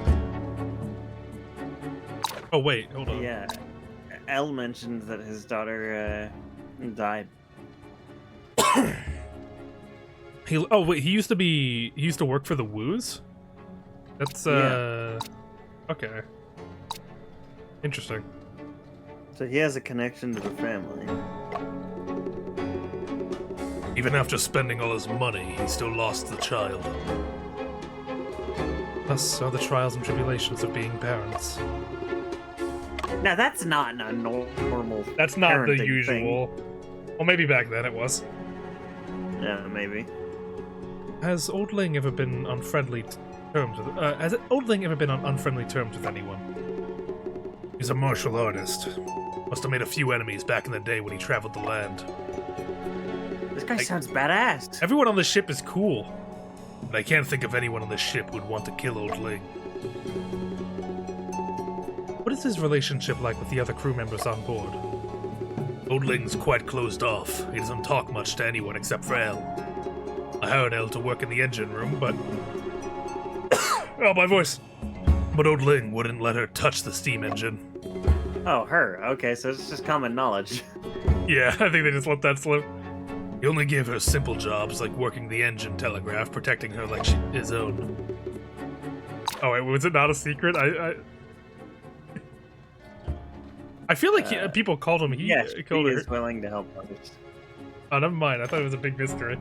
Oh wait, hold on. Yeah. Elle mentioned that his daughter died. He used to work for the woos? That's Yeah. Okay. Interesting. So he has a connection to the family. Even after spending all his money, he still lost the child. Thus are the trials and tribulations of being parents. Now that's not a normal. That's not the parenting usual. Well, maybe back then it was. thing. Yeah, maybe. Has Old Ling ever been on unfriendly terms with? Has Old Ling ever been on unfriendly terms with anyone? He's a martial artist. Must have made a few enemies back in the day when he traveled the land. This guy sounds badass. Everyone on the ship is cool. And I can't think of anyone on this ship who'd want to kill Old Ling. What is his relationship like with the other crew members on board? Old Ling's quite closed off. He doesn't talk much to anyone except for Elle. I hired Elle to work in the engine room, but... oh, my voice! But Old Ling wouldn't let her touch the steam engine. Oh, her. Okay, so it's just common knowledge. Yeah, I think they just let that slip. He only gave her simple jobs like working the engine telegraph, protecting her like his own. Oh wait, was it not a secret? I feel like people called him. He Yes, killed he her. is willing to help others. Oh, never mind. I thought it was a big mystery.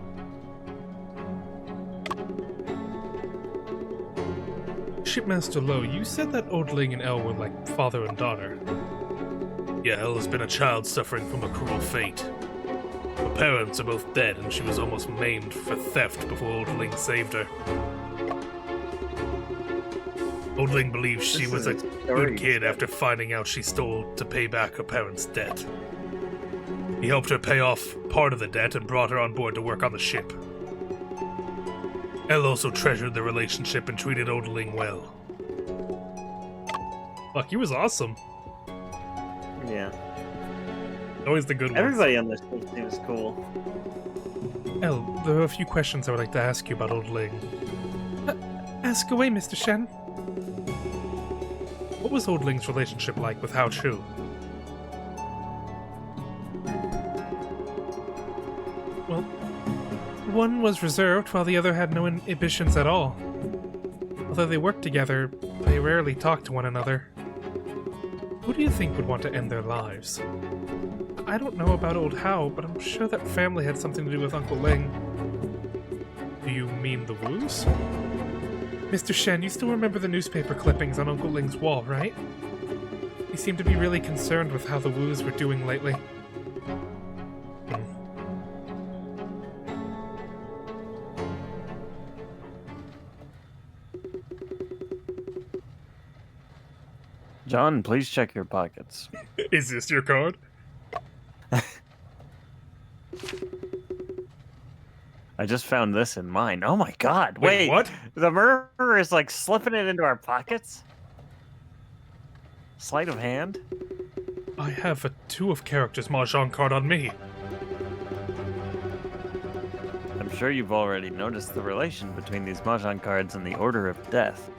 Shipmaster Lowe, you said that Old Ling and Elle were like father and daughter. Yeah, Elle has been a child suffering from a cruel fate. Her parents are both dead, and she was almost maimed for theft before Old Ling saved her. Old Ling believes she was a good kid after finding out she stole to pay back her parents' debt. He helped her pay off part of the debt and brought her on board to work on the ship. Elle also treasured the relationship and treated Old Ling well. Fuck, he was awesome. Yeah. Always the good ones. Everybody on this ship seems cool. Elle, there are a few questions I would like to ask you about Old Ling. Ask away, Mr. Shen. What was Old Ling's relationship like with Hao Chu? Well, one was reserved while the other had no inhibitions at all. Although they worked together, they rarely talked to one another. Who do you think would want to end their lives? I don't know about old Hao, but I'm sure that family had something to do with Uncle Ling. Do you mean the Woos? Mr. Shen, you still remember the newspaper clippings on Uncle Ling's wall, right? He seemed to be really concerned with how the Woos were doing lately. John, please check your pockets. Is this your card? I just found this in mine. Oh my god, Wait, what? The murderer is like slipping it into our pockets? Sleight of hand? I have a 2 of characters Mahjong card on me. I'm sure you've already noticed the relation between these Mahjong cards and the Order of Death.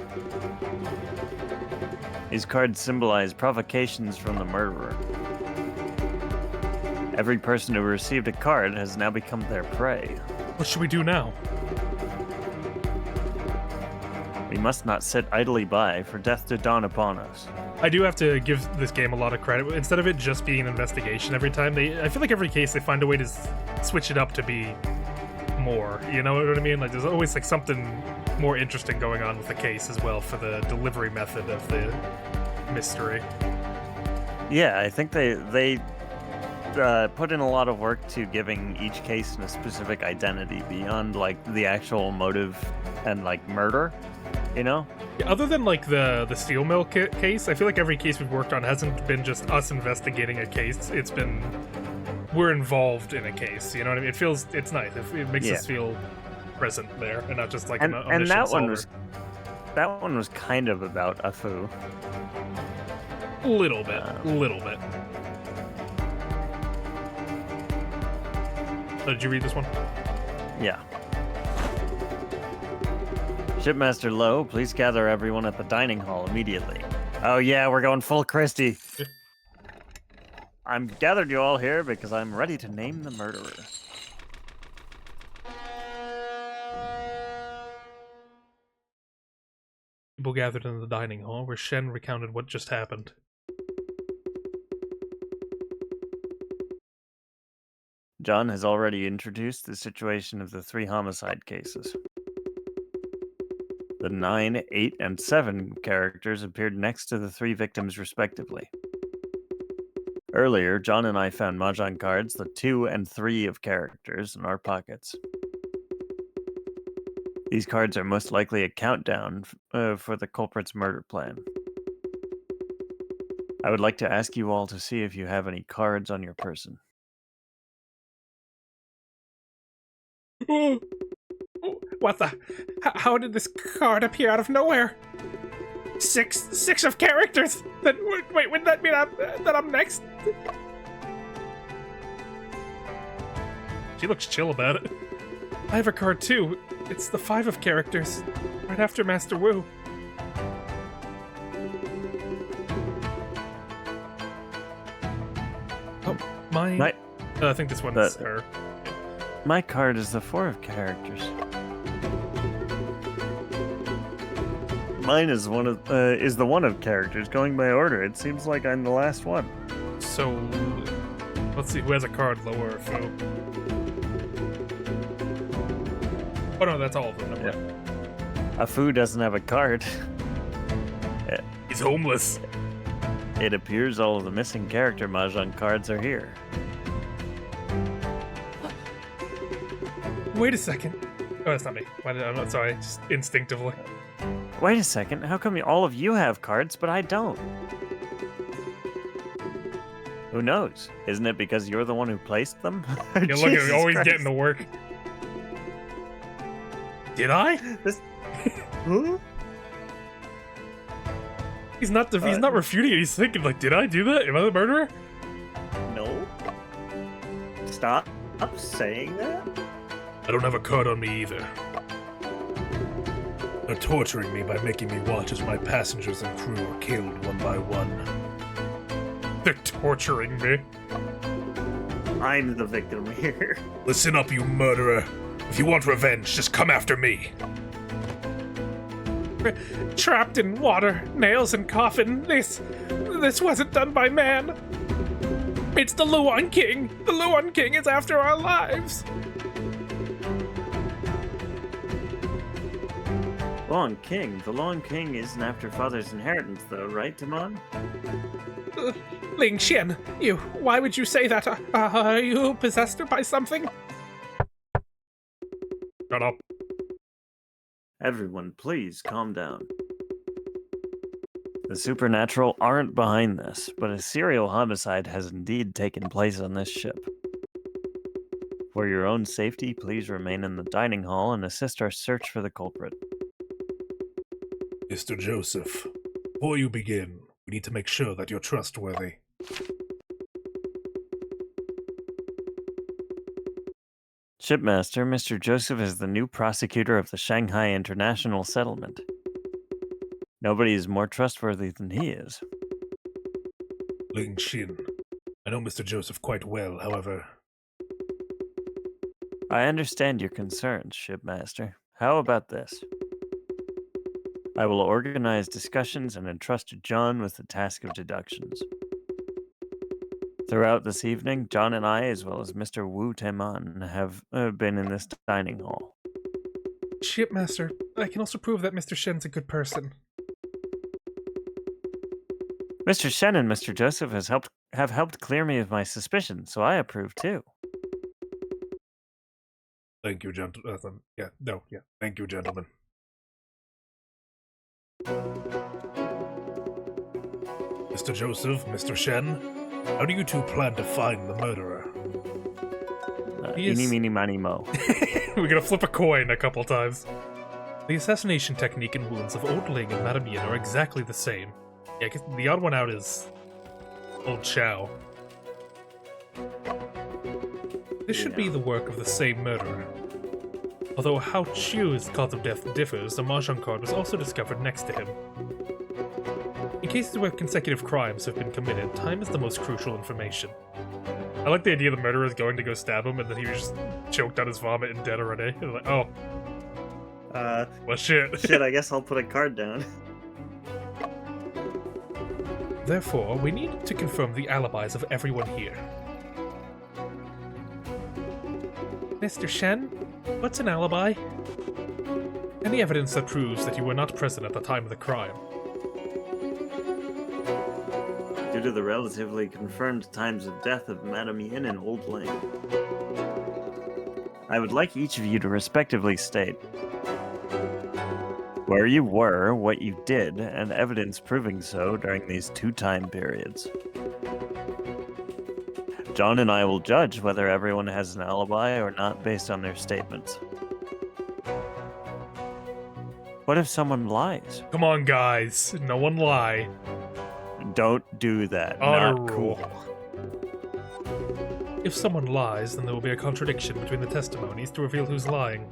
These cards symbolize provocations from the murderer. Every person who received a card has now become their prey. What should we do now? We must not sit idly by for death to dawn upon us. I do have to give this game a lot of credit. Instead of it just being an investigation every time, I feel like every case they find a way to switch it up to be more. You know what I mean? Like there's always like something more interesting going on with the case as well for the delivery method of the mystery. Yeah, I think they put in a lot of work to giving each case a specific identity beyond like the actual motive and like murder, you know? Yeah, other than like the steel mill case, I feel like every case we've worked on hasn't been just us investigating a case. It's been we're involved in a case. You know what I mean? It's nice. It makes us feel present there and not just like an omniscient solver. That one was kind of about Afu. Little bit. Did you read this one? Yeah. Shipmaster Lowe, please gather everyone at the dining hall immediately. Oh yeah, we're going full Christie. I'm gathered you all here because I'm ready to name the murderer. People gathered in the dining hall where Shen recounted what just happened. John has already introduced the situation of the 3 homicide cases. The 9, 8, and 7 characters appeared next to the 3 victims respectively. Earlier, John and I found Mahjong cards, the 2 and 3 of characters, in our pockets. These cards are most likely a countdown for the culprit's murder plan. I would like to ask you all to see if you have any cards on your person. What the? How did this card appear out of nowhere? Six of characters. Then wait, wouldn't that mean that I'm next? She looks chill about it. I have a card too. It's the 5 of characters, right after Master Wu. Oh, mine. I think this one's her. My card is the 4 of characters. Mine is is the 1 of characters. Going by order, it seems like I'm the last one. So, let's see who has a card, lower or Fu. Oh no, that's all of them. Yeah. Afu doesn't have a card. He's homeless. It appears all of the missing character Mahjong cards are here. Wait a second. Oh, that's not me. I'm not sorry. Just instinctively. Wait a second. How come all of you have cards, but I don't? Who knows? Isn't it because you're the one who placed them? Yeah, look at me, always getting to work. Did I? Huh? He's not refuting it. He's thinking like, did I do that? Am I the murderer? No. Stop saying that. I don't have a card on me either. They're torturing me by making me watch as my passengers and crew are killed one by one. They're torturing me. I'm the victim here. Listen up, you murderer. If you want revenge, just come after me. Trapped in water, nails and coffin. This wasn't done by man. It's the Luan King. The Luan King is after our lives. Long King. The Long King isn't after father's inheritance, though, right, Timon? Ling Xian, why would you say that? Are you possessed by something? Shut up. Everyone, please calm down. The supernatural aren't behind this, but a serial homicide has indeed taken place on this ship. For your own safety, please remain in the dining hall and assist our search for the culprit. Mr. Joseph, before you begin, we need to make sure that you're trustworthy. Shipmaster, Mr. Joseph is the new prosecutor of the Shanghai International Settlement. Nobody is more trustworthy than he is. Ling Xin. I know Mr. Joseph quite well, however. I understand your concerns, Shipmaster. How about this? I will organize discussions and entrust John with the task of deductions. Throughout this evening, John and I, as well as Mr. Wu Teman, have been in this dining hall. Shipmaster, I can also prove that Mr. Shen's a good person. Mr. Shen and Mr. Joseph have helped clear me of my suspicions, so I approve too. Thank you, gentlemen. Thank you, gentlemen. Mr. Joseph, Mr. Shen, how do you two plan to find the murderer? Eeny, meeny, miny, mo. We're gonna flip a coin a couple times. The assassination technique and wounds of Old Ling and Madame Yin are exactly the same. Yeah, I guess the odd one out is Old Chow. This should be the work of the same murderer. Although how Chiu's cause of death differs, the mahjong card was also discovered next to him. In cases where consecutive crimes have been committed, time is the most crucial information. I like the idea the murderer is going to go stab him and then he was just choked on his vomit and dead already. Like, oh. Well, shit. Shit, I guess I'll put a card down. Therefore, we need to confirm the alibis of everyone here. Mr. Shen, what's an alibi? Any evidence that proves that you were not present at the time of the crime. Due to the relatively confirmed times of death of Madame Yin and Old Ling, I would like each of you to respectively state where you were, what you did, and evidence proving so during these two time periods. John and I will judge whether everyone has an alibi or not based on their statements. What if someone lies? Come on, guys. No one lie. Don't do that. Honor Not rule. cool. If someone lies, then there will be a contradiction between the testimonies to reveal who's lying.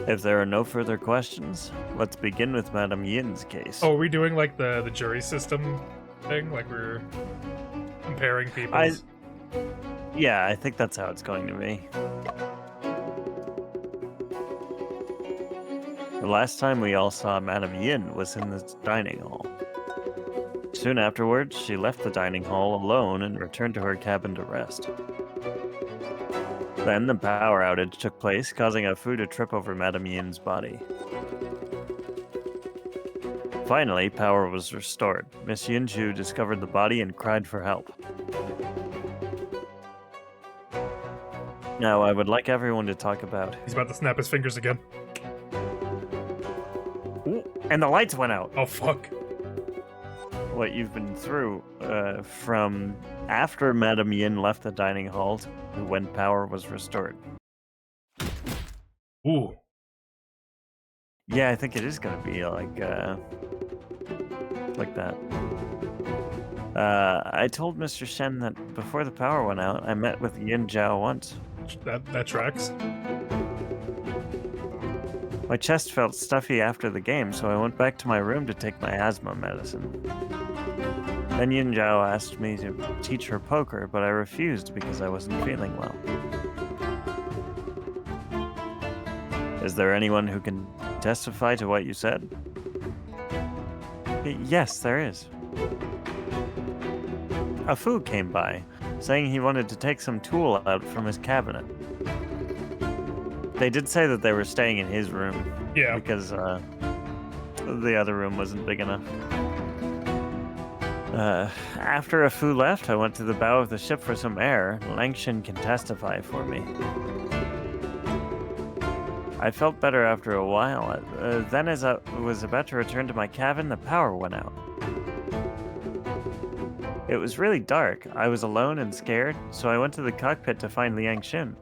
If there are no further questions, let's begin with Madame Yin's case. Oh, are we doing like the jury system thing? Like we're comparing people? Yeah, I think that's how it's going to be. The last time we all saw Madame Yin was in the dining hall. Soon afterwards, she left the dining hall alone and returned to her cabin to rest. Then the power outage took place, causing a Fu to trip over Madame Yin's body. Finally, power was restored. Miss Yinju discovered the body and cried for help. Now, I would like everyone to talk about... He's about to snap his fingers again. Ooh, and the lights went out! Oh, fuck. What you've been through from after Madame Yin left the dining hall to when power was restored. Ooh. Yeah, I think it is going to be like that. I told Mr. Shen that before the power went out, I met with Yin Zhao once. That tracks. My chest felt stuffy after the game, so I went back to my room to take my asthma medicine. Then Yin Zhao asked me to teach her poker, but I refused because I wasn't feeling well. Is there anyone who can testify to what you said? Yes, there is. A Fu came by, saying he wanted to take some tool out from his cabinet. They did say that they were staying in his room. Yeah. Because the other room wasn't big enough. After a Fu left, I went to the bow of the ship for some air. Langshan can testify for me. I felt better after a while. Then as I was about to return to my cabin, the power went out. It was really dark. I was alone and scared, so I went to the cockpit to find Liang Xin.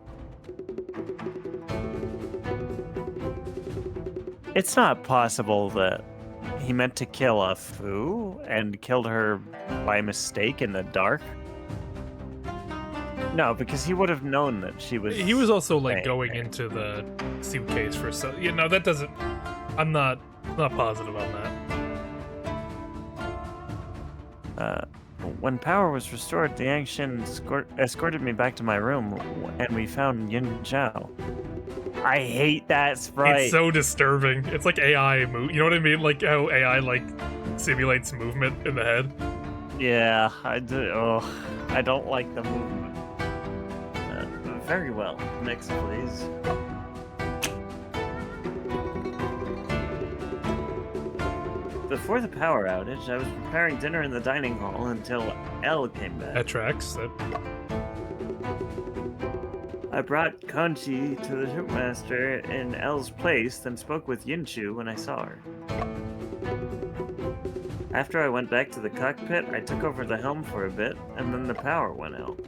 It's not possible that he meant to kill a Fu and killed her by mistake in the dark. No, because he would have known that she was. He was also like staying going there. into the suitcase for so. You know, that doesn't. I'm not positive on that. When power was restored, the Yangtze escorted me back to my room, and we found Yin Zhao. I hate that sprite. It's so disturbing. It's like AI move. You know what I mean? Like how AI like simulates movement in the head. Yeah, I do. Oh, I don't like the movement. Very well. Next, please. Before the power outage, I was preparing dinner in the dining hall until Elle came back. That tracks. I brought Conchi to the shipmaster in Elle's place, then spoke with Yinchu when I saw her. After I went back to the cockpit, I took over the helm for a bit, and then the power went out.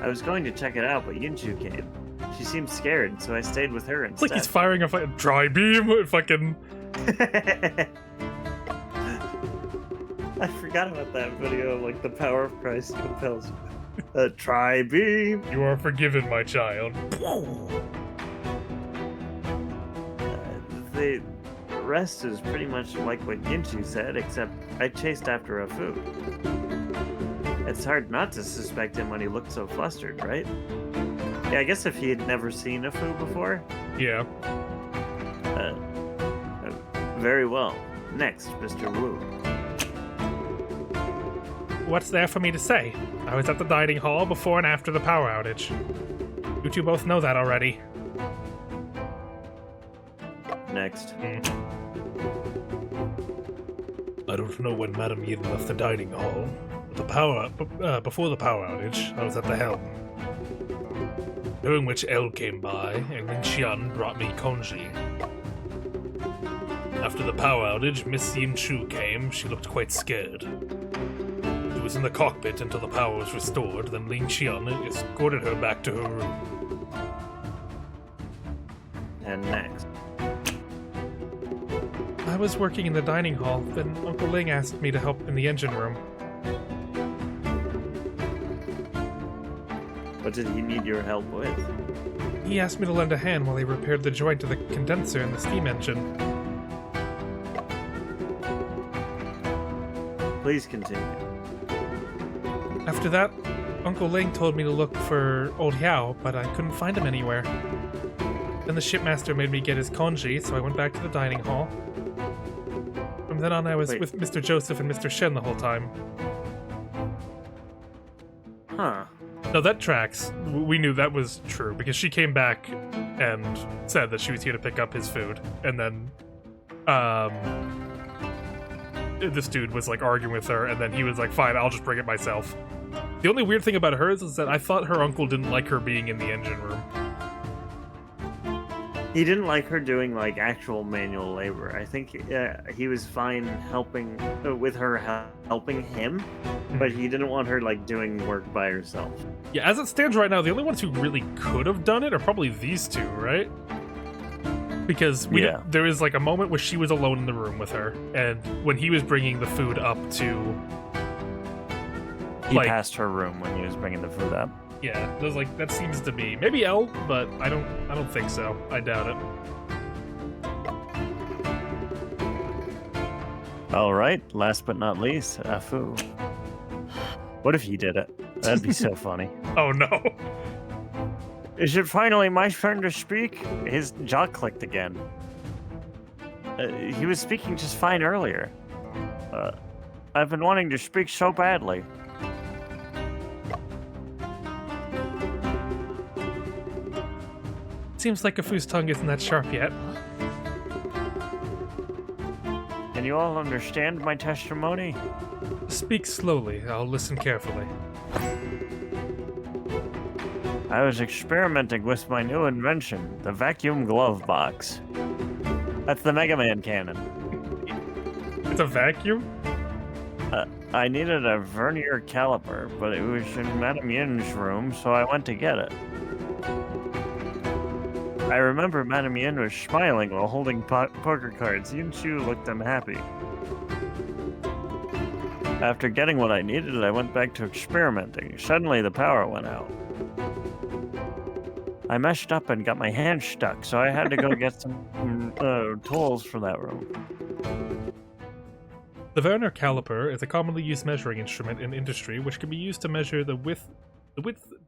I was going to check it out, but Yinchu came. She seemed scared, so I stayed with her It's instead. like he's firing a fucking dry beam. Fucking. I forgot about that video of like the power of Christ compels you. A tri-beam. You are forgiven, my child. The rest is pretty much like what Yinchu said, except I chased after a Fu. It's hard not to suspect him when he looked so flustered, right? Yeah, I guess if he had never seen a Fu before. Yeah. Very well. Next, Mr. Wu. What's there for me to say? I was at the dining hall before and after the power outage. You two both know that already. Next. I don't know when Madame Yin left the dining hall. But before the power outage, I was at the helm. During which Elle came by, and Lin Xian brought me congee. After the power outage, Miss Yin Chu came. She looked quite scared. She was in the cockpit until the power was restored, then Lin Xian escorted her back to her room. And next. I was working in the dining hall, then Uncle Ling asked me to help in the engine room. What did he need your help with? He asked me to lend a hand while he repaired the joint to the condenser in the steam engine. Please continue. After that, Uncle Ling told me to look for Old Yao, but I couldn't find him anywhere. Then the shipmaster made me get his congee, so I went back to the dining hall. From then on, I was Wait. with Mr. Joseph and Mr. Shen the whole time. Huh. No, that tracks. We knew that was true, because she came back and said that she was here to pick up his food, and then, this dude was, like, arguing with her, and then he was like, fine, I'll just bring it myself. The only weird thing about her is that I thought her uncle didn't like her being in the engine room. He didn't like her doing like actual manual labor. I think he was fine helping with her helping him, but he didn't want her like doing work by herself. Yeah, as it stands right now, the only ones who really could have done it are probably these two, right? Because there is like a moment where she was alone in the room with her, and when he was bringing the food up to... He like, passed her room when he was bringing the food up. yeah, it was like, that seems to be... Maybe Elle, but I don't think so. I doubt it. Alright, last but not least, Afu. What if he did it? That'd be so funny. Oh no. Is it finally my turn to speak? His jaw clicked again. He was speaking just fine earlier. I've been wanting to speak so badly. Seems like Afu's tongue isn't that sharp yet. Can you all understand my testimony? Speak slowly. I'll listen carefully. I was experimenting with my new invention, the vacuum glove box. That's the Mega Man cannon. It's a vacuum? I needed a vernier caliper, but it was in Madame Yin's room, so I went to get it. I remember Madame Yin was smiling while holding poker cards. Yin Chu looked unhappy. After getting what I needed, I went back to experimenting. Suddenly, the power went out. I messed up and got my hand stuck, so I had to go get some tools for that room. The Werner caliper is a commonly used measuring instrument in industry which can be used to measure the width,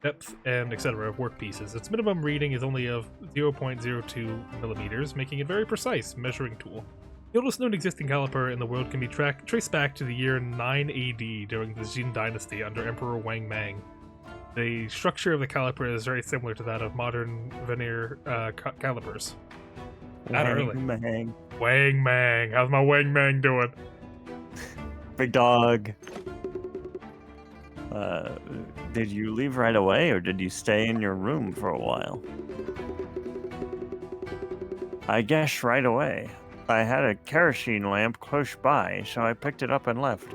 depth, and etc. of workpieces. Its minimum reading is only of 0.02 millimeters, making it a very precise measuring tool. The oldest known existing caliper in the world can be traced back to the year 9 AD during the Jin Dynasty under Emperor Wang Mang. The structure of the caliper is very similar to that of modern vernier calipers. Not early. Mang. Wang Mang. How's my Wang Mang doing? Big dog. Did you leave right away, or did you stay in your room for a while? I guess right away. I had a kerosene lamp close by, so I picked it up and left.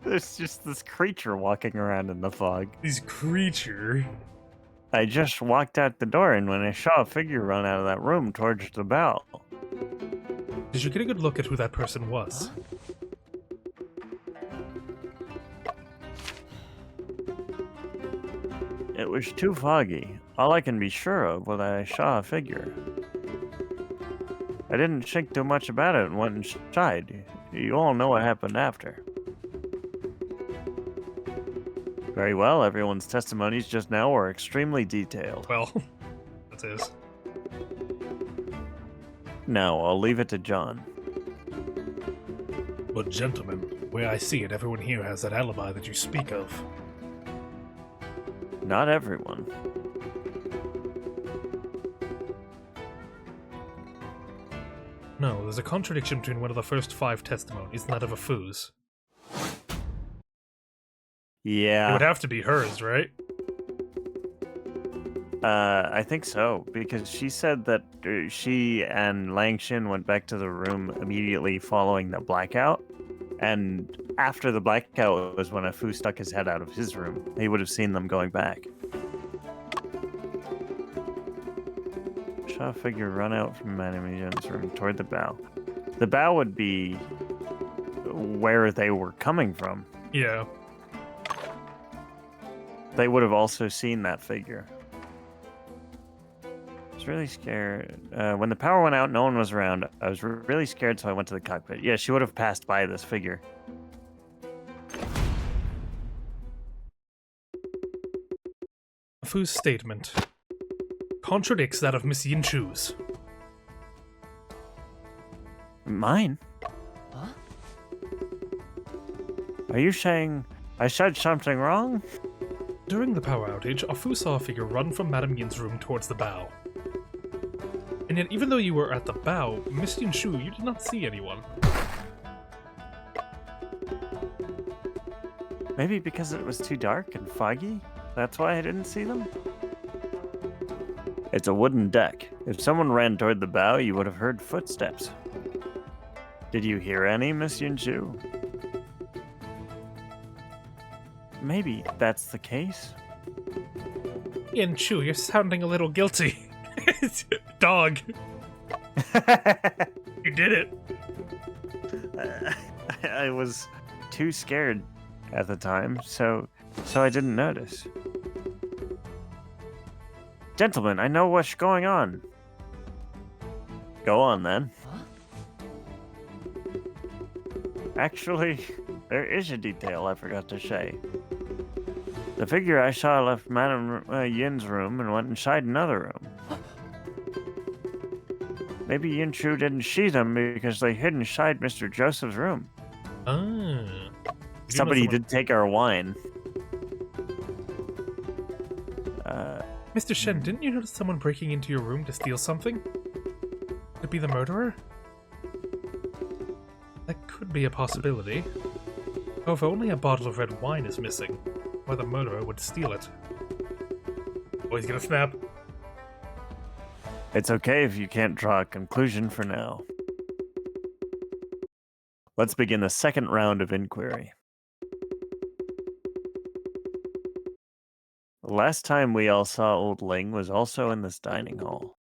There's just this creature walking around in the fog. This creature? I just walked out the door, and when I saw a figure run out of that room towards the bow. Did you get a good look at who that person was? It was too foggy. All I can be sure of was that I saw a figure. I didn't think too much about it and went inside. You all know what happened after. Very well, everyone's testimonies just now were extremely detailed. Well, that is. Now, I'll leave it to John. But gentlemen, the way I see it, everyone here has that alibi that you speak of. Not everyone. No, there's a contradiction between one of the first 5 testimonies and that of a foos. Yeah. It would have to be hers, right? I think so, because she said that she and Lang Xin went back to the room immediately following the blackout, and after the blackout was when a Fu stuck his head out of his room. He would have seen them going back. Saw a figure run out from Madame Yin's room toward the bow. The bow would be where they were coming from. Yeah. They would have also seen that figure. I was really scared. When the power went out, no one was around. I was really scared, so I went to the cockpit. Yeah, she would have passed by this figure. Fu's statement contradicts that of Miss Yin Chu's. Mine? Huh? Are you saying I said something wrong? During the power outage, Afu saw a figure run from Madame Yin's room towards the bow. And yet, even though you were at the bow, Miss Yin Chu, you did not see anyone. Maybe because it was too dark and foggy? That's why I didn't see them? It's a wooden deck. If someone ran toward the bow, you would have heard footsteps. Did you hear any, Miss Yunju? Maybe that's the case. Yin Chu, you're sounding a little guilty. Dog. You did it. I was too scared at the time, so I didn't notice. Gentlemen, I know what's going on. Go on, then. Huh? Actually, there is a detail I forgot to say. The figure I saw left Madame Yin's room and went inside another room. Maybe Yin Chu didn't see them because they hid inside Mr. Joseph's room. Ah. Somebody did take our wine. Mr. Shen, didn't you notice someone breaking into your room to steal something? Could it be the murderer? could be a possibility. However, only a bottle of red wine is missing, or the murderer would steal it. Oh, he's gonna snap. It's okay if you can't draw a conclusion for now. Let's begin the second round of inquiry. The last time we all saw Old Ling was also in this dining hall.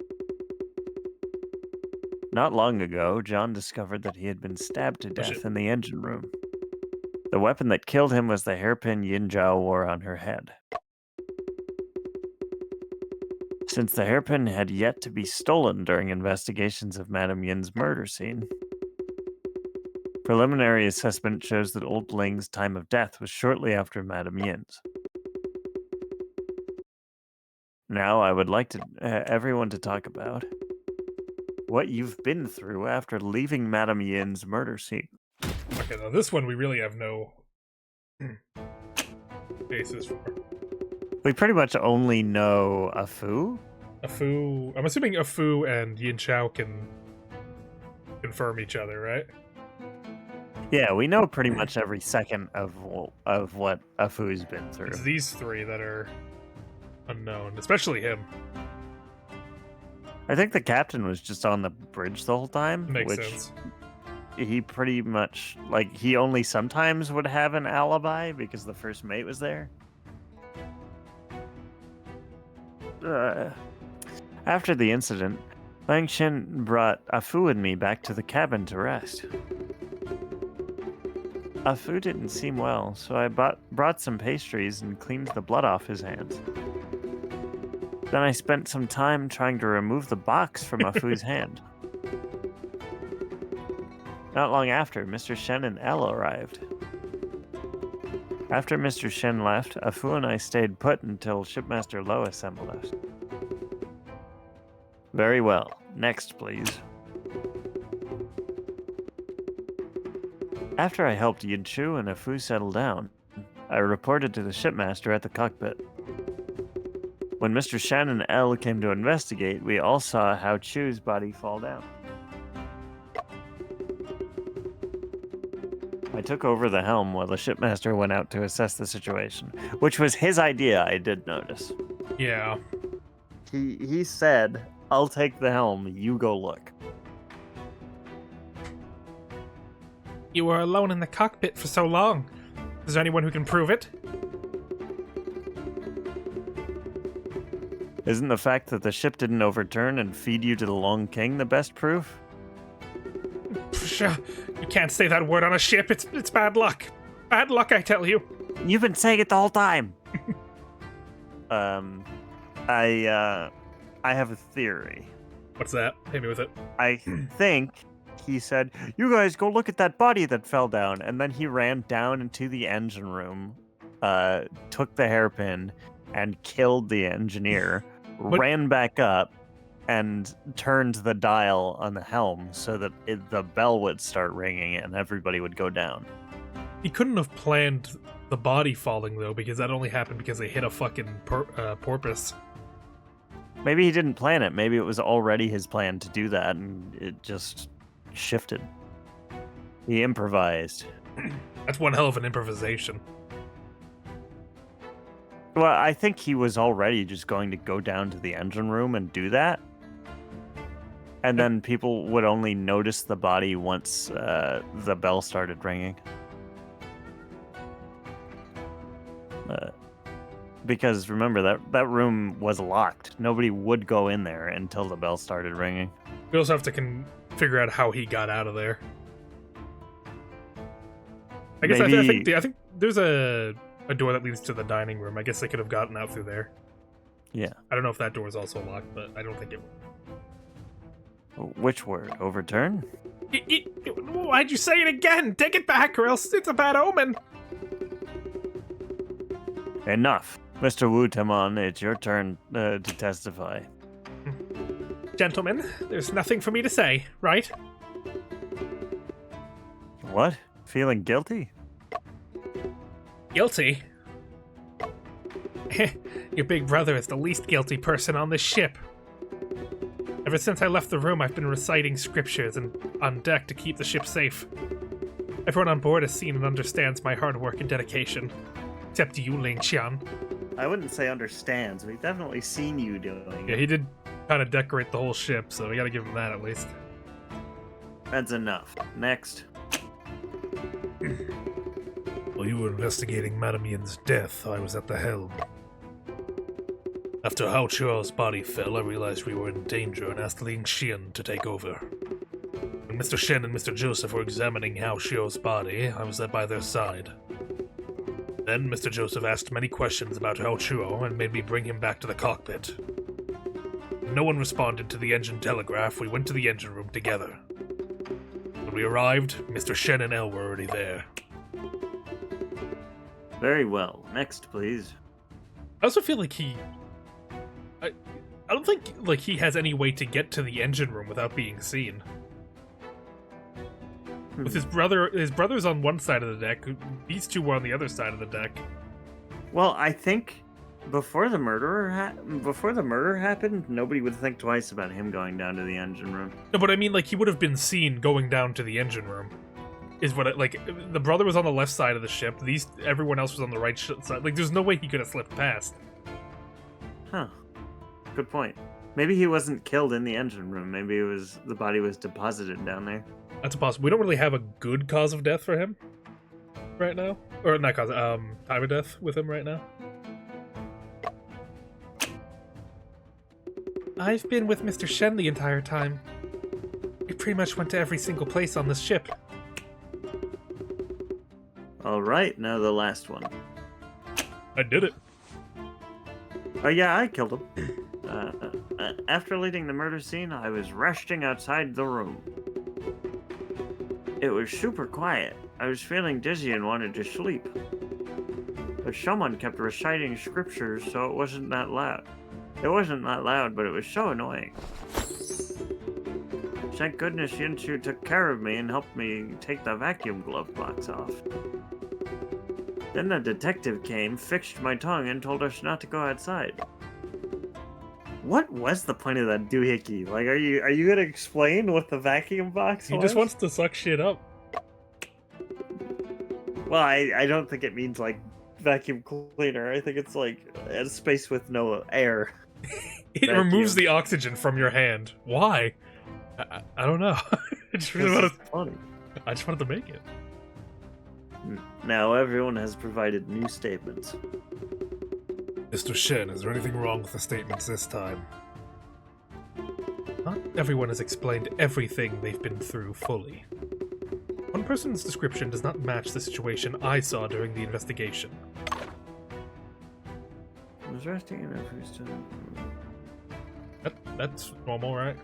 Not long ago, John discovered that he had been stabbed to death in the engine room. The weapon that killed him was the hairpin Yangtze wore on her head. Since the hairpin had yet to be stolen during investigations of Madame Yin's murder scene, preliminary assessment shows that Old Ling's time of death was shortly after Madame Yin's. Now I would like everyone to talk about what you've been through after leaving Madame Yin's murder scene. Okay, now this one we really have no basis for. We pretty much only know Afu. Afu, I'm assuming Afu and Yin Chao can confirm each other, right? Yeah, we know pretty much every second of what Afu's been through. It's these three that are unknown, especially him. I think the captain was just on the bridge the whole time. Makes which sense. He pretty much, like, he only sometimes would have an alibi because the first mate was there. After the incident, Lang Shen brought Afu and me back to the cabin to rest. Afu didn't seem well, so I brought some pastries and cleaned the blood off his hands. Then I spent some time trying to remove the box from Afu's hand. Not long after, Mr. Shen and Elle arrived. After Mr. Shen left, Afu and I stayed put until Shipmaster Lo assembled us. Very well. Next, please. After I helped Yin Chu and Afu settle down, I reported to the shipmaster at the cockpit. When Mr. Shen and Elle came to investigate, we all saw how Chu's body fall down. I took over the helm while the shipmaster went out to assess the situation, which was his idea, I did notice. Yeah. He said, I'll take the helm, you go look. You were alone in the cockpit for so long. Is there anyone who can prove it? Isn't the fact that the ship didn't overturn and feed you to the Long King the best proof? Psha, you can't say that word on a ship. It's bad luck. Bad luck, I tell you. You've been saying it the whole time. I have a theory. What's that? Hit me with it. I think he said, you guys go look at that body that fell down. And then he ran down into the engine room, took the hairpin, and killed the engineer, ran back up, and turned the dial on the helm so that the bell would start ringing and everybody would go down. He couldn't have planned the body falling, though, because that only happened because they hit a fucking porpoise. Maybe he didn't plan it. Maybe it was already his plan to do that, and it just shifted. He improvised. That's one hell of an improvisation. Well, I think he was already just going to go down to the engine room and do that. And then people would only notice the body once the bell started ringing. Because remember, that room was locked. Nobody would go in there until the bell started ringing. We also have to figure out how he got out of there. I guess I think there's a door that leads to the dining room. I guess they could have gotten out through there. Yeah. I don't know if that door is also locked, but I don't think it. Which word? Overturn? Why'd you say it again? Take it back, or else it's a bad omen. Enough. Mr. Wu Tamon, it's your turn to testify. Gentlemen, there's nothing for me to say, right? What? Feeling guilty? Guilty? Your big brother is the least guilty person on this ship. Ever since I left the room, I've been reciting scriptures and on deck to keep the ship safe. Everyone on board has seen and understands my hard work and dedication. Except you, Ling Qian. I wouldn't say understands. We've definitely seen you doing Yeah, it. he did kind of decorate the whole ship, so we gotta give him that at least. That's enough. Next. While you were investigating Madame Yin's death, I was at the helm. After Hao Chuo's body fell, I realized we were in danger and asked Ling Xian to take over. When Mr. Shen and Mr. Joseph were examining Hao Chuo's body, I was by their side. Then Mr. Joseph asked many questions about Hao Chuo and made me bring him back to the cockpit. When no one responded to the engine telegraph, we went to the engine room together. When we arrived, Mr. Shen and Elle were already there. Very well. Next, please. I also feel like I don't think like he has any way to get to the engine room without being seen. With his brother's on one side of the deck. These two were on the other side of the deck. Well, I think before the murder happened, nobody would think twice about him going down to the engine room. No, but I mean, like, he would have been seen going down to the engine room. Is what like the brother was on the left side of the ship. Everyone else was on the right side. Like, there's no way he could have slipped past. Huh. Good point. Maybe he wasn't killed in the engine room. Maybe the body was deposited down there. That's possible. We don't really have a good cause of death for him right now, or not cause, time of death with him right now. I've been with Mr. Shen the entire time. We pretty much went to every single place on this ship. All right, now the last one. I did it. Oh yeah, I killed him. After leading the murder scene, I was resting outside the room. It was super quiet. I was feeling dizzy and wanted to sleep. But someone kept reciting scriptures, so it wasn't that loud. It wasn't that loud, but it was so annoying. Thank goodness Yinchu took care of me and helped me take the vacuum glove box off. Then the detective came, fixed my tongue, and told us not to go outside. What was the point of that doohickey? Like, are you gonna explain what the vacuum box He was? just wants to suck shit up. Well, I don't think it means, like, vacuum cleaner. I think it's, like, a space with no air. It Vacuum. removes the oxygen from your hand. Why? I don't know. I just Funny. wanted to make it. Now everyone has provided new statements. Mr. Shen, is there anything wrong with the statements this time? Not everyone has explained everything they've been through fully. One person's description does not match the situation I saw during the investigation. I was resting enough who's to... That's normal, right?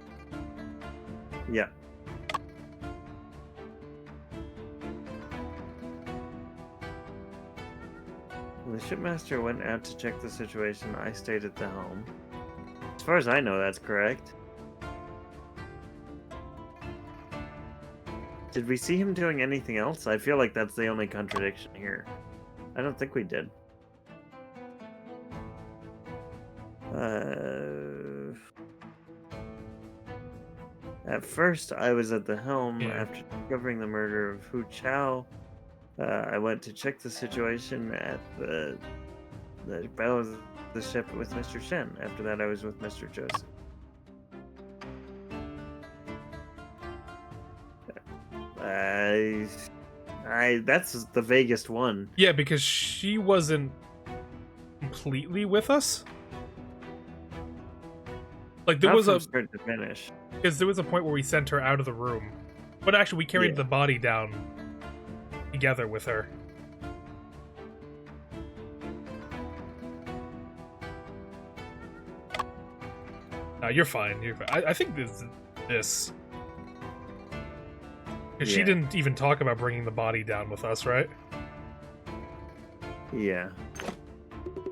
Yeah. When the shipmaster went out to check the situation, I stayed at the helm. As far as I know, that's correct. Did we see him doing anything else? I feel like that's the only contradiction here. I don't think we did. At first, I was at the helm after discovering the murder of Hu Chao. I went to check the situation at the bow of the ship with Mr. Shen. After that, I was with Mr. Joseph. That's the vaguest one. Yeah, because she wasn't completely with us. Like, there Not was from a... start to finish. Because there was a point where we sent her out of the room. But actually, we carried the body down together with her. You're fine. You're fine. I think this. Because she didn't even talk about bringing the body down with us, right? Yeah.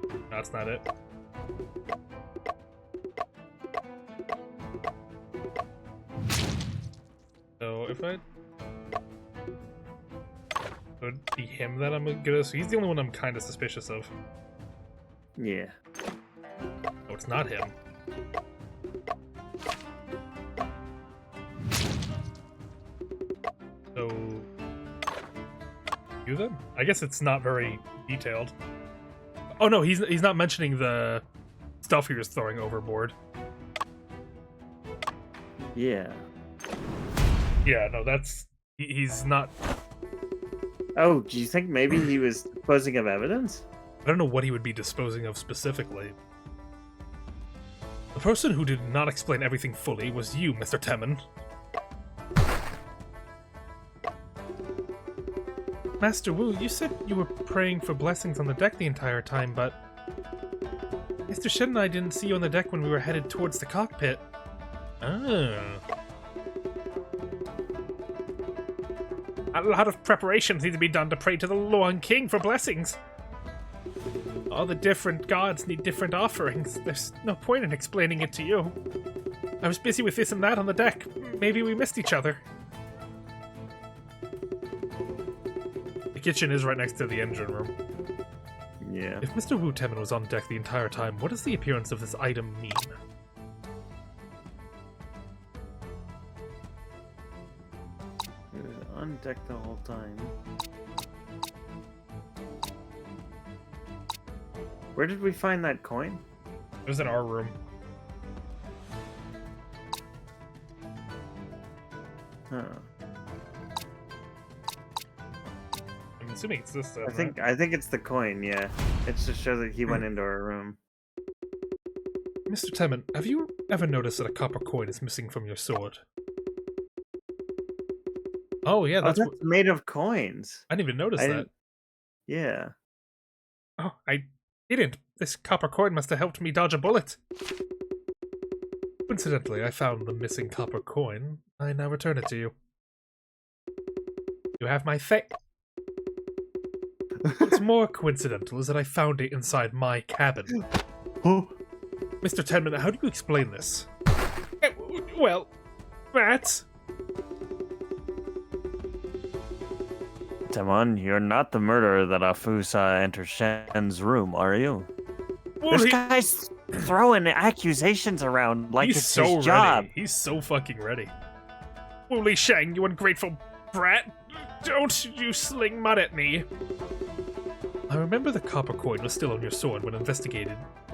No, that's not it. So if I... It would be him that I'm gonna... So he's the only one I'm kind of suspicious of. Yeah. Oh, it's not him. So... do then? I guess it's not very detailed. Oh no, he's not mentioning the stuff he was throwing overboard. Yeah. Yeah, no, that's... He's not... Oh, do you think maybe he was disposing of evidence? I don't know what he would be disposing of specifically. The person who did not explain everything fully was you, Mr. Temmen. Master Wu, you said you were praying for blessings on the deck the entire time, but... Mr. Shen and I didn't see you on the deck when we were headed towards the cockpit. Ah. A lot of preparations need to be done to pray to the Luang King for blessings. All the different gods need different offerings. There's no point in explaining it to you. I was busy with this and that on the deck. Maybe we missed each other. The kitchen is right next to the engine room. Yeah. If Mr. Wu Temmen was on deck the entire time, what does the appearance of this item mean? He was on deck the whole time. Where did we find that coin? It was in our room. Huh. I'm assuming it's this. I think it's the coin. Yeah, it's to show that he went into our room. Mr. Temmen, have you ever noticed that a copper coin is missing from your sword? Oh yeah, that's made of coins. I didn't even notice that. Yeah. Oh, I didn't. This copper coin must have helped me dodge a bullet. Coincidentally, I found the missing copper coin. I now return it to you. You have my What's more coincidental is that I found it inside my cabin. Oh. Mr. Tenman, how do you explain this? Well, rats. Tamon, you're not the murderer that Afu saw enter Shen's room, are you? Well, this guy's throwing accusations around like it's so his job. He's so fucking ready. Wooly Shang, you ungrateful brat! Don't you sling mud at me! I remember the copper coin was still on your sword when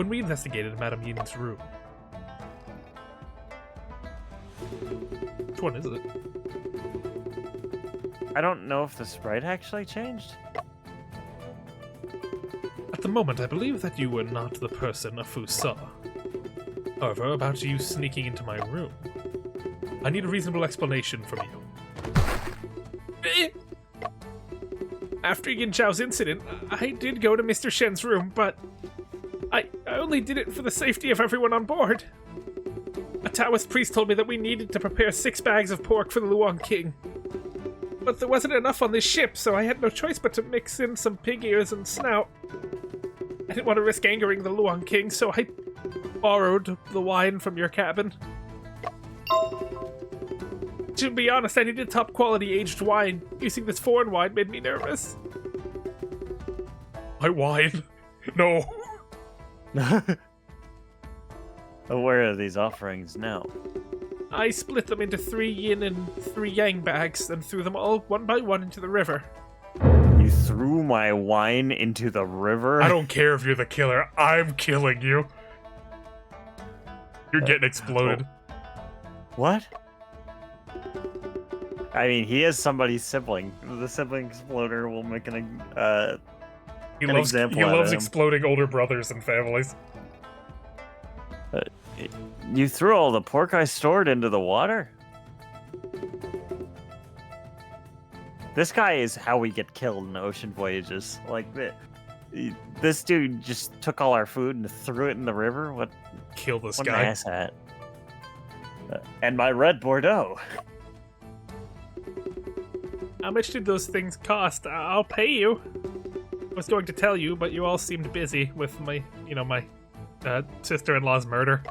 we investigated Madame Yin's room. Which one is it? I don't know if the sprite actually changed. At the moment, I believe that you were not the person Afu saw. However, about you sneaking into my room, I need a reasonable explanation from you. After Yin Chao's incident, I did go to Mr. Shen's room, but I only did it for the safety of everyone on board. A Taoist priest told me that we needed to prepare 6 bags of pork for the Luang King. But there wasn't enough on this ship, so I had no choice but to mix in some pig ears and snout. I didn't want to risk angering the Luang King, so I borrowed the wine from your cabin. To be honest, I needed top quality aged wine. Using this foreign wine made me nervous. My wine? No. Where are these offerings now? I split them into 3 yin and 3 yang bags, and threw them all one by one into the river. You threw my wine into the river? I don't care if you're the killer. I'm killing you. You're getting exploded. What? I mean, he is somebody's sibling. The sibling exploder will make He an loves example out of him. exploding older brothers and families. You threw all the pork I stored into the water? This guy is how we get killed in ocean voyages. Like, this dude just took all our food and threw it in the river? What? Kill this What guy. an asshat. And my red Bordeaux. How much did those things cost? I'll pay you. I was going to tell you, but you all seemed busy with my sister-in-law's murder.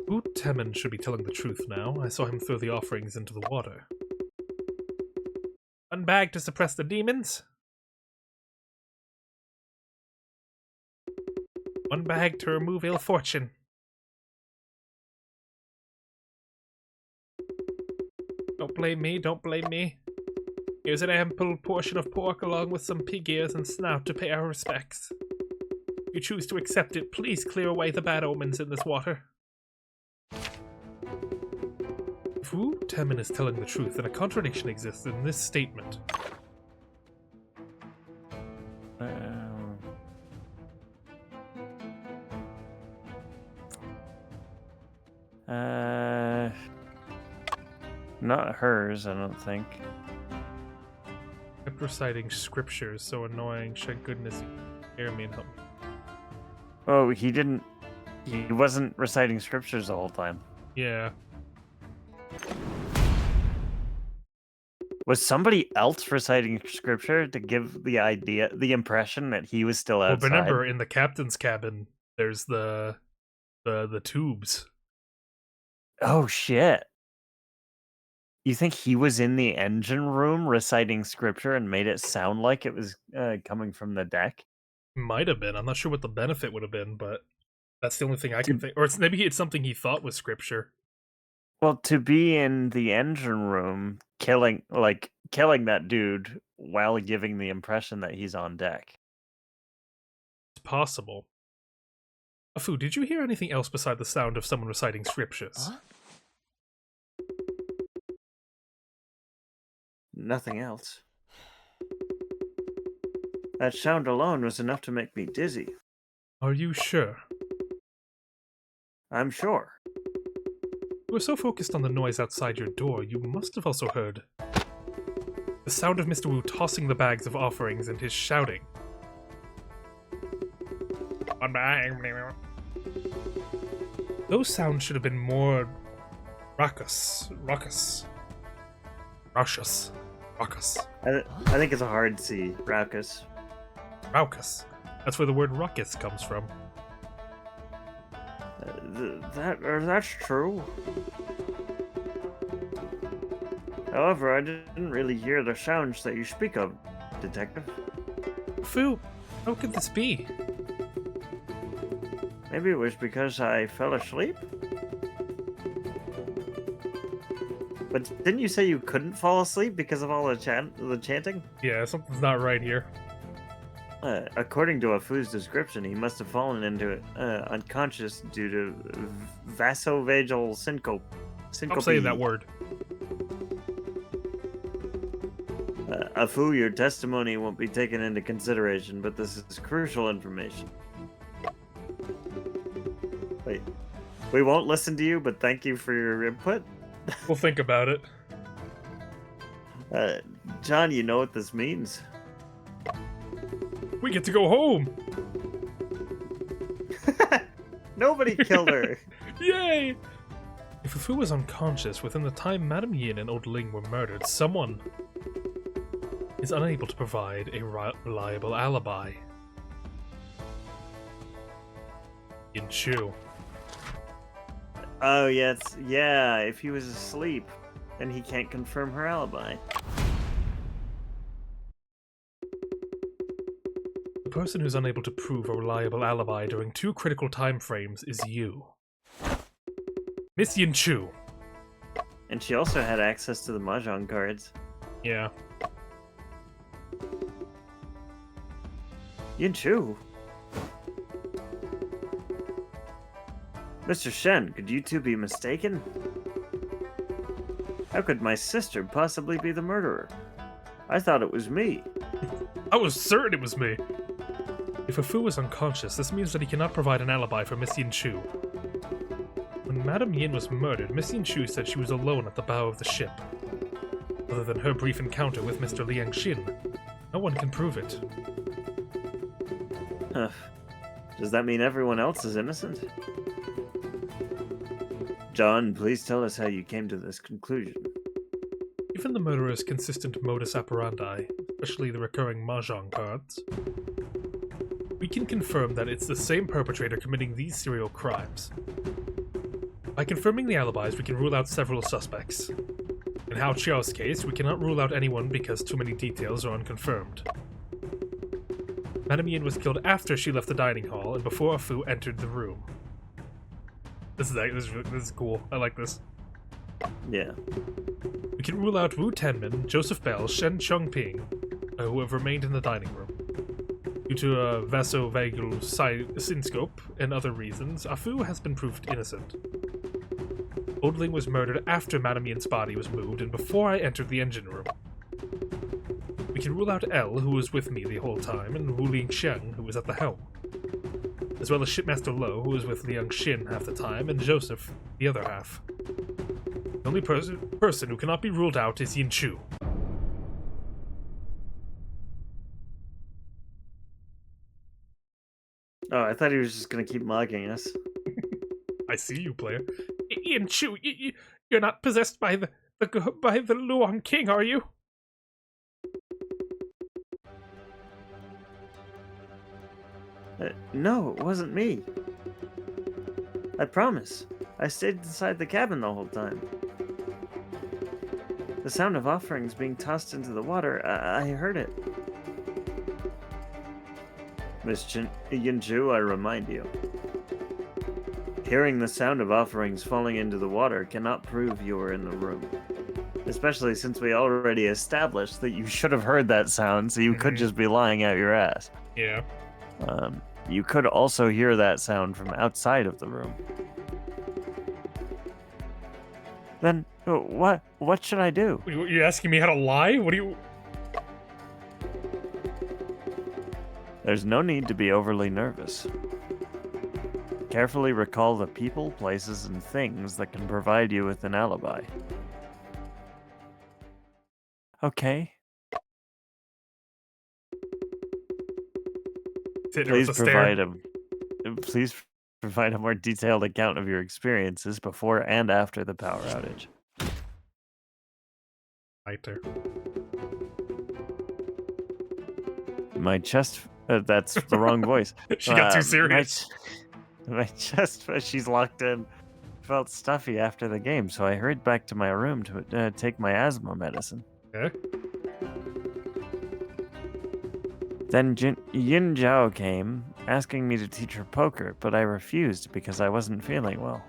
Wu Temmen should be telling the truth now. I saw him throw the offerings into the water. 1 bag to suppress the demons. 1 bag to remove ill fortune. Don't blame me, don't blame me. Here's an ample portion of pork along with some pig ears and snout to pay our respects. If you choose to accept it, please clear away the bad omens in this water. If Wu Temin is telling the truth, then a contradiction exists in this statement. Not hers, I don't think. Kept reciting scriptures, so annoying. Thank goodness you hear me and help me. Oh, he wasn't reciting scriptures the whole time. Yeah. Was somebody else reciting scripture to give the impression that he was still outside? Well, remember, in the captain's cabin, there's the tubes. Oh, shit. You think he was in the engine room reciting scripture and made it sound like it was coming from the deck? Might have been. I'm not sure what the benefit would have been, but that's the only thing I can think. Or maybe it's something he thought was scripture. Well, to be in the engine room killing that dude while giving the impression that he's on deck. It's possible. Afu, did you hear anything else beside the sound of someone reciting scriptures? Huh? Nothing else. That sound alone was enough to make me dizzy. Are you sure? I'm sure. You were so focused on the noise outside your door, you must have also heard the sound of Mr. Wu tossing the bags of offerings and his shouting. Those sounds should have been more raucous. I think it's a hard C. Raucous. Raucous. That's where the word ruckus comes from. That's true. However, I didn't really hear the sounds that you speak of, Detective. Fu, how could this be? Maybe it was because I fell asleep? But didn't you say you couldn't fall asleep because of all the chanting? Yeah, something's not right here. According to Afu's description, he must have fallen into unconscious due to vasovagal syncope. Stop saying that word. Afu, your testimony won't be taken into consideration, but this is crucial information. Wait, we won't listen to you, but thank you for your input? We'll think about it. John, you know what this means. We get to go home! Nobody killed her! Yay! If Afu was unconscious within the time Madame Yin and Old Ling were murdered, someone is unable to provide a reliable alibi. Yin Chu. Oh, yeah, if he was asleep, then he can't confirm her alibi. The person who's unable to prove a reliable alibi during 2 critical time frames is you. Miss Yin Chu. And she also had access to the Mahjong cards. Yeah. Yin Chu? Mr. Shen, could you two be mistaken? How could my sister possibly be the murderer? I thought it was me. I was certain it was me. If Afu was unconscious, this means that he cannot provide an alibi for Miss Yin Chu. When Madame Yin was murdered, Miss Yin Chu said she was alone at the bow of the ship. Other than her brief encounter with Mr. Liang Xin, no one can prove it. Huh. Does that mean everyone else is innocent? John, please tell us how you came to this conclusion. Given the murderer's consistent modus operandi, especially the recurring Mahjong cards, we can confirm that it's the same perpetrator committing these serial crimes. By confirming the alibis, we can rule out several suspects. In Hao Qiao's case, we cannot rule out anyone because too many details are unconfirmed. Madame Yin was killed after she left the dining hall and before Afu entered the room. This is cool. I like this. Yeah. We We can rule out Wu Tenmin, Joseph Bell, Shen Chongping, who have remained in the dining room. Due to a vasovagal syncope and other reasons, Afu has been proved innocent. Odling was murdered after Madame Yin's body was moved and before I entered the engine room. We can rule out L, who was with me the whole time, and Wu Lingsheng, who was at the helm. As well as Shipmaster Lo, who was with Liang Xin half the time, and Joseph the other half. The only person who cannot be ruled out is Yin Chu. Oh, I thought he was just gonna keep mocking us. I see you, player. Yin Chu, you're not possessed by the Luang King, are you? No, it wasn't me. I promise. I stayed inside the cabin the whole time. The sound of offerings being tossed into the water, I heard it. Miss Yinju, I remind you. Hearing the sound of offerings falling into the water cannot prove you were in the room. Especially since we already established that you should have heard that sound, so you could just be lying out your ass. Yeah. You could also hear that sound from outside of the room. Then, what should I do? You're asking me how to lie? What do you... There's no need to be overly nervous. Carefully recall the people, places, and things that can provide you with an alibi. Okay. Please provide a more detailed account of your experiences before and after the power outage. Lighter. My chest... that's the wrong voice. She got too serious. My chest, she's locked in, felt stuffy after the game, so I hurried back to my room to take my asthma medicine. Okay. Then Yin Zhao came, asking me to teach her poker, but I refused because I wasn't feeling well.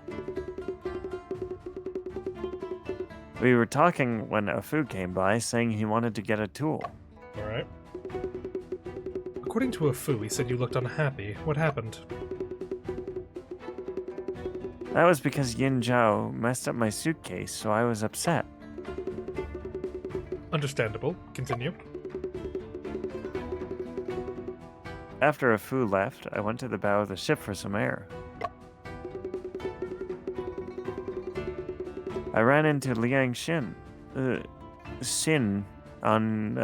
We were talking when Afu came by, saying he wanted to get a tool. Alright. According to Afu, he said you looked unhappy. What happened? That was because Yin Zhao messed up my suitcase, so I was upset. Understandable. Continue. After Afu left, I went to the bow of the ship for some air. I ran into Liang Xin on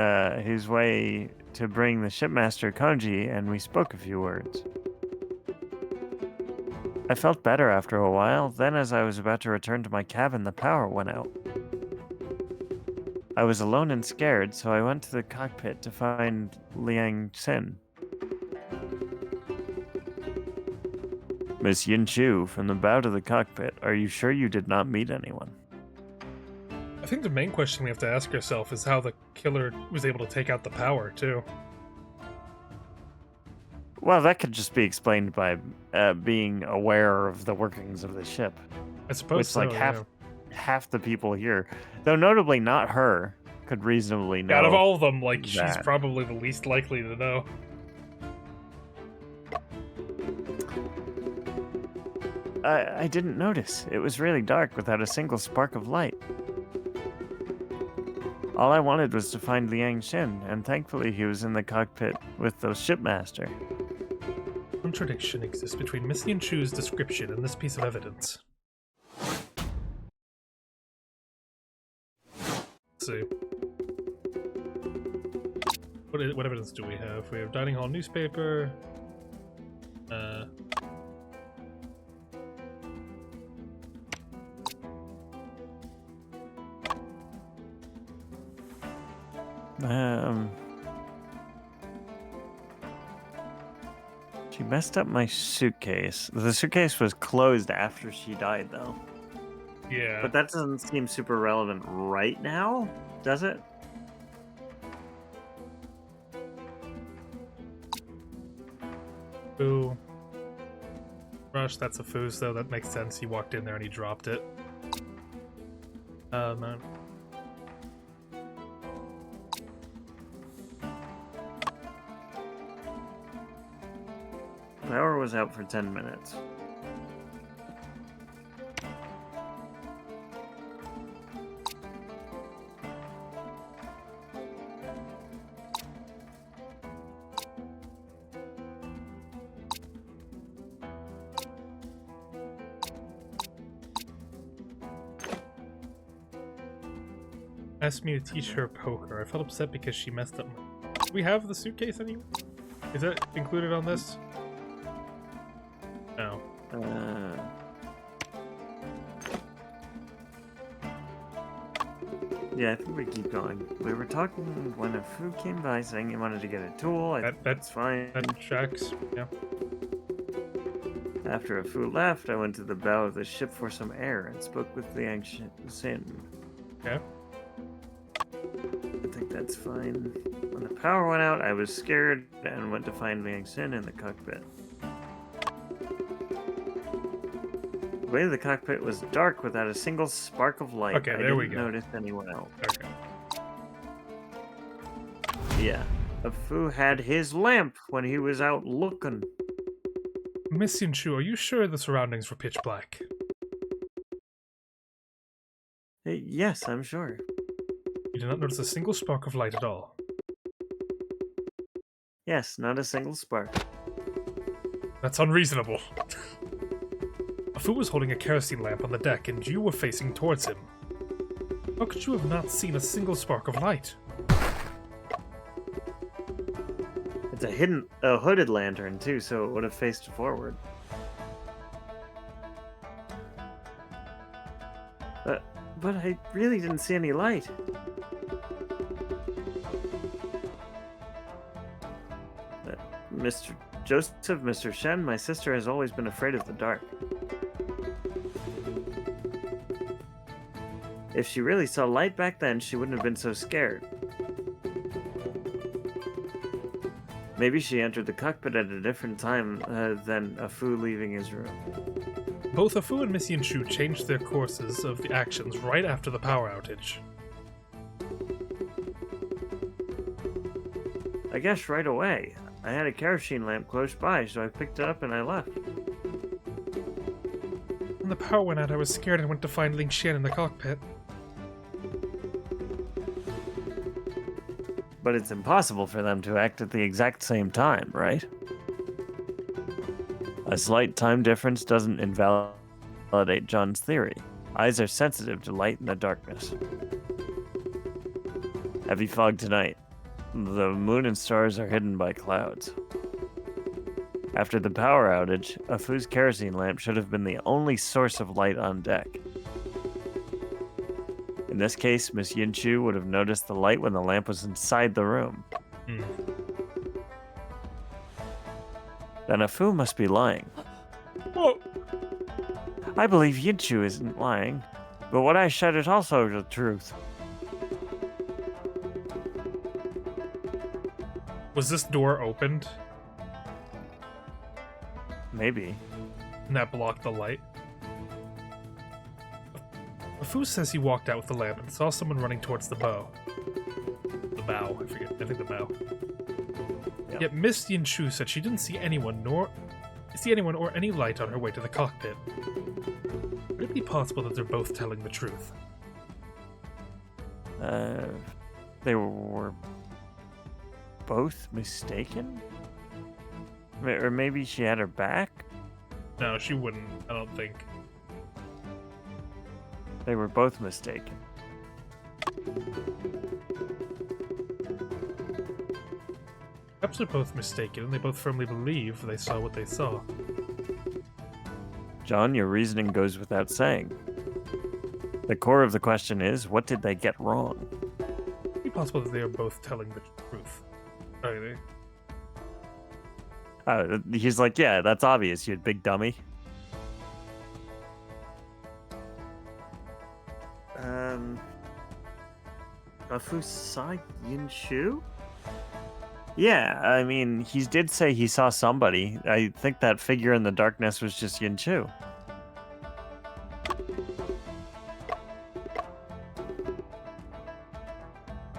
his way to bring the shipmaster Konji, and we spoke a few words. I felt better after a while, then as I was about to return to my cabin, the power went out. I was alone and scared, so I went to the cockpit to find Liang Xin. Miss Yin Chu, from the bow to the cockpit, are you sure you did not meet anyone? I think the main question we have to ask ourselves is how the killer was able to take out the power, too. Well, that could just be explained by being aware of the workings of the ship. I suppose so, like half the people here, though notably not her, could reasonably know. Out of all of them, like, that. She's probably the least likely to know. I didn't notice. It was really dark without a single spark of light. All I wanted was to find Liang Xin, and thankfully he was in the cockpit with the shipmaster. Contradiction exists between Miss Yin Chu's description and this piece of evidence. Let's see. What evidence do we have? We have dining hall newspaper. She messed up my suitcase. The suitcase was closed after she died, though. Yeah. But that doesn't seem super relevant right now, does it? Ooh. Rush, that's a foos, though. That makes sense. He walked in there and he dropped it. Man. was out for 10 minutes. Asked me to teach her poker. I felt upset because she messed up. Do we have the suitcase anyway? Is that included on this? No. Yeah, I think we keep going. We were talking when a Fu came by saying he wanted to get a tool. That's fine. That tracks. Yeah. After a Fu left, I went to the bow of the ship for some air and spoke with the Yangtze. Okay. I think that's fine. When the power went out, I was scared and went to find Yangtze in the cockpit. The way the cockpit was dark without a single spark of light. Okay, I there we didn't go. notice anyone else. Okay. Yeah, a Fu had his lamp when he was out looking. Miss Yinshu, are you sure the surroundings were pitch black? Yes, I'm sure. You did not notice a single spark of light at all. Yes, not a single spark. That's unreasonable. A Fu was holding a kerosene lamp on the deck, and you were facing towards him. How could you have not seen a single spark of light? It's a hooded lantern too, so it would have faced forward. But I really didn't see any light. Mr. Joseph, Mr. Shen, my sister has always been afraid of the dark. If she really saw light back then, she wouldn't have been so scared. Maybe she entered the cockpit at a different time than a Fu leaving his room. Both a Fu and Miss Yinshu changed their courses of the actions right after the power outage. I guess right away. I had a kerosene lamp close by, so I picked it up and I left. When the power went out, I was scared and went to find Ling Xian in the cockpit. But it's impossible for them to act at the exact same time, right? A slight time difference doesn't invalidate John's theory. Eyes are sensitive to light in the darkness. Heavy fog tonight. The moon and stars are hidden by clouds. After the power outage, a Fu's kerosene lamp should have been the only source of light on deck. In this case, Miss Yinshu would have noticed the light when the lamp was inside the room. Then a Fu must be lying. Whoa. I believe Yinshu isn't lying, but what I said is also the truth. Was this door opened? Maybe. And that blocked the light? A Fu says he walked out with the lamp and saw someone running towards the bow. The bow, I forget. I think the bow. Yep. Yet Miss Yinshu said she didn't see anyone or any light on her way to the cockpit. Would it be possible that they're both telling the truth? They were both mistaken? Or maybe she had her back? No, she wouldn't, I don't think. They were both mistaken. Perhaps they're both mistaken, and they both firmly believe they saw what they saw. John, your reasoning goes without saying. The core of the question is, what did they get wrong? Would it be possible that they are both telling the truth? Are they? He's like, yeah, that's obvious, you big dummy. Fu saw Yinshu? Yeah, I mean, he did say he saw somebody. I think that figure in the darkness was just Yinshu.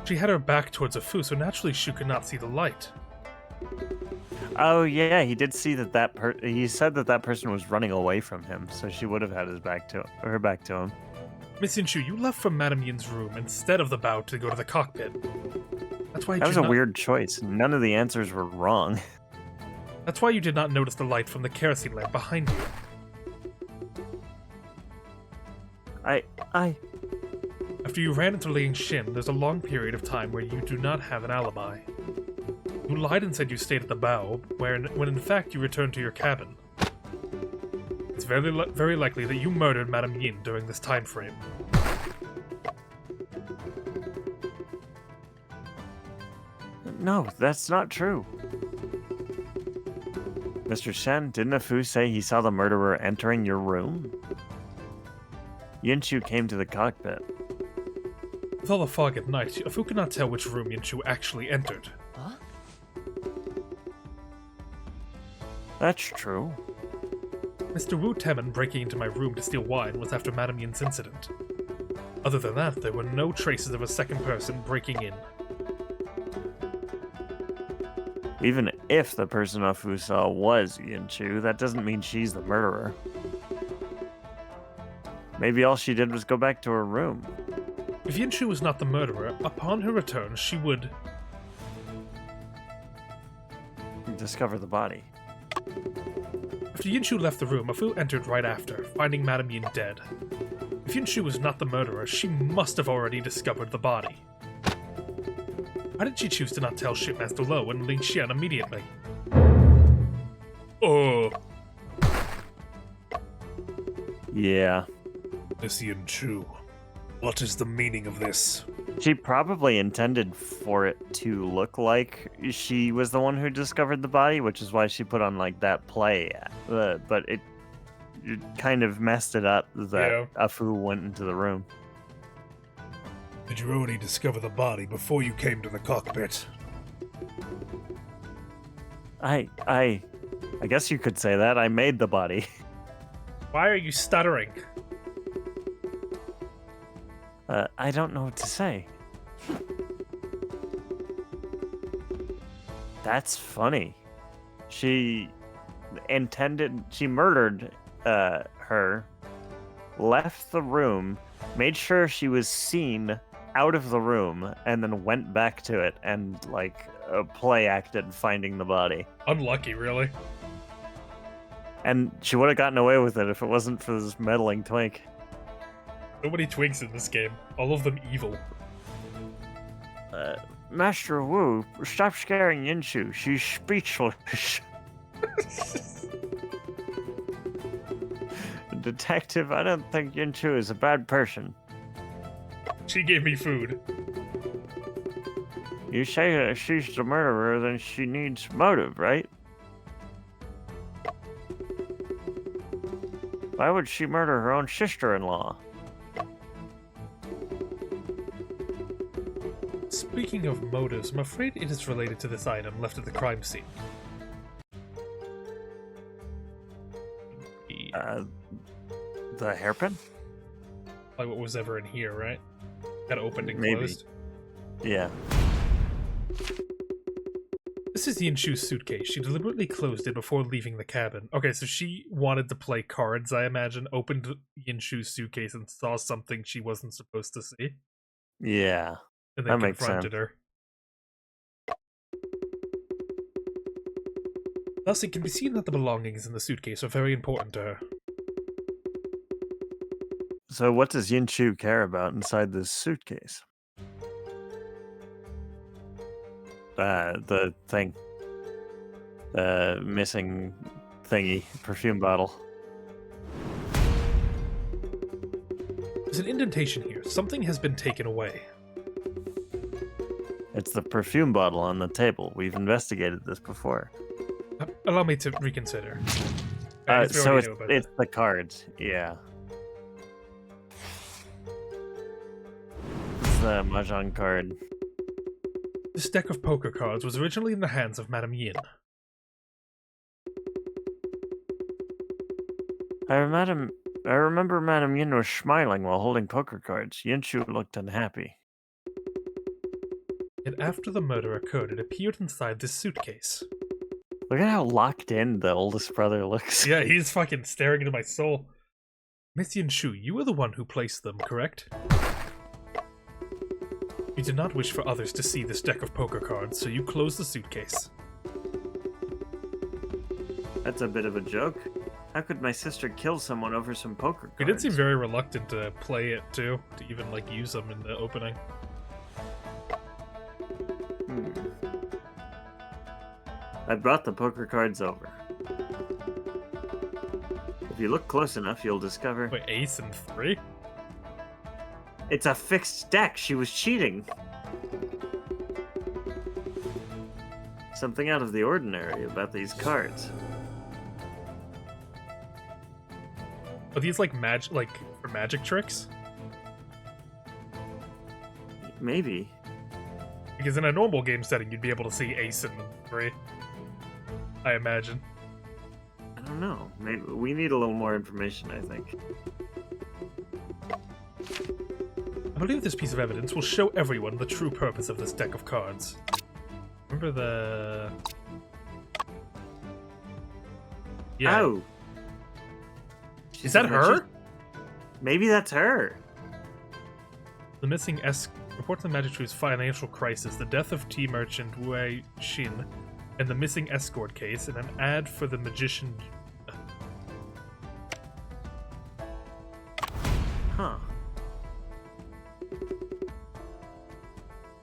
She had her back towards a Fu, so naturally she could not see the light. Oh yeah, he did see that he said that person was running away from him, so she would have had her back to him. Miss Yinshu, you left from Madame Yin's room instead of the bow to go to the cockpit. That's why That was a weird choice. None of the answers were wrong. That's why you did not notice the light from the kerosene lamp behind you. After you ran into Ling Xin, there's a long period of time where you do not have an alibi. You lied and said you stayed at the bow, when in fact you returned to your cabin. It's very likely that you murdered Madame Yin during this time frame. No, that's not true. Mr. Shen, didn't Afu say he saw the murderer entering your room? Yinshu came to the cockpit. With all the fog at night, Afu could not tell which room Yinshu actually entered. Huh? That's true. Mr. Wu Temin breaking into my room to steal wine was after Madame Yin's incident. Other than that, there were no traces of a second person breaking in. Even if the person Afu saw was Yinshu, that doesn't mean she's the murderer. Maybe all she did was go back to her room. If Yinshu was not the murderer, upon her return she would... Discover the body. After Yinshu left the room, Afu entered right after, finding Madame Yin dead. If Yinshu was not the murderer, she must have already discovered the body. Why did she choose to not tell Shipmaster Lo and Ling Xian immediately? Oh. Yeah. Miss Yinshu, what is the meaning of this? She probably intended for it to look like she was the one who discovered the body, which is why she put on like that play. But it kind of messed it up that Afu went into the room. Did you already discover the body before you came to the cockpit? I guess you could say that. I made the body. Why are you stuttering? I don't know what to say. That's funny. She murdered her, left the room, made sure she was seen out of the room, and then went back to it and, like, play acted finding the body. Unlucky, really. And she would have gotten away with it if it wasn't for this meddling twink. Nobody twinks in this game. All of them evil. Master Wu, stop scaring Yinshu. She's speechless. Detective, I don't think Yinshu is a bad person. She gave me food. You say that she's the murderer, then she needs motive, right? Why would she murder her own sister-in-law? Speaking of motives, I'm afraid it is related to this item left at the crime scene. The hairpin? Like what was ever in here, right? That opened and Maybe. closed. Yeah. This is Yinshu's suitcase. She deliberately closed it before leaving the cabin. Okay, so she wanted to play cards, I imagine, opened Yinshu's suitcase and saw something she wasn't supposed to see. Yeah. And then That makes confronted sense. her. Thus, it can be seen that the belongings in the suitcase are very important to her. So what does Yinshu care about inside this suitcase? The thing. The missing thingy. Perfume bottle. There's an indentation here. Something has been taken away. It's the perfume bottle on the table. We've investigated this before. Allow me to reconsider. I guess we So already knew about it's that. the cards. Yeah. It's the Mahjong card. This deck of poker cards was originally in the hands of Madame Yin. I remember Madame Yin was smiling while holding poker cards. Yinshu looked unhappy. Yet after the murder occurred, it appeared inside this suitcase. Look at how locked in the oldest brother looks. Yeah, he's fucking staring into my soul. Missy and Shu, you were the one who placed them, correct? You did not wish for others to see this deck of poker cards, so you closed the suitcase. That's a bit of a joke. How could my sister kill someone over some poker cards? He did seem very reluctant to play it, too, to even, like, use them in the opening. I brought the poker cards over. If you look close enough, you'll discover... Wait, ace and 3? It's a fixed deck. She was cheating. Something out of the ordinary about these cards. Are these like for magic tricks? Maybe. Because in a normal game setting, you'd be able to see ace and 3. I imagine. I don't know. Maybe we need a little more information, I think. I believe this piece of evidence will show everyone the true purpose of this deck of cards. Remember the... Yeah. Oh! Is that her? Maybe that's her. The missing report to the Magic Truth's financial crisis, the death of tea merchant Wei Xin, and the missing escort case, and an ad for the magician... Huh.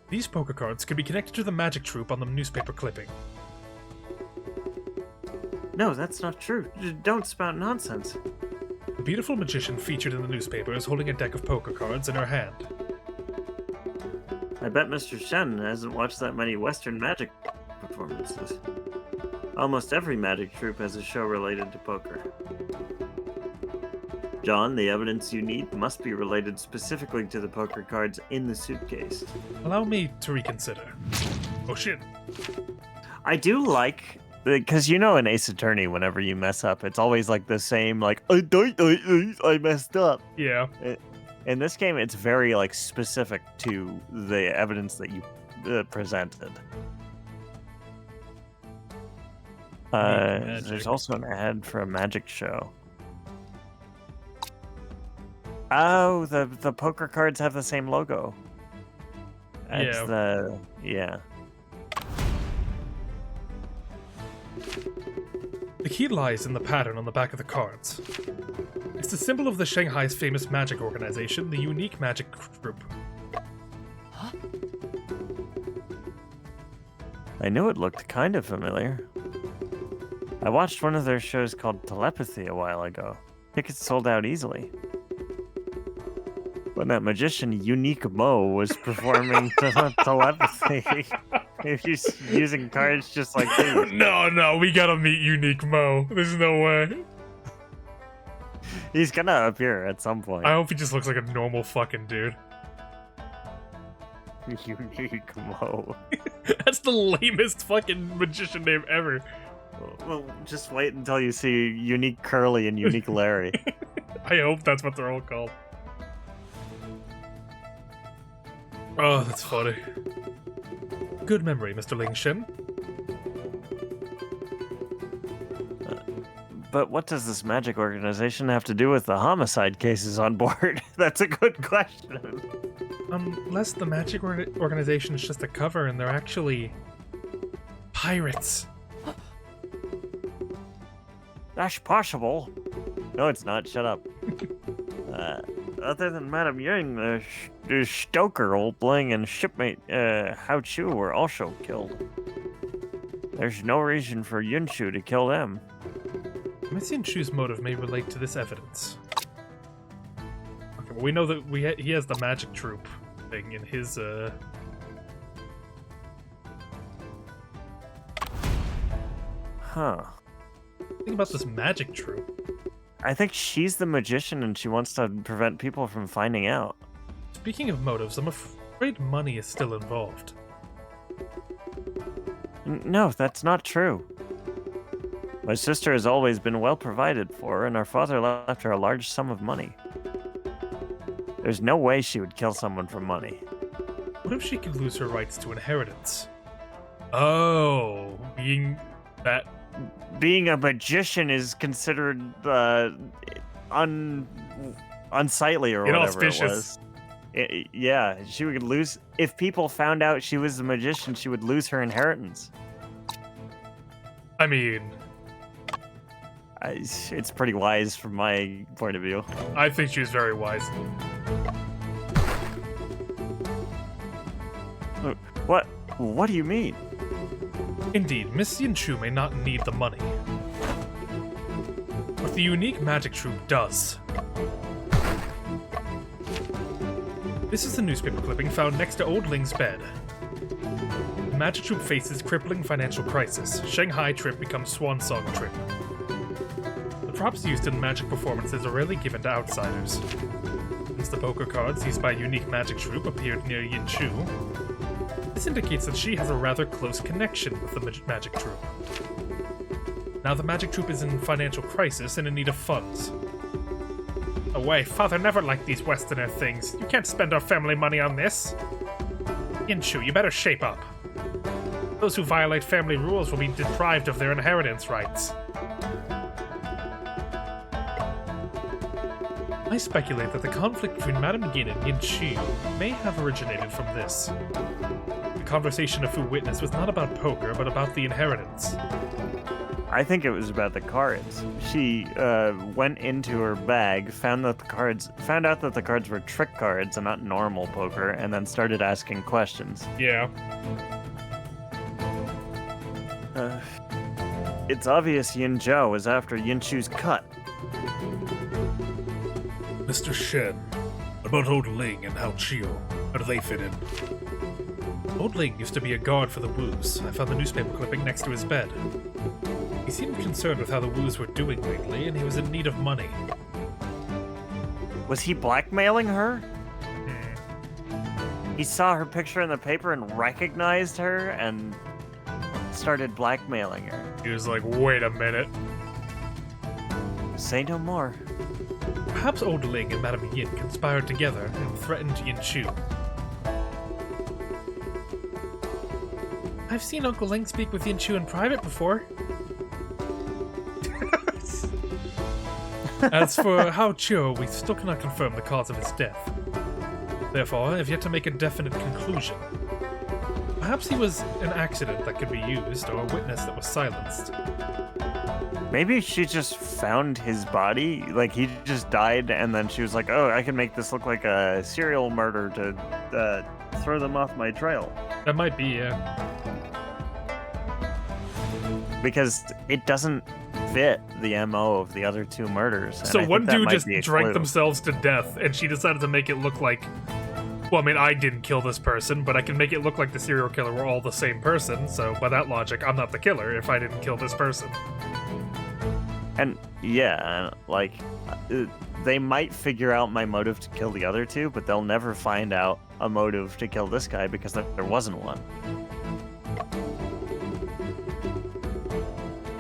These poker cards could be connected to the magic troupe on the newspaper clipping. No, that's not true. Don't spout nonsense. The beautiful magician featured in the newspaper is holding a deck of poker cards in her hand. I bet Mr. Shen hasn't watched that many Western magic performances. Almost every magic troupe has a show related to poker. John, the evidence you need must be related specifically to the poker cards in the suitcase. Allow me to reconsider. Oh shit. I do like, because you know in Ace Attorney, whenever you mess up, it's always like the same, like, I messed up. Yeah. In this game, it's very like specific to the evidence that you presented. There's also an ad for a magic show. Oh, the poker cards have the same logo. That's yeah. The key lies in the pattern on the back of the cards. It's the symbol of the Shanghai's famous magic organization, the Unique Magic Group. Huh? I knew it looked kind of familiar. I watched one of their shows called Telepathy a while ago. Tickets sold out easily. When that magician Unique Mo was performing telepathy, he's using cards just like these. No, we gotta meet Unique Mo. There's no way. He's gonna appear at some point. I hope he just looks like a normal fucking dude. Unique Mo. That's the lamest fucking magician name ever. Well, just wait until you see Unique Curly and Unique Larry. I hope that's what they're all called. Oh, that's funny. Good memory, Mr. Ling Shen. But what does this magic organization have to do with the homicide cases on board? That's a good question. Unless the magic organization is just a cover and they're actually pirates. That's possible. No, it's not. Shut up. Other than Madame Yang, the stoker, Old Bling, and shipmate Hao Chu were also killed. There's no reason for Yunshu to kill them. Messi and Chu's motive may relate to this evidence. Okay, well we know that he has the magic troupe thing in his Huh. Think about this magic troupe. I think she's the magician and she wants to prevent people from finding out. Speaking of motives, I'm afraid money is still involved. No, that's not true. My sister has always been well provided for, and our father left her a large sum of money. There's no way she would kill someone for money. What if she could lose her rights to inheritance? Oh, being that being a magician is considered unsightly or whatever it Inauspicious. was. Yeah, she would lose if people found out she was a magician. She would lose her inheritance. I mean, It's pretty wise from my point of view. I think she was very wise. What? What do you mean? Indeed, Miss Yinchu may not need the money. But the unique magic troupe does. This is a newspaper clipping found next to Old Ling's bed. The magic troupe faces crippling financial crisis. Shanghai trip becomes swan song trip. The props used in magic performances are rarely given to outsiders. Since the poker cards used by unique magic troupe appeared near Yinchu, this indicates that she has a rather close connection with the magic troupe. Now the magic troupe is in financial crisis and in need of funds. Away, father never liked these Westerner things. You can't spend our family money on this. Yinchu, you better shape up. Those who violate family rules will be deprived of their inheritance rights. I speculate that the conflict between Madame Yin and Yinchu may have originated from this. The conversation of who witnessed was not about poker, but about the inheritance. I think it was about the cards. She went into her bag, found out that the cards were trick cards and not normal poker, and then started asking questions. Yeah. It's obvious Yin Zhao was after Yinchu's cut. Mr. Shen, what about Old Ling and Hao Chio? How do they fit in? Old Ling used to be a guard for the Woos. I found the newspaper clipping next to his bed. He seemed concerned with how the Woos were doing lately, and he was in need of money. Was he blackmailing her? He saw her picture in the paper and recognized her and started blackmailing her. He was like, wait a minute. Say no more. Perhaps Old Ling and Madame Yin conspired together and threatened Yinchu. I've seen Uncle Ling speak with Yinchu in private before. As for Hao Chio, we still cannot confirm the cause of his death. Therefore, I have yet to make a definite conclusion. Perhaps he was an accident that could be used, or a witness that was silenced. Maybe she just found his body, like he just died, and then she was like, oh, I can make this look like a serial murder to throw them off my trail. That might be, yeah. Because it doesn't fit the MO of the other two murders. and I So think one that dude might just be a drank clue. themselves to death, and she decided to make it look like... Well, I mean, I didn't kill this person, but I can make it look like the serial killer were all the same person, so by that logic, I'm not the killer if I didn't kill this person. And yeah, like they might figure out my motive to kill the other two, but they'll never find out a motive to kill this guy because there wasn't one.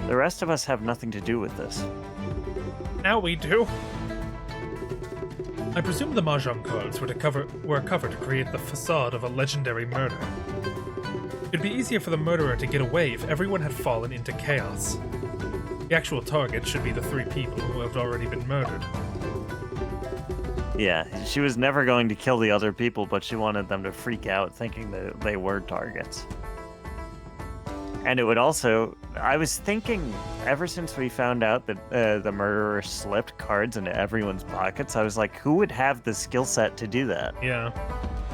The rest of us have nothing to do with this. Now we do. I presume the mahjong cards were a cover to create the facade of a legendary murder. It'd be easier for the murderer to get away if everyone had fallen into chaos. The actual target should be the three people who have already been murdered. Yeah, she was never going to kill the other people, but she wanted them to freak out thinking that they were targets. And it would also... I was thinking, ever since we found out that the murderer slipped cards into everyone's pockets, I was like, who would have the skill set to do that? Yeah,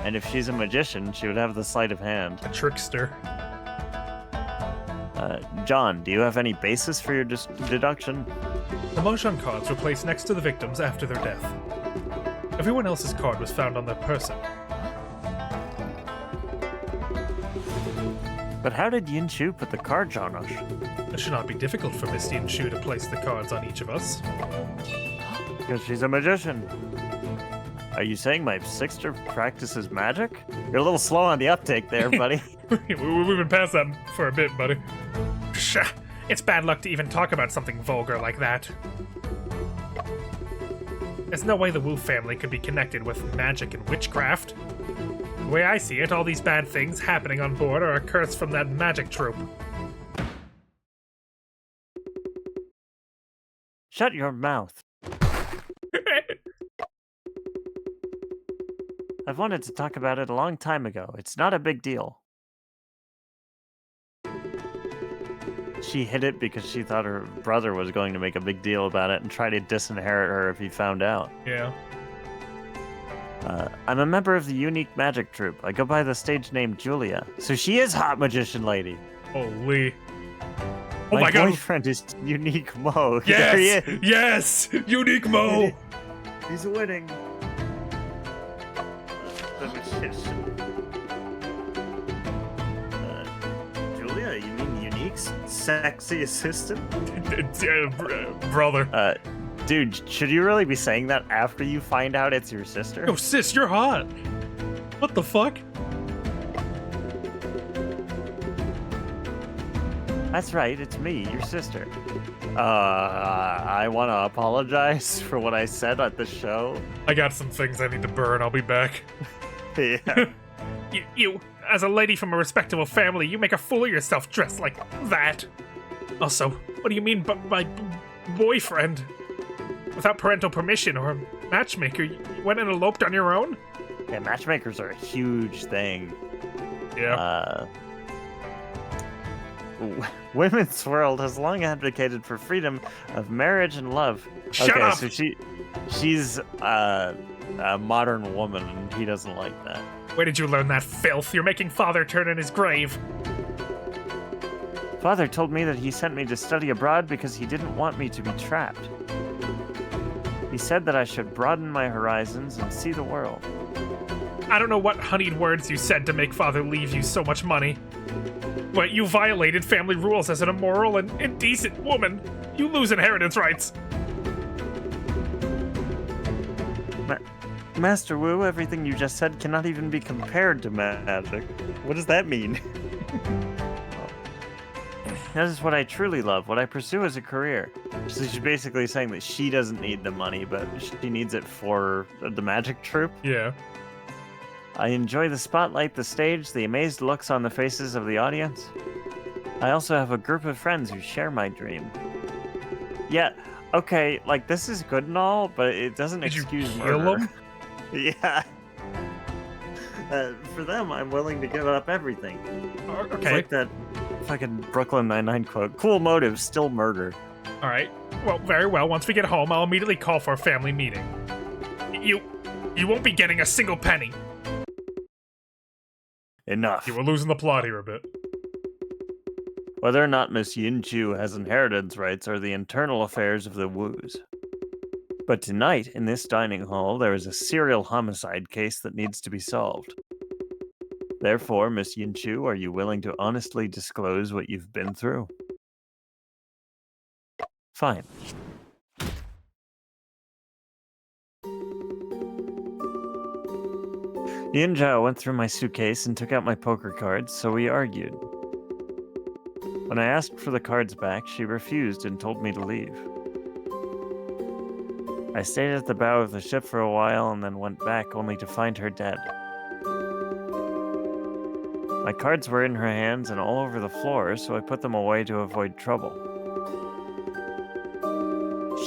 And if she's a magician, she would have the sleight of hand. a trickster. John, do you have any basis for your deduction? The mahjong cards were placed next to the victims after their death. Everyone else's card was found on their person. But how did Yinchu put the cards on us? It should not be difficult for Miss Yinchu to place the cards on each of us. Because she's a magician. Are you saying my sister practices magic? You're a little slow on the uptake there, buddy. We've been past that for a bit, buddy. Psha, it's bad luck to even talk about something vulgar like that. There's no way the Wu family could be connected with magic and witchcraft. The way I see it, all these bad things happening on board are a curse from that magic troupe. Shut your mouth. I've wanted to talk about it a long time ago. It's not a big deal. She hid it because she thought her brother was going to make a big deal about it and try to disinherit her if he found out. Yeah. I'm a member of the Unique Magic Troupe. I go by the stage name Julia. So she is Hot Magician Lady. Holy. Oh my My god. boyfriend is Unique Mo. There he Yes! is. Yes! Unique Mo! He's winning. The magician. Julia, you mean Unique's sexy assistant? Brother. Dude, should you really be saying that after you find out it's your sister? Oh, sis, you're hot. What the fuck? That's right, it's me, your sister. I want to apologize for what I said at the show. I got some things I need to burn. I'll be back. Yeah. You, as a lady from a respectable family, you make a fool of yourself dressed like that. Also, what do you mean by boyfriend? Without parental permission or a matchmaker, you went and eloped on your own? Yeah, matchmakers are a huge thing. Yeah. Women's World has long advocated for freedom of marriage and love. Shut up! So she's a modern woman, and he doesn't like that. Where did you learn that filth? You're making father turn in his grave. Father told me that he sent me to study abroad because he didn't want me to be trapped. He said that I should broaden my horizons and see the world. I don't know what honeyed words you said to make father leave you so much money. But you violated family rules as an immoral and indecent woman. You lose inheritance rights. Master Wu, everything you just said cannot even be compared to magic. What does that mean? That is what I truly love, what I pursue as a career. So she's basically saying that she doesn't need the money, but she needs it for the magic troupe. Yeah. I enjoy the spotlight, the stage, the amazed looks on the faces of the audience. I also have a group of friends who share my dream. Yeah, okay, like, this is good and all, but it doesn't excuse kill murder. them? Yeah. For them, I'm willing to give up everything. It's Okay. like that fucking Brooklyn Nine-Nine quote. Cool motive, still murder. All right. Well, very well. Once we get home, I'll immediately call for a family meeting. You won't be getting a single penny. Enough. You were losing the plot here a bit. Whether or not Miss Yin Chu has inheritance rights are the internal affairs of the Wus. But tonight, in this dining hall, there is a serial homicide case that needs to be solved. Therefore, Miss Yin Chu, are you willing to honestly disclose what you've been through? Fine. Yin Zhao went through my suitcase and took out my poker cards, so we argued. When I asked for the cards back, she refused and told me to leave. I stayed at the bow of the ship for a while and then went back only to find her dead. My cards were in her hands and all over the floor, so I put them away to avoid trouble.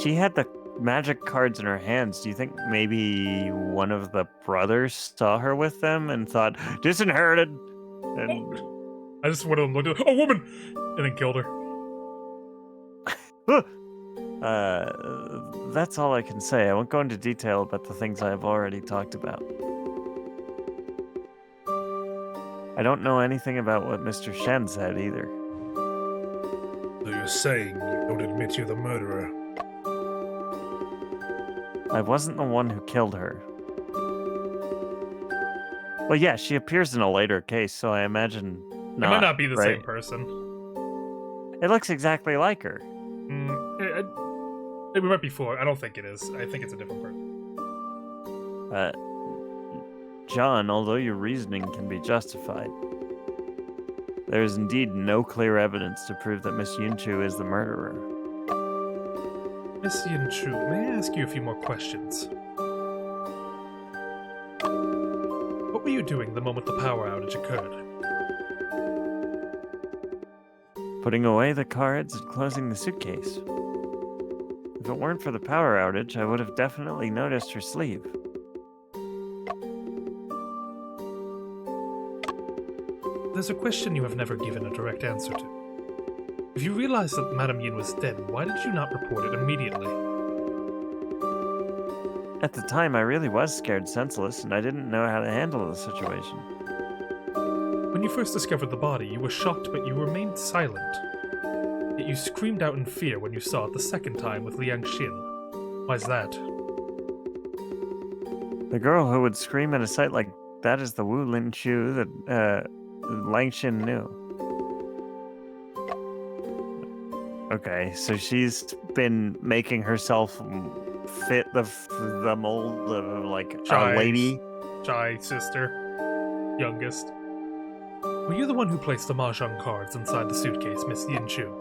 She had the magic cards in her hands. Do you think maybe one of the brothers saw her with them and thought, disinherited? And I just would have looked at a woman and then killed her. That's all I can say. I won't go into detail about the things I have already talked about. I don't know anything about what Mr. Shen said either. So you're saying you don't admit you're the murderer? I wasn't the one who killed her. Well, yeah, she appears in a later case, so I imagine not. It might not be the right? same person. It looks exactly like her. It might be four. I don't think it is. I think it's a different person. John, although your reasoning can be justified, there is indeed no clear evidence to prove that Miss Yunchu is the murderer. Miss Yin Chu, may I ask you a few more questions? What were you doing the moment the power outage occurred? Putting away the cards and closing the suitcase. If it weren't for the power outage, I would have definitely noticed her sleeve. There's a question you have never given a direct answer to. If you realized that Madame Yin was dead, why did you not report it immediately? At the time, I really was scared senseless, and I didn't know how to handle the situation. When you first discovered the body, you were shocked, but you remained silent. Yet you screamed out in fear when you saw it the second time with Liang Xin. Why's that? The girl who would scream at a sight like that is the Wu Lin Chu that Lang Xin knew. Okay, so she's been making herself fit the mold of like a lady. Shy sister. Youngest. Were you the one who placed the mahjong cards inside the suitcase, Miss Yin Chu?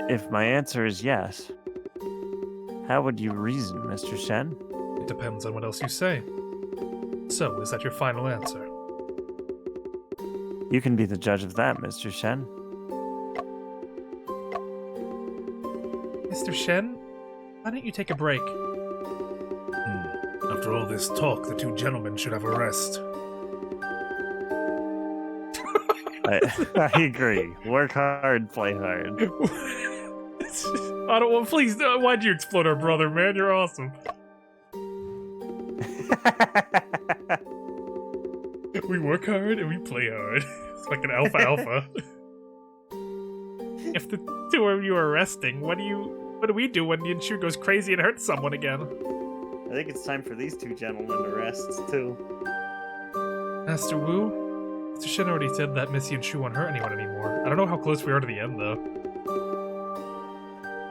If my answer is yes, how would you reason, Mr. Shen? It depends on what else you say. So, is that your final answer? You can be the judge of that, Mr. Shen. Mr. Shen, why don't you take a break? After all this talk, the two gentlemen should have a rest. I agree. Work hard, play hard. I don't want. Please, why'd you explode our brother, man? You're awesome. We work hard and we play hard. It's like an alpha. If the two of you are resting, what do we do when Yinshu goes crazy and hurts someone again? I think it's time for these two gentlemen to rest, too. Master Wu? Mr. Shen already said that Miss Yinshu won't hurt anyone anymore. I don't know how close we are to the end, though.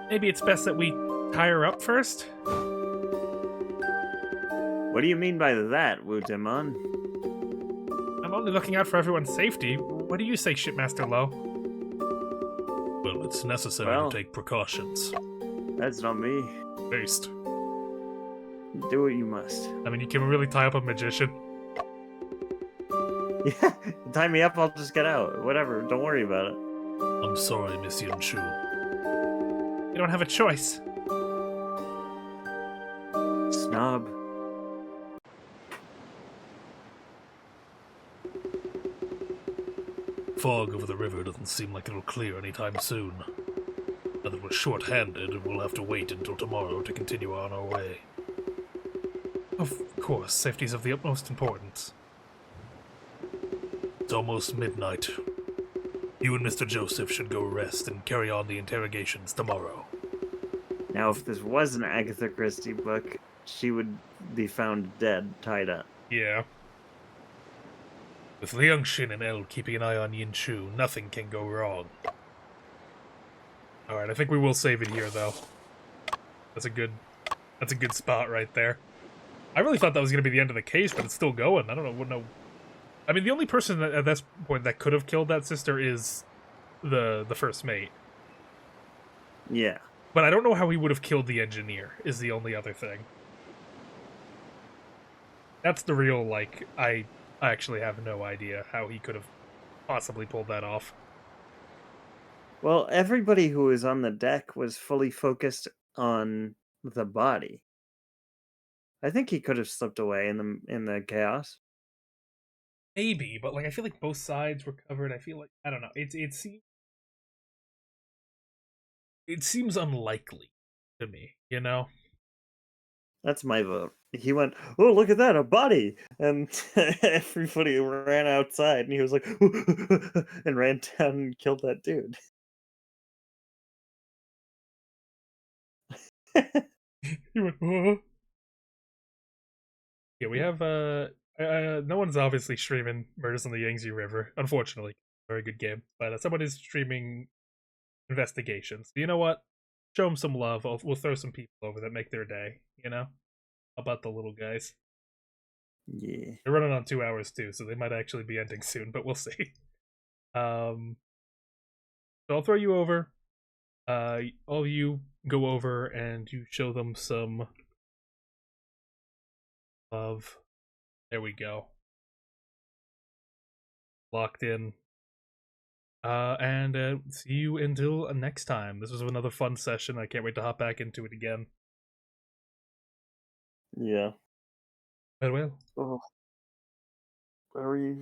Maybe it's best that we tie her up first? What do you mean by that, Wu Demon? I'm only looking out for everyone's safety. What do you say, Shipmaster Lo? Well, it's necessary to take precautions. That's not me. Based. Do what you must. I mean, you can really tie up a magician. Yeah, tie me up, I'll just get out. Whatever, don't worry about it. I'm sorry, Miss Yinshu. You don't have a choice. Snob. Fog over the river doesn't seem like it'll clear anytime soon. Now that we're short-handed, we'll have to wait until tomorrow to continue on our way. Of course, safety is of the utmost importance. It's almost midnight. You and Mr. Joseph should go rest and carry on the interrogations tomorrow. Now, if this was an Agatha Christie book, she would be found dead, tied up. Yeah. With Liang Xin and El keeping an eye on Yinshu, nothing can go wrong. Alright, I think we will save it here, though. That's a good spot right there. I really thought that was going to be the end of the case, but it's still going. I don't know. I mean, the only person at this point that could have killed that sister is the first mate. Yeah. But I don't know how he would have killed the engineer, is the only other thing. That's the real, like, I actually have no idea how he could have possibly pulled that off. Well, everybody who was on the deck was fully focused on the body. I think he could have slipped away in the chaos. Maybe, but like I feel like both sides were covered. I feel like I don't know. It seems unlikely to me, you know? That's my vote. He went, "Oh, look at that, a body!" And everybody ran outside, and he was like, and ran down and killed that dude. He went, "Oh." Yeah, we have no one's obviously streaming Murders on the Yangtze River, unfortunately. Very good game. But someone is streaming Investigations. You know what? Show them some love. We'll throw some people over that make their day, you know? How about the little guys? Yeah. They're running on 2 hours too, so they might actually be ending soon, but we'll see. So I'll throw you over. All of you go over and you show them some love. There we go. Locked in. And see you until next time. This was another fun session. I can't wait to hop back into it again. Yeah. Farewell. Oh. Very